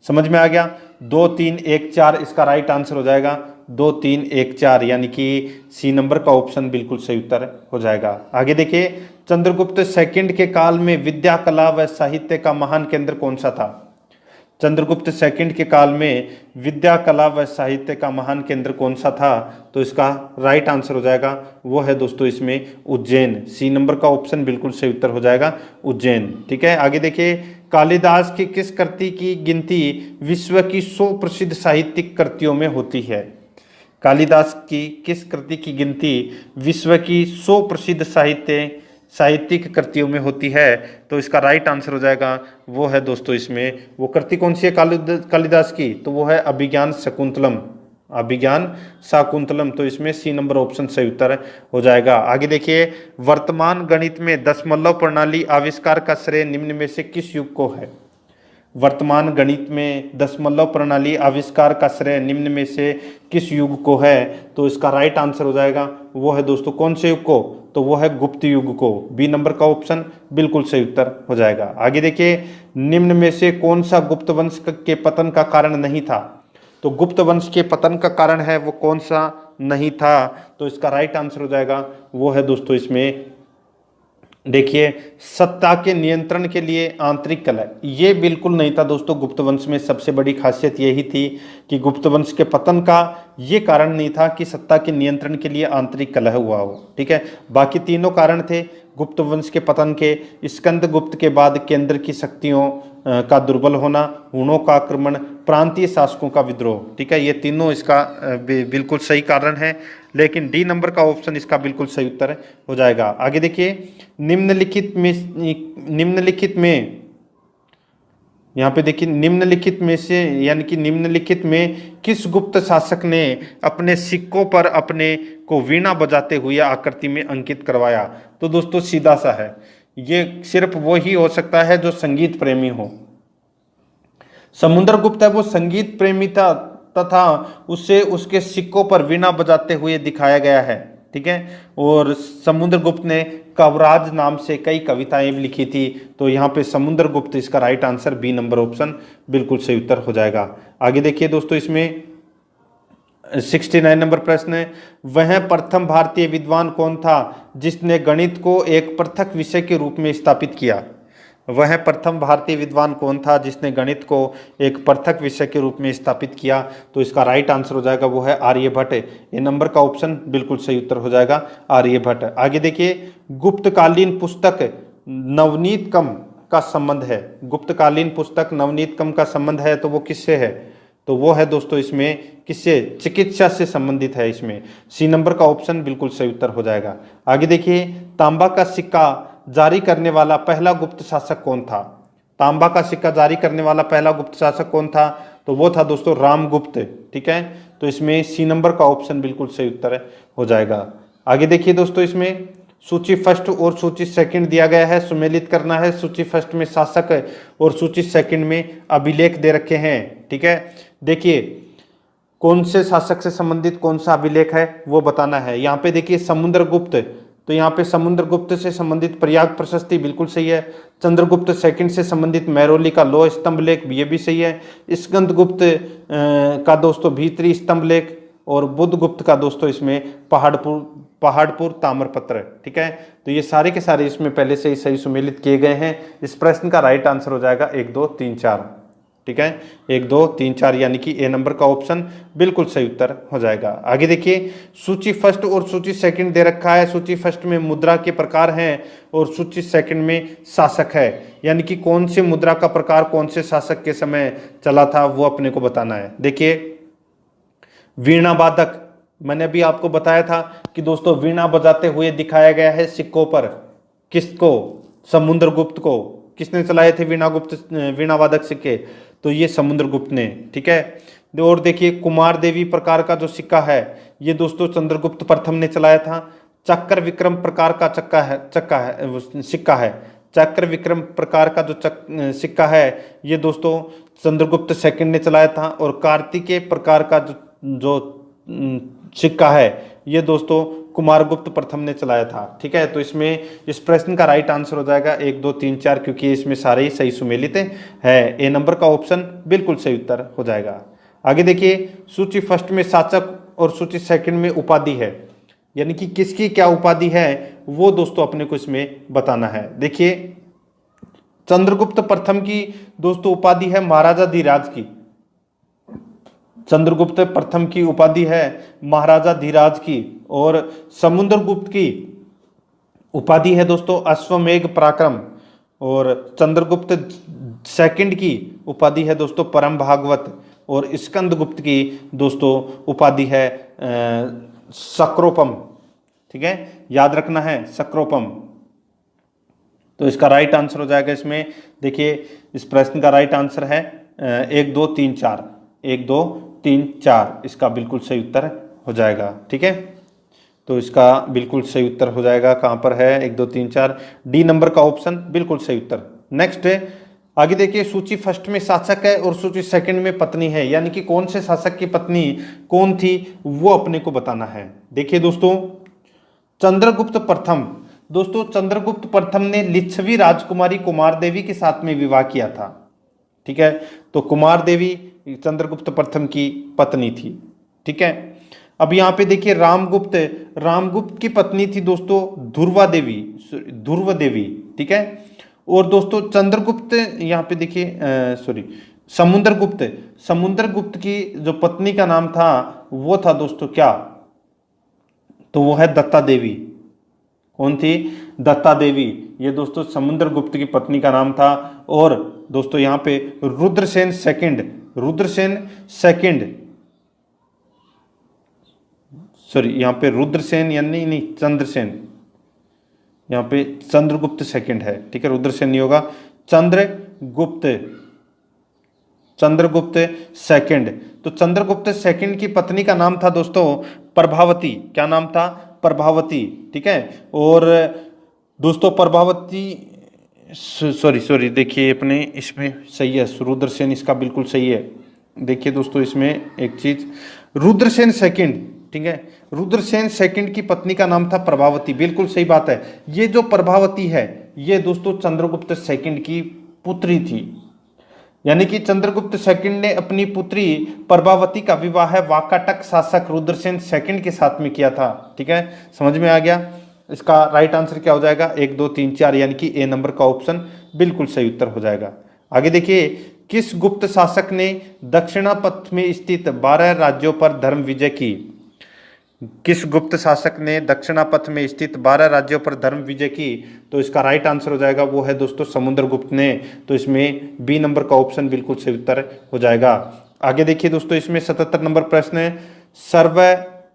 समझ में आ गया। 2 3 1 4 इसका राइट आंसर हो जाएगा। 2 3 1 4 यानी कि सी नंबर का ऑप्शन बिल्कुल सही उत्तर हो जाएगा। आगे देखिए, चंद्रगुप्त सेकंड के काल में विद्या कला व साहित्य का महान केंद्र कौन सा था। चंद्रगुप्त सेकंड के काल में विद्या कला व साहित्य का महान केंद्र कौन सा था, तो इसका राइट आंसर हो जाएगा वो है दोस्तों इसमें उज्जैन। सी नंबर का ऑप्शन बिल्कुल सही उत्तर हो जाएगा उज्जैन। ठीक है, आगे देखिए, कालिदास की किस कृति की गिनती विश्व की 100 प्रसिद्ध साहित्यिक कृतियों में होती है। कालिदास की किस कृति की गिनती विश्व की 100 प्रसिद्ध साहित्यिक कृतियों में होती है, तो इसका राइट आंसर हो जाएगा वो है दोस्तों इसमें, वो कृति कौन सी है कालिदास की, तो वो है अभिज्ञान शाकुंतलम। तो इसमें सी नंबर ऑप्शन सही उत्तर हो जाएगा। आगे देखिए, वर्तमान गणित में दशमलव प्रणाली आविष्कार का श्रेय निम्न में से किस युग को है। वर्तमान गणित में दशमलव प्रणाली आविष्कार का श्रेय निम्न में से किस युग को है, तो इसका राइट आंसर हो जाएगा वो है दोस्तों कौन से युग को, तो वो है गुप्त युग को। बी नंबर का ऑप्शन बिल्कुल सही उत्तर हो जाएगा। आगे देखिए, निम्न में से कौन सा गुप्त वंश के पतन का कारण नहीं था, तो गुप्त वंश के पतन का कारण है वो कौन सा नहीं था, तो इसका राइट आंसर हो जाएगा वो है दोस्तों इसमें देखिए सत्ता के नियंत्रण के लिए आंतरिक कलह। ये बिल्कुल नहीं था दोस्तों, गुप्त वंश में सबसे बड़ी खासियत यही थी कि गुप्त वंश के पतन का ये कारण नहीं था कि सत्ता के नियंत्रण के लिए आंतरिक कलह हुआ हो। ठीक है, बाकी तीनों कारण थे गुप्त वंश के पतन के। स्कंदगुप्त के बाद केंद्र की शक्तियों का दुर्बल होना, हुणों का आक्रमण, प्रांतीय शासकों का विद्रोह। ठीक है, ये तीनों इसका बिल्कुल सही कारण है, लेकिन डी नंबर का ऑप्शन इसका बिल्कुल सही उत्तर हो जाएगा। आगे देखिए, निम्नलिखित में यहाँ पे देखिए निम्नलिखित में से यानी कि निम्नलिखित में किस गुप्त शासक ने अपने सिक्कों पर अपने को वीणा बजाते हुए आकृति में अंकित करवाया, तो दोस्तों सीधा सा है, ये सिर्फ वो ही हो सकता है जो संगीत प्रेमी हो। समुद्रगुप्त है वो संगीत प्रेमी था तथा उसे उसके सिक्कों पर वीणा बजाते हुए दिखाया गया है। ठीक है, और समुद्रगुप्त ने कवराज नाम से कई कविताएं भी लिखी थी, तो यहाँ पे समुद्रगुप्त इसका right answer B number option बिल्कुल सही उत्तर हो जाएगा। आगे देखिए दोस्तों, इसमें 69 नंबर प्रश्न है, वह प्रथम भारतीय विद्वान कौन था जिसने गणित को एक पृथक विषय के रूप में स्थापित किया। वह प्रथम भारतीय विद्वान कौन था जिसने गणित को एक पृथक विषय के रूप में स्थापित किया, तो इसका राइट आंसर हो जाएगा वो है आर्यभट्ट। ये नंबर का ऑप्शन बिल्कुल सही उत्तर हो जाएगा आर्यभट्ट। आगे देखिए, गुप्तकालीन पुस्तक नवनीतकम का संबंध है? गुप्तकालीन पुस्तक नवनीतकम का संबंध है तो वो किससे है? तो वो है दोस्तों इसमें किससे? चिकित्सा से संबंधित है। इसमें सी नंबर का ऑप्शन बिल्कुल सही उत्तर हो जाएगा। आगे देखिए, तांबा का सिक्का जारी करने वाला पहला गुप्त शासक कौन था? तांबा का सिक्का जारी करने वाला पहला गुप्त शासक कौन था? तो वो था दोस्तों रामगुप्त। ठीक है, तो इसमें सी नंबर का ऑप्शन बिल्कुल सही उत्तर हो जाएगा। आगे देखिए दोस्तों, इसमें सूची फर्स्ट और सूची सेकंड दिया गया है, सुमेलित करना है। सूची फर्स्ट में शासक और सूची सेकंड में अभिलेख दे रखे हैं। ठीक है, देखिए कौन से शासक से संबंधित कौन सा अभिलेख है वो बताना है। यहाँ पे देखिए समुद्रगुप्त, तो यहाँ पे समुद्रगुप्त से संबंधित प्रयाग प्रशस्ति बिल्कुल सही है। चंद्रगुप्त सेकंड से संबंधित मैरोली का लौह स्तंभ लेख ये भी सही है। स्कंदगुप्त का दोस्तों भीतरी स्तंभ लेख, और बुद्धगुप्त का दोस्तों इसमें पहाड़पुर ताम्रपत्र। ठीक है, तो ये सारे के सारे इसमें पहले से ही सही सुमेलित किए गए हैं। इस प्रश्न का राइट आंसर हो जाएगा 1 2 3 4। ठीक है, 1 2 3 4 यानी कि ए नंबर का ऑप्शन बिल्कुल सही उत्तर हो जाएगा। आगे देखिए, सूची फर्स्ट और सूची सेकंड दे रखा है। सूची फर्स्ट में मुद्रा के प्रकार हैं और सूची सेकंड में शासक है, यानी कि कौन सी मुद्रा का प्रकार कौन से शासक के समय चला था वो अपने को बताना है। देखिए, वीणा वादक, मैंने अभी आपको बताया था कि दोस्तों वीणा बजाते हुए दिखाया गया है सिक्कों पर। किसको? समुद्रगुप्त को। किसने चलाए थे वीणा वादक सिक्के? तो ये समुद्रगुप्त ने। ठीक है, और देखिए कुमार देवी प्रकार का जो सिक्का है ये दोस्तों चंद्रगुप्त प्रथम ने चलाया था। चक्र विक्रम प्रकार का सिक्का है। चक्र विक्रम प्रकार का जो सिक्का है ये दोस्तों चंद्रगुप्त सेकंड ने चलाया था। और कार्तिकेय प्रकार का जो सिक्का है ये दोस्तों कुमारगुप्त प्रथम ने चलाया था। ठीक है, तो इसमें इस प्रश्न का राइट आंसर हो जाएगा 1 2 3 4, क्योंकि इसमें सारे ही सही सुमेलित है। ए नंबर का ऑप्शन बिल्कुल सही उत्तर हो जाएगा। आगे देखिए, सूची फर्स्ट में शासक और सूची सेकंड में उपाधि है, यानी कि किसकी क्या उपाधि है वो दोस्तों अपने को इसमें बताना है। देखिए, चंद्रगुप्त प्रथम की दोस्तों उपाधि है महाराजा धीराज की। चंद्रगुप्त प्रथम की उपाधि है महाराजा धीराज की। और समुद्रगुप्त की उपाधि है दोस्तों अश्वमेघ पराक्रम। और चंद्रगुप्त सेकंड की उपाधि है दोस्तों परम भागवत। और स्कंदगुप्त की दोस्तों उपाधि है सक्रोपम। ठीक है, याद रखना है सक्रोपम। तो इसका राइट आंसर हो जाएगा इसमें। देखिए, इस प्रश्न का राइट आंसर है 1 2 3 4। 1 2 3 4 इसका बिल्कुल सही उत्तर हो जाएगा। ठीक है, तो इसका बिल्कुल सही उत्तर हो जाएगा। कहाँ पर है? 1 2 3 4 डी नंबर का ऑप्शन बिल्कुल सही उत्तर। नेक्स्ट है, आगे देखिए, सूची फर्स्ट में शासक है और सूची सेकंड में पत्नी है, यानी कि कौन से शासक की पत्नी कौन थी वो अपने को बताना है। देखिए दोस्तों, चंद्रगुप्त प्रथम, दोस्तों चंद्रगुप्त प्रथम ने लिच्छवी राजकुमारी कुमार देवी के साथ में विवाह किया था। ठीक है, तो कुमार देवी चंद्रगुप्त प्रथम की पत्नी थी। ठीक है, अब यहाँ पे देखिए रामगुप्त की पत्नी थी दोस्तों ध्रुव देवी। ठीक है, और दोस्तों चंद्रगुप्त यहाँ पे देखिए समुद्रगुप्त की जो पत्नी का नाम था वो था दोस्तों क्या? तो वो है दत्ता देवी। कौन थी? दत्ता देवी। ये दोस्तों समुद्रगुप्त की पत्नी का नाम था। और दोस्तों यहाँ पे रुद्रसेन सेकंड यहाँ पे रुद्रसेन यानी नहीं चंद्रसेन, यहाँ पे चंद्रगुप्त सेकंड है। ठीक है, रुद्रसेन नहीं होगा, चंद्रगुप्त सेकंड। तो चंद्रगुप्त सेकंड की पत्नी का नाम था दोस्तों प्रभावती। क्या नाम था? प्रभावती। ठीक है, और दोस्तों प्रभावती सॉरी देखिए अपने इसमें सही है रुद्रसेन, इसका बिल्कुल सही है। देखिए दोस्तों इसमें एक चीज, रुद्रसेन सेकंड, ठीक है, रुद्रसेन सेकंड की पत्नी का नाम था प्रभावती। बिल्कुल सही बात है। ये जो प्रभावती है ये दोस्तों चंद्रगुप्त सेकंड की पुत्री थी, यानी कि चंद्रगुप्त सेकंड ने अपनी पुत्री प्रभावती का विवाह वाकाटक शासक रुद्रसेन सेकंड के साथ में किया था। ठीक है, समझ में आ गया? इसका राइट आंसर क्या हो जाएगा? 1 2 3 4 यानी कि ए नंबर का ऑप्शन बिल्कुल सही उत्तर हो जाएगा। आगे देखिए, किस गुप्त शासक ने दक्षिणापथ में स्थित 12 राज्यों पर धर्म विजय की? किस गुप्त शासक ने दक्षिणापथ में स्थित 12 राज्यों पर धर्म विजय की? तो इसका राइट आंसर हो जाएगा वो है दोस्तों समुद्रगुप्त ने। तो इसमें बी नंबर का ऑप्शन बिल्कुल सही उत्तर हो जाएगा। आगे देखिए दोस्तों, इसमें 77 नंबर प्रश्न है, सर्व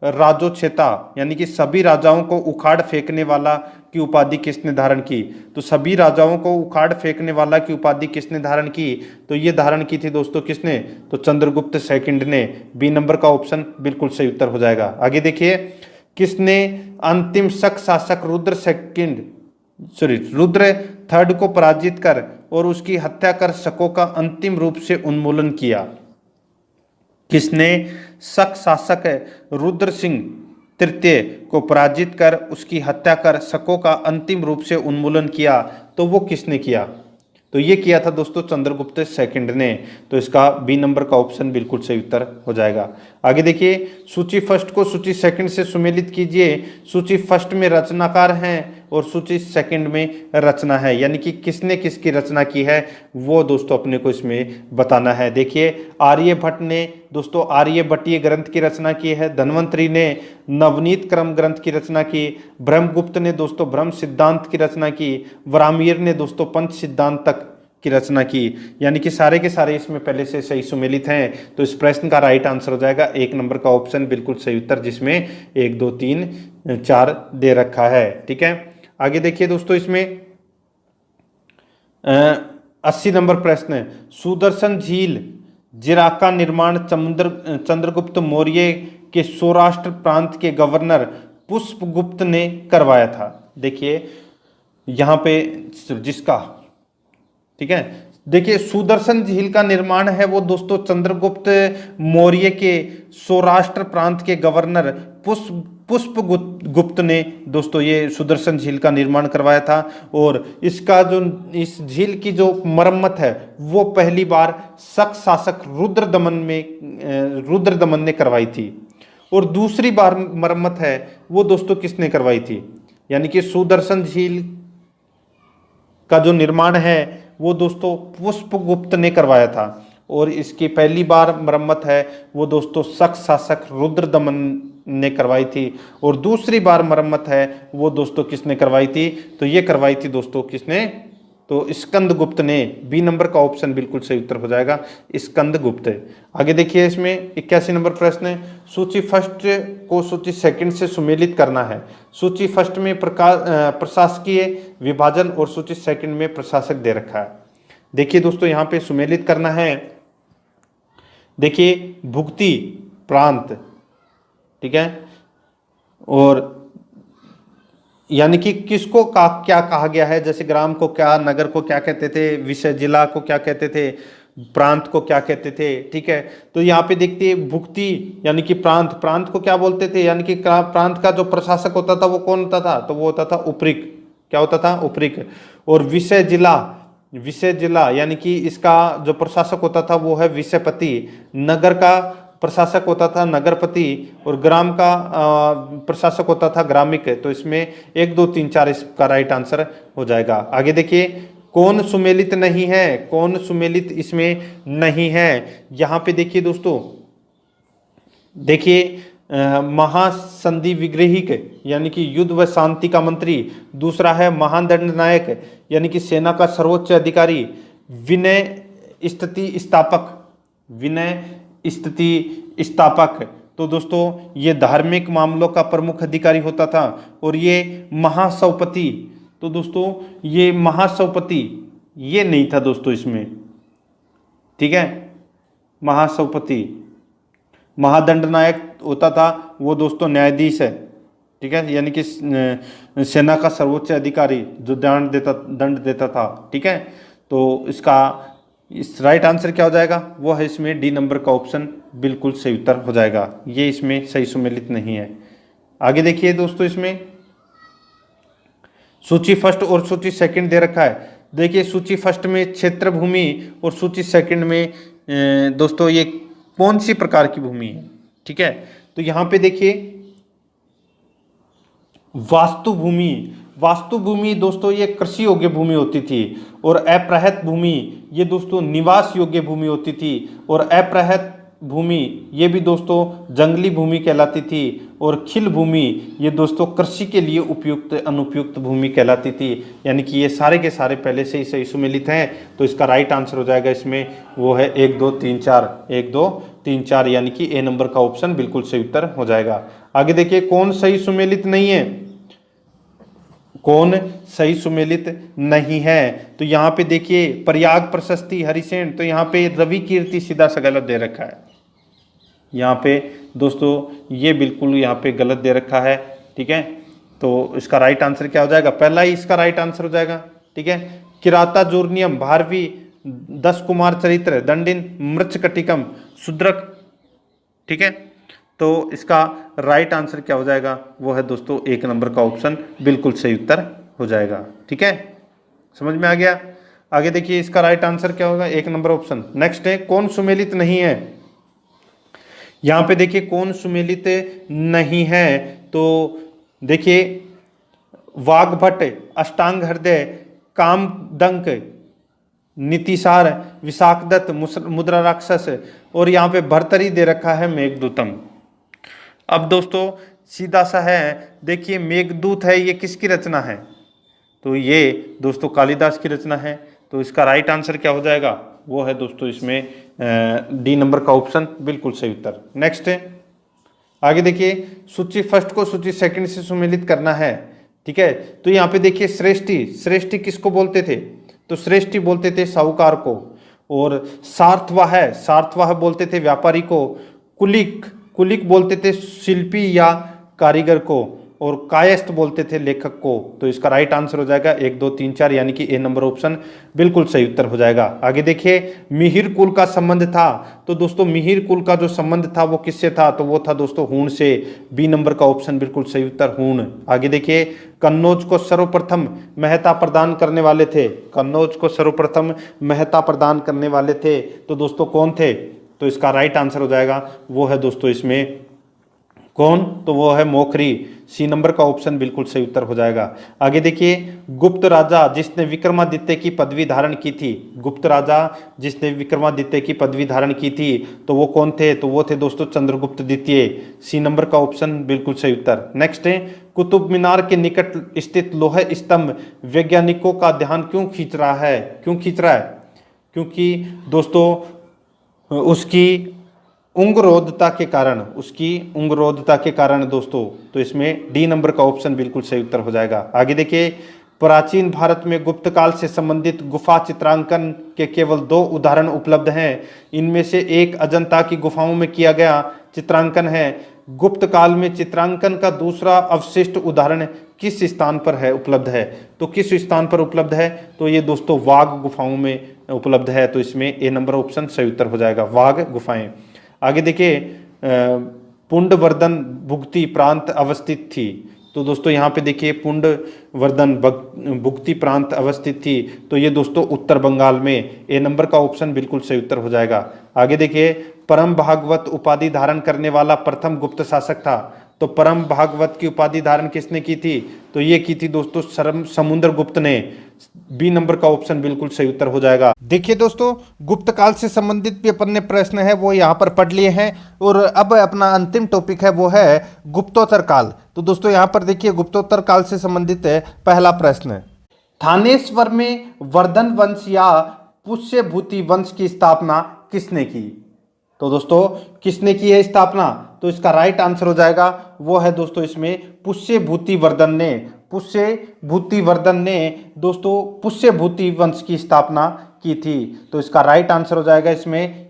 राजोचेता यानी कि सभी राजाओं को उखाड़ फेंकने वाला की उपाधि किसने धारण की? तो सभी राजाओं को उखाड़ फेंकने वाला की उपाधि किसने धारण की? तो ये धारण की थी दोस्तों किसने? तो चंद्रगुप्त सेकंड ने। बी नंबर का ऑप्शन बिल्कुल सही उत्तर हो जाएगा। आगे देखिए, किसने अंतिम शक शासक रुद्र थर्ड को पराजित कर और उसकी हत्या कर शकों का अंतिम रूप से उन्मूलन किया? किसने शक शासक रुद्र सिंह तृतीय को पराजित कर उसकी हत्या कर शकों का अंतिम रूप से उन्मूलन किया? तो वो किसने किया? तो ये किया था दोस्तों चंद्रगुप्त सेकंड ने। तो इसका बी नंबर का ऑप्शन बिल्कुल सही उत्तर हो जाएगा। आगे देखिए, सूची फर्स्ट को सूची सेकंड से सुमेलित कीजिए। सूची फर्स्ट में रचनाकार हैं और सूची सेकंड में रचना है, यानी कि किसने किसकी रचना की है वो दोस्तों अपने को इसमें बताना है। देखिए, आर्यभट्ट ने दोस्तों आर्यभट्टीय ग्रंथ की रचना की है, धन्वंतरी ने नवनीत क्रम ग्रंथ की रचना की, ब्रह्मगुप्त ने दोस्तों ब्रह्म सिद्धांत की रचना की, वरामियर ने दोस्तों पंच सिद्धांत तक की रचना की। यानी कि सारे के सारे इसमें पहले से सही सुमेलित हैं। तो इस प्रश्न का राइट आंसर हो जाएगा एक नंबर का ऑप्शन बिल्कुल सही उत्तर, जिसमें 1 2 3 4 दे रखा है। ठीक है, आगे देखिए दोस्तों, इसमें 80 नंबर प्रश्न है, सुदर्शन झील जिरा का निर्माण चंद्रगुप्त मौर्य के सौराष्ट्र प्रांत के गवर्नर पुष्पगुप्त ने करवाया था। देखिए यहाँ पे जिसका, ठीक है, देखिए सुदर्शन झील का निर्माण है वो दोस्तों चंद्रगुप्त मौर्य के सौराष्ट्र प्रांत के गवर्नर पुष्पगुप्त ने दोस्तों ये सुदर्शन झील का निर्माण करवाया था। और इसका जो इस झील की जो मरम्मत है वो पहली बार शक शासक रुद्रदमन ने करवाई थी। और दूसरी बार मरम्मत है वो दोस्तों किसने करवाई थी? यानी कि सुदर्शन झील का जो निर्माण है वो दोस्तों पुष्पगुप्त ने करवाया था। और इसकी पहली बार मरम्मत है वो दोस्तों शक शासक रुद्रदमन ने करवाई थी। और दूसरी बार मरम्मत है वो दोस्तों किसने करवाई थी? तो ये करवाई थी दोस्तों किसने? तो स्कंदगुप्त ने। बी नंबर का ऑप्शन बिल्कुल सही उत्तर हो जाएगा, स्कंदगुप्त। आगे देखिए, इसमें 81 नंबर प्रश्न है, सूची फर्स्ट को सूची सेकंड से सुमेलित करना है। सूची फर्स्ट में प्रशासकीय विभाजन और सूची सेकंड में प्रशासक दे रखा है। देखिए दोस्तों, यहाँ पे सुमेलित करना है। देखिए, भुक्ति प्रांत, ठीक है, और यानी कि किसको क्या कहा गया है, जैसे ग्राम को क्या, नगर को क्या कहते थे, विषय जिला को क्या कहते थे, प्रांत को क्या कहते थे। ठीक है, तो यहाँ पे देखते हैं भुक्ति यानी कि प्रांत को क्या बोलते थे, यानी कि प्रांत का जो प्रशासक होता था वो कौन होता था? तो वो होता था उपरिक। क्या होता था? उपरिक। और विषय जिला यानी कि इसका जो प्रशासक होता था वो है विषयपति। नगर का प्रशासक होता था नगरपति। और ग्राम का प्रशासक होता था ग्रामिक। तो इसमें 1 2 3 4 इसका राइट आंसर हो जाएगा। आगे देखिए, कौन सुमेलित नहीं है? कौन सुमेलित इसमें नहीं है? यहाँ पे देखिए दोस्तों, देखिए महासंधि विग्रहिक यानी कि युद्ध व शांति का मंत्री। दूसरा है महादंडनायक यानी कि सेना का सर्वोच्च अधिकारी। विनय स्थिति स्थापक। तो दोस्तों ये धार्मिक मामलों का प्रमुख अधिकारी होता था। और ये महासभापति, तो दोस्तों ये महासभापति ये नहीं था दोस्तों इसमें। ठीक है, महासभापति। महादंडनायक होता था वो दोस्तों न्यायाधीश है। ठीक है, यानी कि सेना का सर्वोच्च अधिकारी जो दंड देता था। ठीक है, तो इसका इस राइट आंसर क्या हो जाएगा? वो है इसमें डी नंबर का ऑप्शन बिल्कुल सही उत्तर हो जाएगा। ये इसमें सही सुमेलित नहीं है। आगे देखिए दोस्तों, इसमें सूची फर्स्ट और सूची सेकंड दे रखा है। देखिए सूची फर्स्ट में क्षेत्र भूमि और सूची सेकंड में दोस्तों ये कौन सी प्रकार की भूमि है। ठीक है, तो यहां पे देखिए वास्तु भूमि दोस्तों ये कृषि योग्य भूमि होती थी। और अप्रहत भूमि ये दोस्तों निवास योग्य भूमि होती थी। और अप्रहत भूमि ये भी दोस्तों जंगली भूमि कहलाती थी, और खिल भूमि ये दोस्तों कृषि के लिए उपयुक्त अनुपयुक्त भूमि कहलाती थी। यानी कि ये सारे के सारे पहले से ही सही सुमेलित हैं, तो इसका राइट आंसर हो जाएगा इसमें वो है 1 2 3 4, 1 2 3 4, यानी कि ए नंबर का ऑप्शन बिल्कुल सही उत्तर हो जाएगा। आगे देखिए कौन सही सुमेलित नहीं है, कौन सही सुमेलित नहीं है, तो यहाँ पे देखिए प्रयाग प्रशस्ति हरिसेन, तो यहाँ पे रवि कीर्ति सीधा सा गलत दे रखा है। यहाँ पे दोस्तों ये बिल्कुल यहाँ पे गलत दे रखा है, ठीक है। तो इसका राइट आंसर क्या हो जाएगा, पहला ही इसका राइट आंसर हो जाएगा, ठीक है। किराता जूर्नियम भारवी 10 कुमार चरित्र दंडिन मृच्छकटिकम शूद्रक, ठीक है। तो इसका राइट आंसर क्या हो जाएगा, वो है दोस्तों 1 नंबर का ऑप्शन बिल्कुल सही उत्तर हो जाएगा, ठीक है। समझ में आ गया। आगे देखिए इसका राइट आंसर क्या होगा, 1 नंबर ऑप्शन। नेक्स्ट है कौन सुमेलित नहीं है, यहां पे देखिए कौन सुमेलित नहीं है, तो देखिए वाग्भट, अष्टांग हृदय, कामदंक, नीतिसार, विशाखदत्त, मुद्रा राक्षस, और यहाँ पे भर्तरी दे रखा है मेघदूतम। अब दोस्तों सीधा सा है, देखिए मेघदूत है ये किसकी रचना है, तो ये दोस्तों कालिदास की रचना है। तो इसका राइट आंसर क्या हो जाएगा, वो है दोस्तों इसमें डी नंबर का ऑप्शन बिल्कुल सही उत्तर। नेक्स्ट है आगे देखिए सूची फर्स्ट को सूची सेकंड से सुमेलित करना है, ठीक है। तो यहाँ पे देखिए श्रेष्ठी, श्रेष्ठी किसको बोलते थे, तो श्रेष्ठी बोलते थे साहूकार को, और सार्थवाह, सार्थवाह बोलते थे व्यापारी को, कुलिक, कुलिक बोलते थे शिल्पी या कारीगर को, और कायस्थ बोलते थे लेखक को। तो इसका राइट आंसर हो जाएगा 1 2 3 4, यानी कि ए नंबर ऑप्शन बिल्कुल सही उत्तर हो जाएगा। आगे देखिए मिहिर कुल का संबंध था, तो दोस्तों मिहिर कुल का जो संबंध था वो किससे था, तो वो था दोस्तों हूण से, बी नंबर का ऑप्शन बिल्कुल सही उत्तर हूण। आगे देखिए कन्नौज को सर्वप्रथम महत्ता प्रदान करने वाले थे, कन्नौज को सर्वप्रथम महत्ता प्रदान करने वाले थे, तो दोस्तों कौन थे, तो इसका राइट आंसर हो जाएगा वो है दोस्तों इसमें कौन, तो वो है मोखरी, सी नंबर का ऑप्शन बिल्कुल सही उत्तर हो जाएगा। आगे देखिए गुप्त राजा जिसने विक्रमादित्य की पदवी धारण की थी, गुप्त राजा जिसने विक्रमादित्य की पदवी धारण की थी, तो वो कौन थे, तो वो थे दोस्तों चंद्रगुप्त द्वितीय, सी नंबर का ऑप्शन बिल्कुल सही उत्तर। नेक्स्ट है कुतुब मीनार के निकट स्थित लोह स्तंभ वैज्ञानिकों का ध्यान क्यों खींच रहा है, क्यों खींच रहा है, क्योंकि दोस्तों उसकी उंगरोधता के कारण, उसकी उंगरोधता के कारण दोस्तों, तो इसमें डी नंबर का ऑप्शन बिल्कुल सही उत्तर हो जाएगा। आगे देखिए प्राचीन भारत में गुप्त काल से संबंधित गुफा चित्रांकन के केवल 2 उदाहरण उपलब्ध हैं, इनमें से एक अजंता की गुफाओं में किया गया चित्रांकन है। गुप्त काल में चित्रांकन का दूसरा अवशिष्ट उदाहरण किस स्थान पर है उपलब्ध है, तो किस स्थान पर उपलब्ध है, तो ये दोस्तों वाघ गुफाओं में उपलब्ध है, तो इसमें ए नंबर ऑप्शन सही उत्तर हो जाएगा, वाघ गुफाएं। आगे देखिए पुंडवर्धन भुक्ति प्रांत अवस्थित थी, तो दोस्तों यहाँ पे देखिए पुंडवर्धन भुक्ति प्रांत अवस्थित थी, तो ये दोस्तों उत्तर बंगाल में, ए नंबर का ऑप्शन बिल्कुल सही उत्तर हो जाएगा। आगे देखिए परम भागवत उपाधि धारण करने वाला प्रथम गुप्त शासक था, तो परम भागवत की उपाधि धारण किसने की थी, तो ये की थी दोस्तों समुद्रगुप्त ने, बी नंबर का ऑप्शन बिल्कुल सही उत्तर हो जाएगा। देखिए दोस्तों गुप्त काल से संबंधित भी अपन ने प्रश्न है वो यहाँ पर पढ़ लिए हैं, और अब अपना अंतिम टॉपिक है वो है गुप्तोत्तर काल। तो दोस्तों यहाँ पर देखिए गुप्तोत्तर काल से संबंधित है पहला प्रश्न, थानेश्वर में वर्धन वंश या पुष्यभूति वंश की स्थापना किसने की, तो दोस्तों किसने की है स्थापना, तो इसका राइट आंसर हो जाएगा वो है दोस्तों इसमें पुष्यभूति वर्धन ने, पुष्यभूति वर्धन ने दोस्तों पुष्यभूति वंश की स्थापना की थी, तो इसका राइट आंसर हो जाएगा इसमें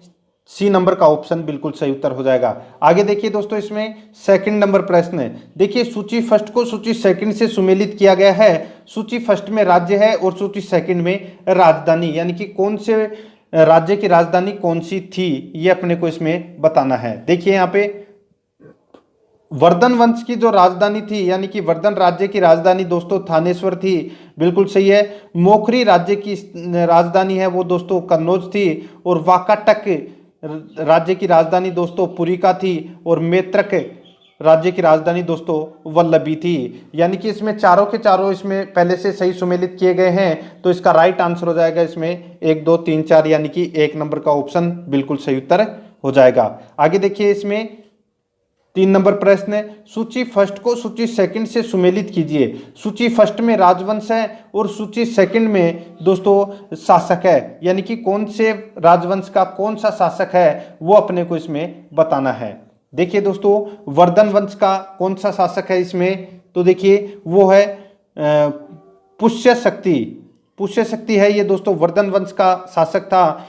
सी नंबर का ऑप्शन बिल्कुल सही उत्तर हो जाएगा। आगे देखिए दोस्तों इसमें सेकंड नंबर प्रश्न है, देखिए सूची फर्स्ट को सूची सेकंड से सुमेलित किया गया है, सूची फर्स्ट में राज्य है और सूची सेकंड में राजधानी, यानी कि कौन से राज्य की राजधानी कौन सी थी ये अपने को इसमें बताना है। देखिए यहाँ पे वर्धन वंश की जो राजधानी थी, यानी कि वर्धन राज्य की राजधानी दोस्तों थानेश्वर थी, बिल्कुल सही है। मोखरी राज्य की राजधानी है वो दोस्तों कन्नौज थी, और वाकाटक राज्य की राजधानी दोस्तों पुरिका थी, और मेत्रक राज्य की राजधानी दोस्तों वल्लभी थी। यानी कि इसमें चारों के चारों इसमें पहले से सही सुमेलित किए गए हैं, तो इसका राइट आंसर हो जाएगा इसमें 1 2 3 4, यानी कि 1 नंबर का ऑप्शन बिल्कुल सही उत्तर हो जाएगा। आगे देखिए इसमें 3 नंबर प्रश्न है, सूची फर्स्ट को सूची सेकंड से सुमेलित कीजिए। सूची फर्स्ट में राजवंश है और सूची सेकंड में दोस्तों शासक है, यानी कि कौन से राजवंश का कौन सा शासक है वो अपने को इसमें बताना है। देखिए दोस्तों, वर्धन वंश का कौन सा शासक है इसमें, तो देखिए वो है पुष्य शक्ति। पुष्य शक्ति है ये दोस्तों, वर्धन वंश का शासक था।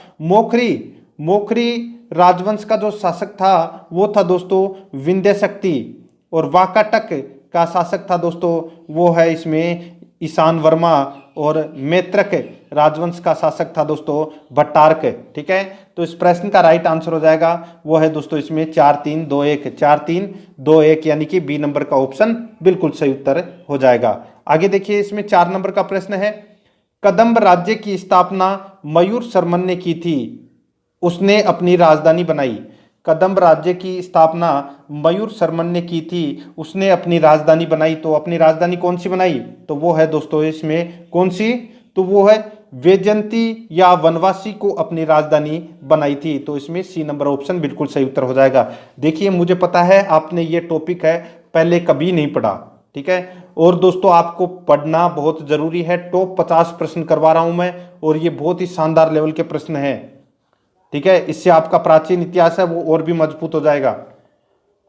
मोखरी राजवंश का जो शासक था वो था दोस्तों विंध्य शक्ति। और वाकाटक का शासक था दोस्तों वो है इसमें ईशान वर्मा। और मैत्रक राजवंश का शासक था दोस्तों भट्टारक। ठीक है, तो इस प्रश्न का राइट आंसर हो जाएगा वो है दोस्तों इसमें 4-3-2-1 4-3-2-1, यानी कि बी नंबर का ऑप्शन बिल्कुल सही उत्तर हो जाएगा। आगे देखिए इसमें 4 नंबर का प्रश्न है, कदम्ब राज्य की स्थापना मयूर शर्मन ने की थी, उसने अपनी राजधानी बनाई। कदम्ब राज्य की स्थापना मयूर शर्मन ने की थी, उसने अपनी राजधानी बनाई। तो अपनी राजधानी कौन सी बनाई, तो वो है दोस्तों इसमें कौन सी, तो वो है वैजयंती या वनवासी को अपनी राजधानी बनाई थी। तो इसमें सी नंबर ऑप्शन बिल्कुल सही उत्तर हो जाएगा। देखिए मुझे पता है आपने ये टॉपिक है पहले कभी नहीं पढ़ा, ठीक है, और दोस्तों आपको पढ़ना बहुत जरूरी है। टॉप 50 प्रश्न करवा रहा हूं मैं और ये बहुत ही शानदार लेवल के प्रश्न हैं, ठीक है। इससे आपका प्राचीन इतिहास है वो और भी मजबूत हो जाएगा।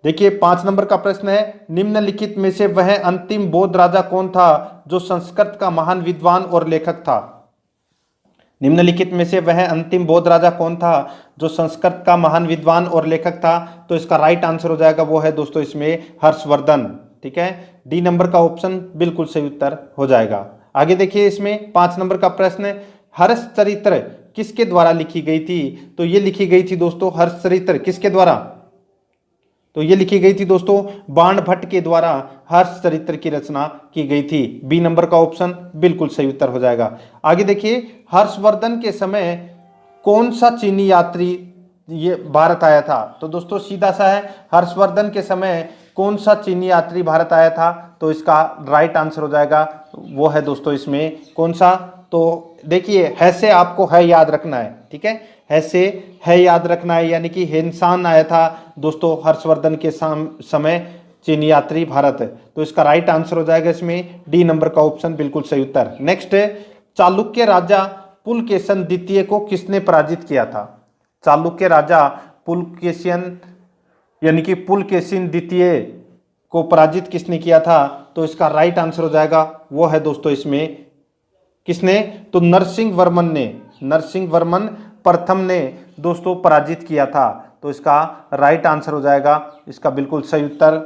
देखिए 5 नंबर का प्रश्न है, निम्नलिखित में से वह अंतिम बौद्ध राजा कौन था जो संस्कृत का महान विद्वान और लेखक था। निम्नलिखित में से वह अंतिम बौद्ध राजा कौन था जो संस्कृत का महान विद्वान और लेखक था। तो इसका राइट आंसर हो जाएगा वो है दोस्तों इसमें हर्षवर्धन। ठीक है, डी नंबर का ऑप्शन बिल्कुल सही उत्तर हो जाएगा। आगे देखिए इसमें 5 नंबर का प्रश्न, हर्षचरित्र किसके द्वारा लिखी गई थी। तो ये लिखी गई थी दोस्तों हर्षचरित्र किसके द्वारा, तो ये लिखी गई थी दोस्तों बाणभट्ट के द्वारा हर्षचरित्र की रचना की गई थी। बी नंबर का ऑप्शन बिल्कुल सही उत्तर हो जाएगा। आगे देखिए हर्षवर्धन के समय कौन सा चीनी यात्री ये भारत आया था। तो दोस्तों सीधा सा है, हर्षवर्धन के समय कौन सा चीनी यात्री भारत आया था। तो इसका राइट आंसर हो जाएगा वो है दोस्तों इसमें कौन सा, तो देखिए है से आपको है याद रखना है, ठीक है, है से है याद रखना है, यानी कि हिंसान आया था दोस्तों हर्षवर्धन के समय चीनी यात्री भारत। तो इसका राइट आंसर हो जाएगा इसमें डी नंबर का ऑप्शन बिल्कुल सही उत्तर। नेक्स्ट, चालुक्य राजा पुलकेशन द्वितीय को किसने पराजित किया था। चालुक्य राजा पुलकेशिन यानी कि पुलकेशिन द्वितीय को पराजित किसने किया था। तो इसका राइट आंसर हो जाएगा वो है दोस्तों इसमें किसने, तो नरसिंह वर्मन ने, नरसिंह वर्मन प्रथम ने दोस्तों पराजित किया था। तो इसका राइट आंसर हो जाएगा इसका बिल्कुल सही उत्तर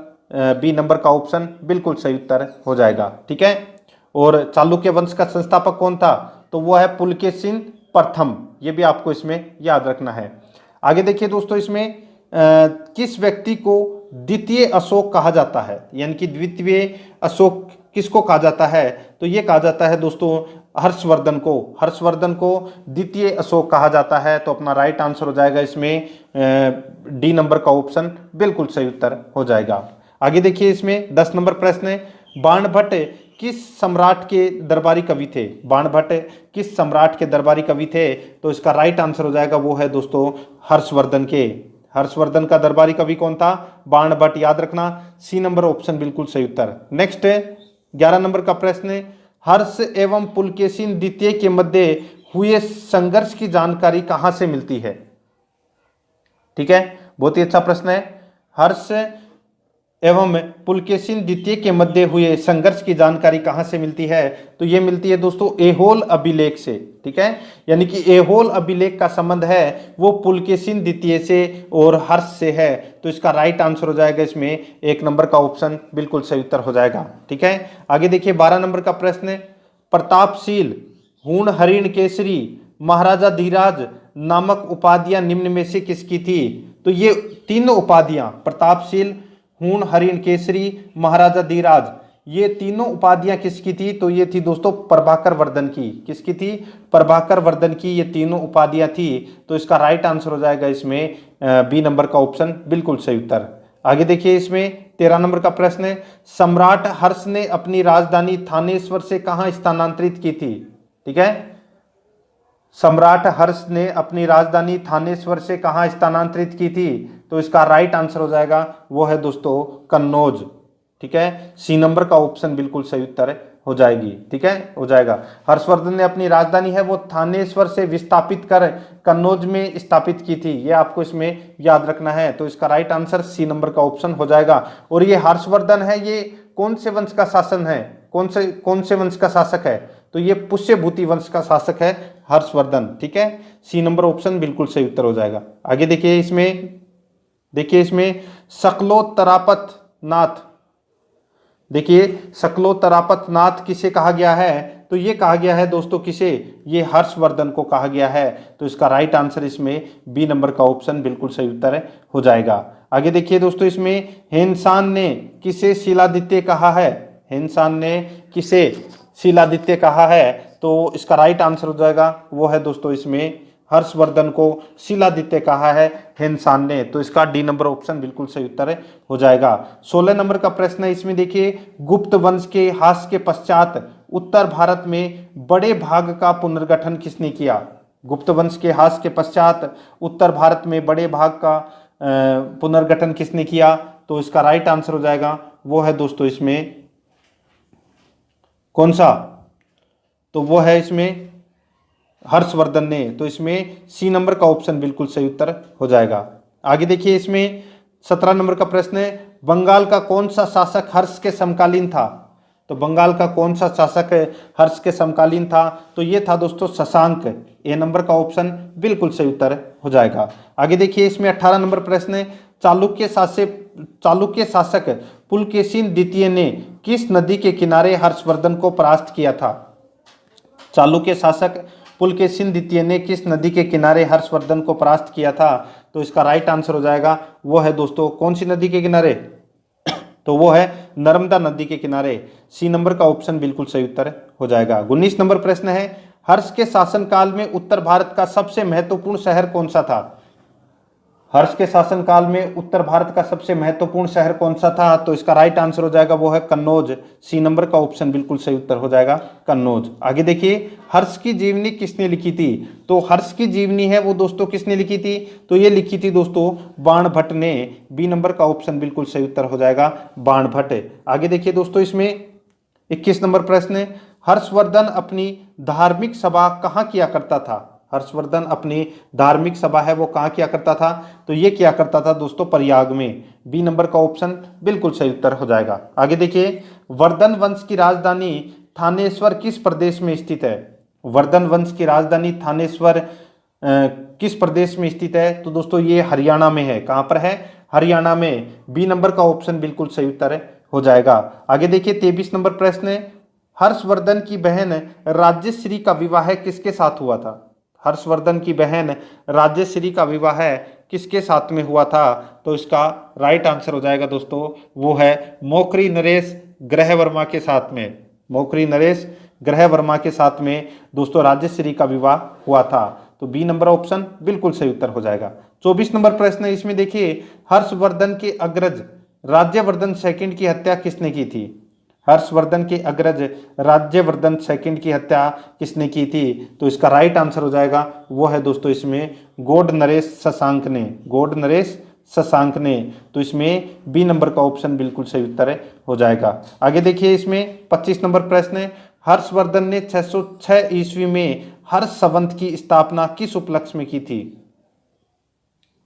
बी नंबर का ऑप्शन बिल्कुल सही उत्तर हो जाएगा। ठीक है, और चालुक्य वंश का संस्थापक कौन था, तो वो है पुलकेशिन प्रथम, ये भी आपको इसमें याद रखना है। आगे देखिए दोस्तों इसमें किस व्यक्ति को द्वितीय अशोक कहा जाता है, यानी कि द्वितीय अशोक किसको कहा जाता है। तो ये कहा जाता है दोस्तों हर्षवर्धन को, हर्षवर्धन को द्वितीय अशोक कहा जाता है। तो अपना राइट आंसर हो जाएगा इसमें डी नंबर का ऑप्शन बिल्कुल सही उत्तर हो जाएगा। आगे देखिए इसमें 10 नंबर प्रश्न है, बाणभट्ट किस सम्राट के दरबारी कवि थे। बाणभट्ट किस सम्राट के दरबारी कवि थे। तो इसका राइट आंसर हो जाएगा वो है दोस्तों हर्षवर्धन के। हर्षवर्धन का दरबारी कवि कौन था, बाणभट्ट, याद रखना सी नंबर ऑप्शन बिल्कुल सही उत्तर। नेक्स्ट 11 नंबर का प्रश्न है, हर्ष एवं पुलकेशिन द्वितीय के मध्य हुए संघर्ष की जानकारी कहां से मिलती है। ठीक है, बहुत ही अच्छा प्रश्न है। हर्ष एवं पुलकेशिन द्वितीय के मध्य हुए संघर्ष की जानकारी कहां से मिलती है। तो ये मिलती है दोस्तों ऐहोल अभिलेख से। ठीक है, यानी कि ऐहोल अभिलेख का संबंध है वो पुलकेशिन द्वितीय से और हर्ष से है। तो इसका राइट आंसर हो जाएगा इसमें 1 नंबर का ऑप्शन बिल्कुल सही उत्तर हो जाएगा। ठीक है, आगे देखिए 12 नंबर का प्रश्न, प्रतापशील, हूण हरिण केसरी, महाराजा धीराज नामक उपाधियां निम्न में से किसकी थी। तो ये तीनों उपाधियां प्रतापशील, हूण हरिण केसरी, महाराजा धीराज, ये तीनों उपाधियां किसकी थी। तो ये थी दोस्तों प्रभाकर वर्धन की। किसकी थी, प्रभाकर वर्धन की ये तीनों उपाधियां थी। तो इसका राइट आंसर हो जाएगा इसमें बी नंबर का ऑप्शन बिल्कुल सही उत्तर। आगे देखिए इसमें 13 नंबर का प्रश्न है, सम्राट हर्ष ने अपनी राजधानी थानेश्वर से कहां स्थानांतरित की थी। ठीक है, सम्राट हर्ष ने अपनी राजधानी थानेश्वर से कहाँ स्थानांतरित की थी? तो इसका राइट आंसर हो जाएगा वो है दोस्तों कन्नौज। ठीक है, सी नंबर का ऑप्शन बिल्कुल सही उत्तर हो जाएगी। ठीक है, हो जाएगा। हर्षवर्धन ने अपनी राजधानी है वो थानेश्वर से विस्थापित कर कन्नौज में स्थापित की थी, ये आपको इसमें याद रखना है। तो इसका राइट आंसर सी नंबर का ऑप्शन हो जाएगा। और ये हर्षवर्धन है, ये कौन से वंश का शासन है, कौन से वंश का शासक है? तो ये पुष्यभूति वंश का शासक है हर्षवर्धन। ठीक है, सी नंबर ऑप्शन बिल्कुल सही उत्तर हो जाएगा। आगे देखिए इसमें शकलोत्तरापत नाथ, देखिए शकलोत्तरापत नाथ किसे कहा गया है? तो ये कहा गया है दोस्तों किसे? ये हर्षवर्धन को कहा गया है। तो इसका राइट आंसर इसमें बी नंबर का ऑप्शन बिल्कुल सही उत्तर हो जाएगा। आगे देखिए दोस्तों, इसमें हेनसान ने किसे शिलादित्य कहा है? हेनसान ने किसे शिलादित्य कहा है? तो इसका राइट आंसर हो जाएगा वो है दोस्तों इसमें हर्षवर्धन को शिलादित्य कहा है हेनसान ने। तो इसका डी नंबर ऑप्शन बिल्कुल सही उत्तर हो जाएगा। 16 नंबर का प्रश्न है, इसमें देखिए गुप्त वंश के ह्रास के पश्चात उत्तर भारत में बड़े भाग का पुनर्गठन किसने किया? गुप्त वंश के ह्रास के पश्चात उत्तर भारत में बड़े भाग का पुनर्गठन किसने किया? तो इसका राइट आंसर हो जाएगा वो है दोस्तों इसमें कौन सा? तो वो है इसमें हर्षवर्धन ने। तो इसमें सी नंबर का ऑप्शन बिल्कुल सही उत्तर हो जाएगा। आगे देखिए, इसमें 17 नंबर का प्रश्न है, बंगाल का कौन सा शासक हर्ष के समकालीन था? तो बंगाल का कौन सा शासक हर्ष के समकालीन था? तो ये था दोस्तों शशांक। ए नंबर का ऑप्शन बिल्कुल सही उत्तर हो जाएगा। आगे देखिए, इसमें 18 नंबर प्रश्न है, चालुक्य शासक पुलकेशिन द्वितीय ने किस नदी के किनारे हर्षवर्धन को परास्त किया था? चालुक्य शासक पुलकेशिन द्वितीय ने किस नदी के किनारे हर्षवर्धन को परास्त किया था? तो इसका राइट आंसर हो जाएगा वो है दोस्तों कौन सी नदी के किनारे? तो वो है नर्मदा नदी के किनारे। सी नंबर का ऑप्शन बिल्कुल सही उत्तर हो जाएगा। 19 नंबर प्रश्न है, हर्ष के शासनकाल में उत्तर भारत का सबसे महत्वपूर्ण शहर कौन सा था? हर्ष के शासनकाल में उत्तर भारत का सबसे महत्वपूर्ण शहर कौन सा था? तो इसका राइट आंसर हो जाएगा वो है कन्नौज। सी नंबर का ऑप्शन बिल्कुल सही उत्तर हो जाएगा कन्नौज। आगे देखिए, हर्ष की जीवनी किसने लिखी थी? तो हर्ष की जीवनी है वो दोस्तों किसने लिखी थी? तो ये लिखी थी दोस्तों बाणभट्ट ने। बी नंबर का ऑप्शन बिल्कुल सही उत्तर हो जाएगा बाणभट्ट। आगे देखिए दोस्तों, इसमें 21 नंबर प्रश्न है, हर्षवर्धन अपनी धार्मिक सभा कहाँ किया करता था? हर्षवर्धन अपनी धार्मिक सभा है वो कहाँ किया करता था? तो ये किया करता था दोस्तों प्रयाग में। बी नंबर का ऑप्शन बिल्कुल सही उत्तर हो जाएगा। आगे देखिए, वर्धन वंश की राजधानी थानेश्वर किस प्रदेश में स्थित है? वर्धन वंश की राजधानी थानेश्वर किस प्रदेश में स्थित है? तो दोस्तों ये हरियाणा में है। कहाँ पर है? हरियाणा में। बी नंबर का ऑप्शन बिल्कुल सही उत्तर हो जाएगा। आगे देखिए, 23 नंबर प्रश्न है, हर्षवर्धन की बहन राज्यश्री का विवाह किसके साथ हुआ था? हर्षवर्धन की बहन राज्यश्री का विवाह किसके साथ में हुआ था? तो इसका राइट आंसर हो जाएगा दोस्तों वो है मोकरी नरेश ग्रहवर्मा के साथ में। मोकरी नरेश ग्रहवर्मा के साथ में दोस्तों राज्यश्री का विवाह हुआ था। तो बी नंबर ऑप्शन बिल्कुल सही उत्तर हो जाएगा। 24 नंबर प्रश्न है, इसमें देखिए, हर्षवर्धन के अग्रज राज्यवर्धन सेकंड की हत्या किसने की थी? हर्षवर्धन के अग्रज राज्यवर्धन सेकंड की हत्या किसने की थी? तो इसका राइट आंसर हो जाएगा वो है दोस्तों इसमें गौड़ नरेश शशांक ने। गौड़ नरेश शशांक ने। तो इसमें बी नंबर का ऑप्शन बिल्कुल सही उत्तर हो जाएगा। आगे देखिए, इसमें 25 नंबर प्रश्न है, हर्षवर्धन ने 606 ईस्वी में हर्ष संवत की स्थापना किस उपलक्ष्य में की थी?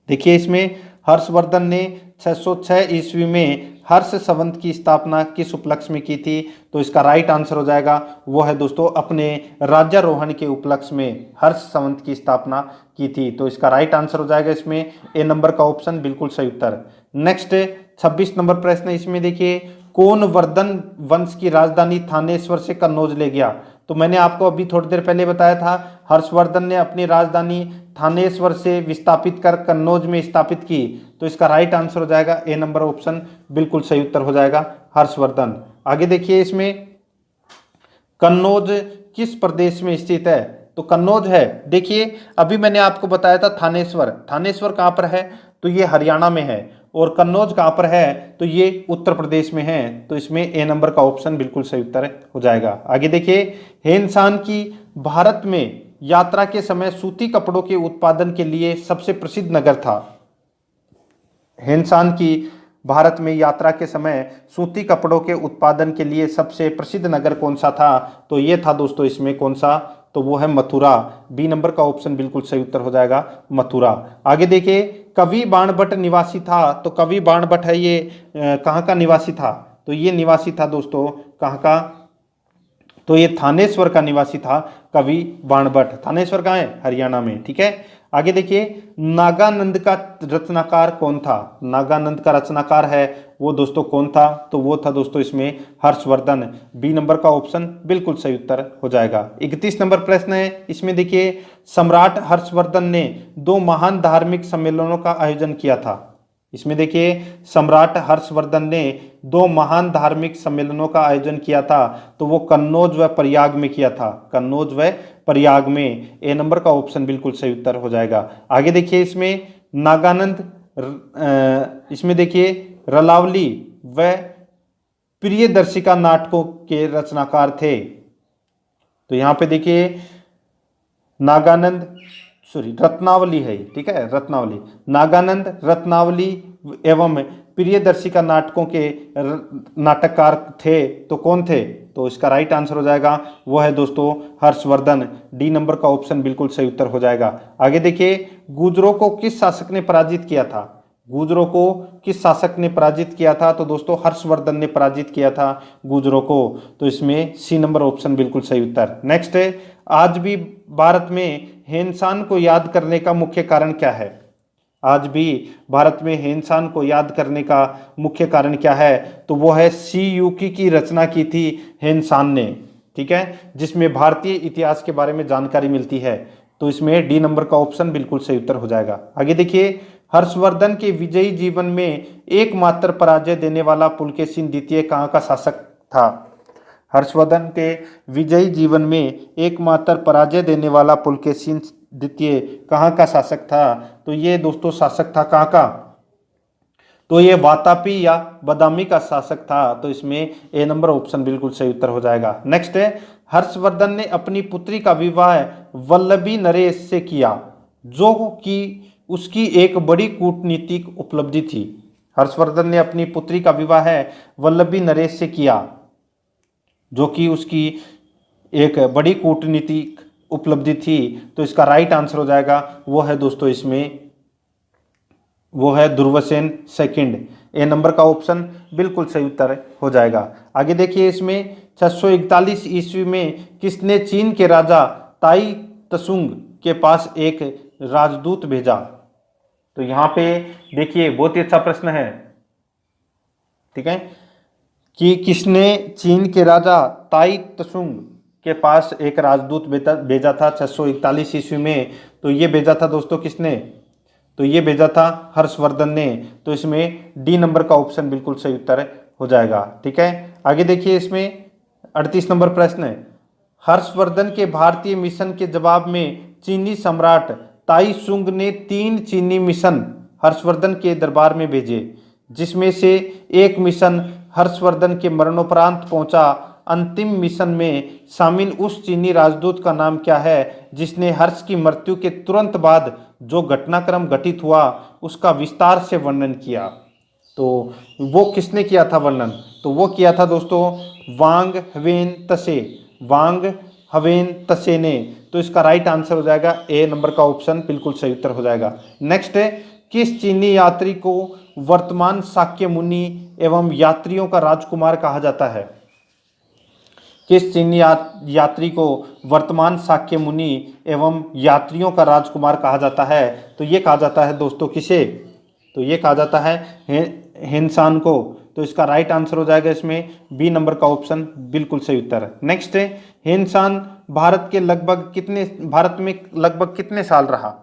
देखिए, इसमें हर्षवर्धन ने 606 ईस्वी में हर्ष संवत की स्थापना किस उपलक्ष्य में की थी? तो इसका राइट आंसर हो जाएगा वो है दोस्तों अपने राज्यारोहण के उपलक्ष्य में हर्ष संवत की स्थापना की थी। तो इसका राइट आंसर हो जाएगा इसमें ए नंबर का ऑप्शन बिल्कुल सही उत्तर। नेक्स्ट 26 नंबर प्रश्न है, इसमें देखिए, कौन वर्धन वंश की राजधानी थानेश्वर से कन्नौज ले गया? तो मैंने आपको अभी थोड़ी देर पहले बताया था, हर्षवर्धन ने अपनी राजधानी थानेश्वर से विस्थापित कर कन्नौज में स्थापित की। तो इसका राइट आंसर हो जाएगा ए नंबर ऑप्शन बिल्कुल सही उत्तर हो जाएगा हर्षवर्धन। आगे देखिए, इसमें कन्नौज किस प्रदेश में स्थित है? तो कन्नौज है, देखिए अभी मैंने आपको बताया था थानेश्वर। थानेश्वर कहाँ पर है? तो ये हरियाणा में है। और कन्नौज कहाँ पर है? तो ये उत्तर प्रदेश में है। तो इसमें ए नंबर का ऑप्शन बिल्कुल सही उत्तर हो जाएगा। आगे देखिए, हेनसान की भारत में यात्रा के समय सूती कपड़ों के उत्पादन के लिए सबसे प्रसिद्ध नगर था? हेनसान की भारत में यात्रा के समय सूती कपड़ों के उत्पादन के लिए सबसे प्रसिद्ध नगर कौन सा था? तो ये था दोस्तों इसमें कौन सा? तो वो है मथुरा। बी नंबर का ऑप्शन बिल्कुल सही उत्तर हो जाएगा, मथुरा। आगे देखिए, कवि बाणभट्ट निवासी था। तो कवि बाणभट्ट है ये कहाँ का निवासी था? तो ये निवासी था दोस्तों कहाँ का? तो ये थानेश्वर का निवासी था कवि बाणभट्ट। थानेश्वर कहाँ है? हरियाणा में। ठीक है, आगे देखिए, नागानंद का रचनाकार कौन था? नागानंद का रचनाकार है वो दोस्तों कौन था? तो वो था दोस्तों इसमें हर्षवर्धन। बी नंबर का ऑप्शन बिल्कुल सही उत्तर हो जाएगा। 31 नंबर प्रश्न है, इसमें देखिए, सम्राट हर्षवर्धन ने 2 महान धार्मिक सम्मेलनों का आयोजन किया था। इसमें देखिए, सम्राट हर्षवर्धन ने 2 महान धार्मिक सम्मेलनों का आयोजन किया था। तो वो कन्नौज व प्रयाग में किया था, कन्नौज व प्रयाग में। ए नंबर का ऑप्शन बिल्कुल सही उत्तर हो जाएगा। आगे देखिए, इसमें नागानंद इसमें देखिए रलावली व प्रियदर्शिका नाटकों के रचनाकार थे। तो यहाँ पे देखिए नागानंद रत्नावली है, ठीक है, रत्नावली। नागानंद रत्नावली एवं प्रियदर्शिका नाटकों के नाटककार थे। तो कौन थे? तो इसका राइट आंसर हो जाएगा वो है दोस्तों हर्षवर्धन। डी नंबर का ऑप्शन बिल्कुल सही उत्तर हो जाएगा। आगे देखिए, गुर्जरों को किस शासक ने पराजित किया था? गुर्जरों को किस शासक ने पराजित किया था? तो दोस्तों हर्षवर्धन ने पराजित किया था गुर्जरों को। तो इसमें सी नंबर ऑप्शन बिल्कुल सही उत्तर। नेक्स्ट है, आज भी भारत में हेनसान को याद करने का मुख्य कारण क्या है? आज भी भारत में हेनसान को याद करने का मुख्य कारण क्या है? तो वो है सी यूकी की रचना की थी हेनसान ने, ठीक है, जिसमें भारतीय इतिहास के बारे में जानकारी मिलती है। तो इसमें डी नंबर का ऑप्शन बिल्कुल सही उत्तर हो जाएगा। आगे देखिए, हर्षवर्धन के विजयी जीवन में एकमात्र पराजय देने वाला पुलकेशिन द्वितीय कहाँ का शासक था? हर्षवर्धन के विजयी जीवन में एकमात्र पराजय देने वाला पुलकेशिन द्वितीय कहाँ का शासक था? तो ये दोस्तों शासक था कहाँ का? तो ये वातापी या बदामी का शासक था। तो इसमें ए नंबर ऑप्शन बिल्कुल सही उत्तर हो जाएगा। नेक्स्ट है, हर्षवर्धन ने अपनी पुत्री का विवाह वल्लभी नरेश से किया, जो कि उसकी एक बड़ी कूटनीतिक उपलब्धि थी। हर्षवर्धन ने अपनी पुत्री का विवाह वल्लभी नरेश से किया, जो कि उसकी एक बड़ी कूटनीतिक उपलब्धि थी। तो इसका राइट आंसर हो जाएगा वो है दोस्तों इसमें वो है दुर्वसेन सेकंड। ए नंबर का ऑप्शन बिल्कुल सही उत्तर हो जाएगा। आगे देखिए, इसमें 641 ईस्वी में किसने चीन के राजा ताई त्सुंग के पास एक राजदूत भेजा? तो यहाँ पे देखिए बहुत ही अच्छा प्रश्न है, ठीक है, कि किसने चीन के राजा ताई त्सुंग के पास एक राजदूत भेजा था 641 ईस्वी में? तो ये भेजा था दोस्तों किसने? तो ये भेजा था हर्षवर्धन ने। तो इसमें डी नंबर का ऑप्शन बिल्कुल सही उत्तर हो जाएगा, ठीक है। आगे देखिए, इसमें 38 नंबर प्रश्न है, हर्षवर्धन के भारतीय मिशन के जवाब में चीनी सम्राट ताई सुंग ने 3 चीनी मिशन हर्षवर्धन के दरबार में भेजे, जिसमें से एक मिशन हर्षवर्धन के मरणोपरांत पहुंचा। अंतिम मिशन में शामिल उस चीनी राजदूत का नाम क्या है जिसने हर्ष की मृत्यु के तुरंत बाद जो घटनाक्रम घटित हुआ उसका विस्तार से वर्णन किया? तो वो किसने किया था वर्णन? तो वो किया था दोस्तों वांग हवेन तसे, वांग हवेन तसे ने। तो इसका राइट आंसर हो जाएगा ए नंबर का ऑप्शन बिल्कुल सही उत्तर हो जाएगा। नेक्स्ट है, किस चीनी यात्री को वर्तमान शाक्य मुनि एवं यात्रियों का राजकुमार कहा जाता है? किस चीनी यात्री को वर्तमान शाक्य मुनि एवं यात्रियों का राजकुमार कहा जाता है? तो ये कहा जाता है दोस्तों किसे? तो ये कहा जाता है हेनसान को। तो इसका राइट आंसर हो जाएगा इसमें बी नंबर का ऑप्शन बिल्कुल सही उत्तर है। नेक्स्ट है, हेनसान भारत में लगभग कितने साल रहा?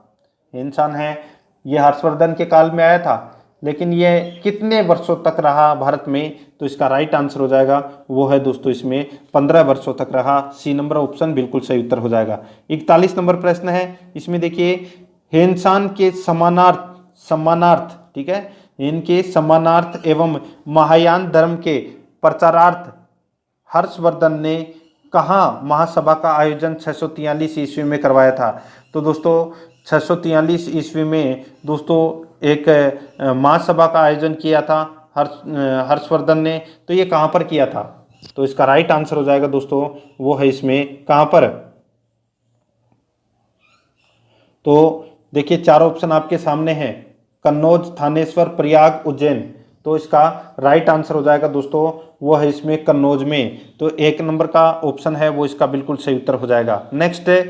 हेनसान है ये हर्षवर्धन के काल में आया था, लेकिन ये कितने वर्षों तक रहा भारत में? तो इसका राइट आंसर हो जाएगा वो है दोस्तों इसमें 15 वर्षों तक रहा। सी नंबर ऑप्शन बिल्कुल सही उत्तर हो जाएगा। 41 नंबर प्रश्न है, इसमें देखिए, हेनसान के सम्मानार्थ, ठीक है, इनके सम्मानार्थ एवं महायान धर्म के प्रचारार्थ हर्षवर्धन ने कहाँ महासभा का आयोजन 643 ईस्वी में करवाया था? तो दोस्तों 643 ईस्वी में दोस्तों एक महासभा का आयोजन किया था हर्षवर्धन ने। तो ये कहाँ पर किया था? तो इसका राइट आंसर हो जाएगा दोस्तों, वो है इसमें कहाँ पर? तो देखिए चार ऑप्शन आपके सामने हैं, कन्नौज, थानेश्वर, प्रयाग, उज्जैन। तो इसका राइट आंसर हो जाएगा दोस्तों, वो है इसमें कन्नौज में। तो एक नंबर का ऑप्शन है वो इसका बिल्कुल सही उत्तर हो जाएगा। नेक्स्ट है,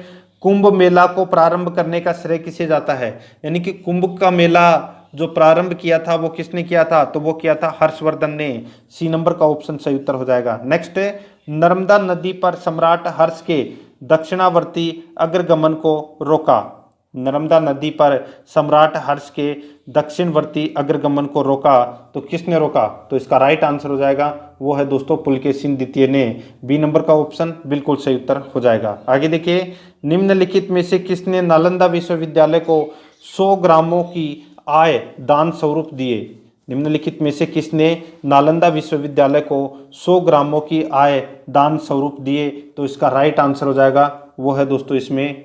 कुंभ मेला को प्रारंभ करने का श्रेय किसे जाता है? यानी कि कुंभ का मेला जो प्रारंभ किया था वो किसने किया था? तो वो किया था हर्षवर्धन ने। सी नंबर का ऑप्शन सही उत्तर हो जाएगा। नेक्स्ट है, नर्मदा नदी पर सम्राट हर्ष के दक्षिणावर्ती अग्रगमन को रोका। नर्मदा नदी पर सम्राट हर्ष के दक्षिणवर्ती अग्रगमन को रोका, तो किसने रोका? तो इसका राइट आंसर हो जाएगा, वो है दोस्तों पुलकेशिन द्वितीय ने। बी नंबर का ऑप्शन बिल्कुल सही उत्तर हो जाएगा। आगे देखिए, निम्नलिखित में से किसने नालंदा विश्वविद्यालय को 100 ग्रामों की आय दान स्वरूप दिए? निम्नलिखित में से किसने नालंदा विश्वविद्यालय को 100 ग्रामों की आय दान स्वरूप दिए? तो इसका राइट आंसर हो जाएगा, वो है दोस्तों इसमें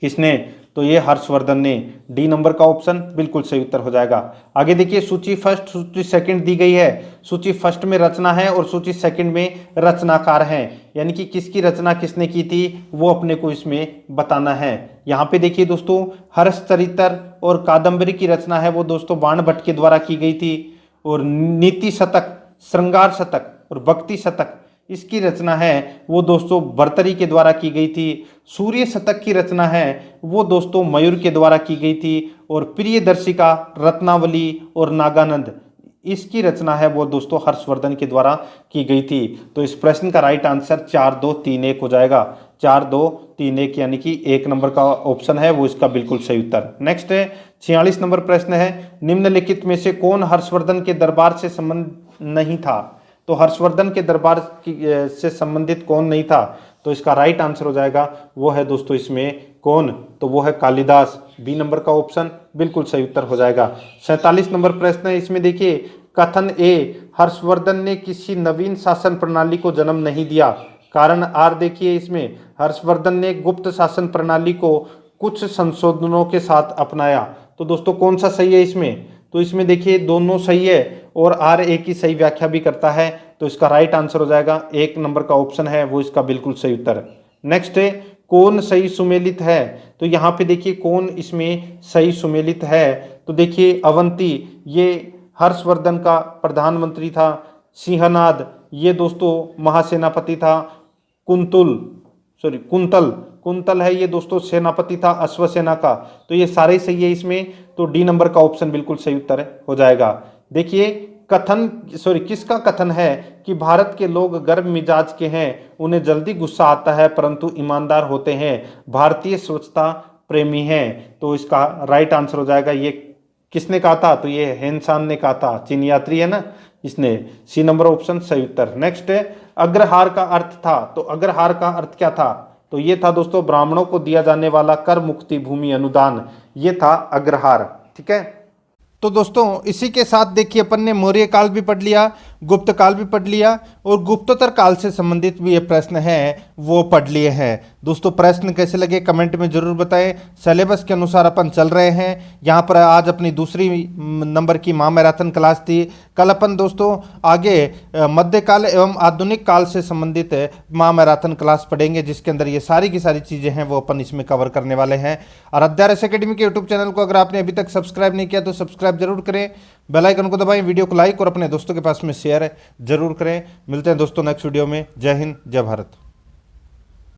किसने? तो ये हर्षवर्धन ने। डी नंबर का ऑप्शन बिल्कुल सही उत्तर हो जाएगा। आगे देखिए, सूची फर्स्ट सूची सेकंड दी गई है। सूची फर्स्ट में रचना है और सूची सेकंड में रचनाकार है, यानी कि किसकी रचना किसने की थी वो अपने को इसमें बताना है। यहाँ पे देखिए दोस्तों, हर्षचरित्र और कादम्बरी की रचना है वो दोस्तों बाणभट्ट के द्वारा की गई थी, और नीति शतक, श्रृंगार शतक और भक्ति शतक इसकी रचना है वो दोस्तों भर्तरी के द्वारा की गई थी। सूर्य शतक की रचना है वो दोस्तों मयूर के द्वारा की गई थी, और प्रियदर्शिका, रत्नावली और नागानंद इसकी रचना है वो दोस्तों हर्षवर्धन के द्वारा की गई थी। तो इस प्रश्न का राइट आंसर 4, 2, 3, 1 हो जाएगा। 4, 2, 3, 1 यानी कि एक नंबर का ऑप्शन है वो इसका बिल्कुल सही उत्तर। नेक्स्ट है 46 नंबर प्रश्न है, निम्नलिखित में से कौन हर्षवर्धन के दरबार से संबंध नहीं था? तो हर्षवर्धन के दरबार से संबंधित कौन नहीं था? तो इसका राइट आंसर हो जाएगा, वो है दोस्तों इसमें कौन? तो वो है कालिदास। बी नंबर का ऑप्शन बिल्कुल सही उत्तर हो जाएगा। 47 नंबर प्रश्न है, इसमें देखिए, कथन ए, हर्षवर्धन ने किसी नवीन शासन प्रणाली को जन्म नहीं दिया। कारण आर देखिए, इसमें हर्षवर्धन ने गुप्त शासन प्रणाली को कुछ संशोधनों के साथ अपनाया। तो दोस्तों कौन सा सही है इसमें? तो इसमें देखिए दोनों सही है और आर एक ही सही व्याख्या भी करता है। तो इसका राइट आंसर हो जाएगा, एक नंबर का ऑप्शन है वो इसका बिल्कुल सही उत्तर। नेक्स्ट है, कौन सही सुमेलित है? तो यहाँ पे देखिए कौन इसमें सही सुमेलित है? तो देखिए अवंती ये हर्षवर्धन का प्रधानमंत्री था, सिंहनाद ये दोस्तों महासेनापति था, कुंतल है ये दोस्तों सेनापति था अश्वसेना का। तो ये सारे सही है इसमें, तो डी नंबर का ऑप्शन बिल्कुल सही उत्तर हो जाएगा। देखिए किसका कथन है कि भारत के लोग गर्म मिजाज के हैं, उन्हें जल्दी गुस्सा आता है परंतु ईमानदार होते हैं, भारतीय स्वच्छता प्रेमी हैं। तो इसका राइट आंसर हो जाएगा, ये किसने कहा था? तो ये हेनसान ने कहा था, चीन यात्री है ना इसने। सी नंबर ऑप्शन सही उत्तर। नेक्स्ट है, अग्रहार का अर्थ था। तो अग्रहार का अर्थ क्या था? तो ये था दोस्तों ब्राह्मणों को दिया जाने वाला कर मुक्ति भूमि अनुदान, ये था अग्रहार। ठीक है, तो दोस्तों इसी के साथ देखिए अपन ने मौर्य काल भी पढ़ लिया, गुप्त काल भी पढ़ लिया और गुप्तोत्तर काल से संबंधित भी ये प्रश्न हैं वो पढ़ लिए हैं। दोस्तों प्रश्न कैसे लगे कमेंट में जरूर बताएं। सिलेबस के अनुसार अपन चल रहे हैं। यहाँ पर आज अपनी दूसरी नंबर की महामैराथन क्लास थी। कल अपन दोस्तों आगे मध्यकाल एवं आधुनिक काल से संबंधित महामैराथन क्लास पढ़ेंगे, जिसके अंदर ये सारी की सारी चीज़ें हैं वो अपन इसमें कवर करने वाले हैं। और अध्यारस एकेडमी के यूट्यूब चैनल को अगर आपने अभी तक सब्सक्राइब नहीं किया तो सब्सक्राइब जरूर करें, बेल आइकन को दबाएं, वीडियो को लाइक और अपने दोस्तों के पास में शेयर जरूर करें। मिलते हैं दोस्तों नेक्स्ट वीडियो में। जय हिंद, जय भारत।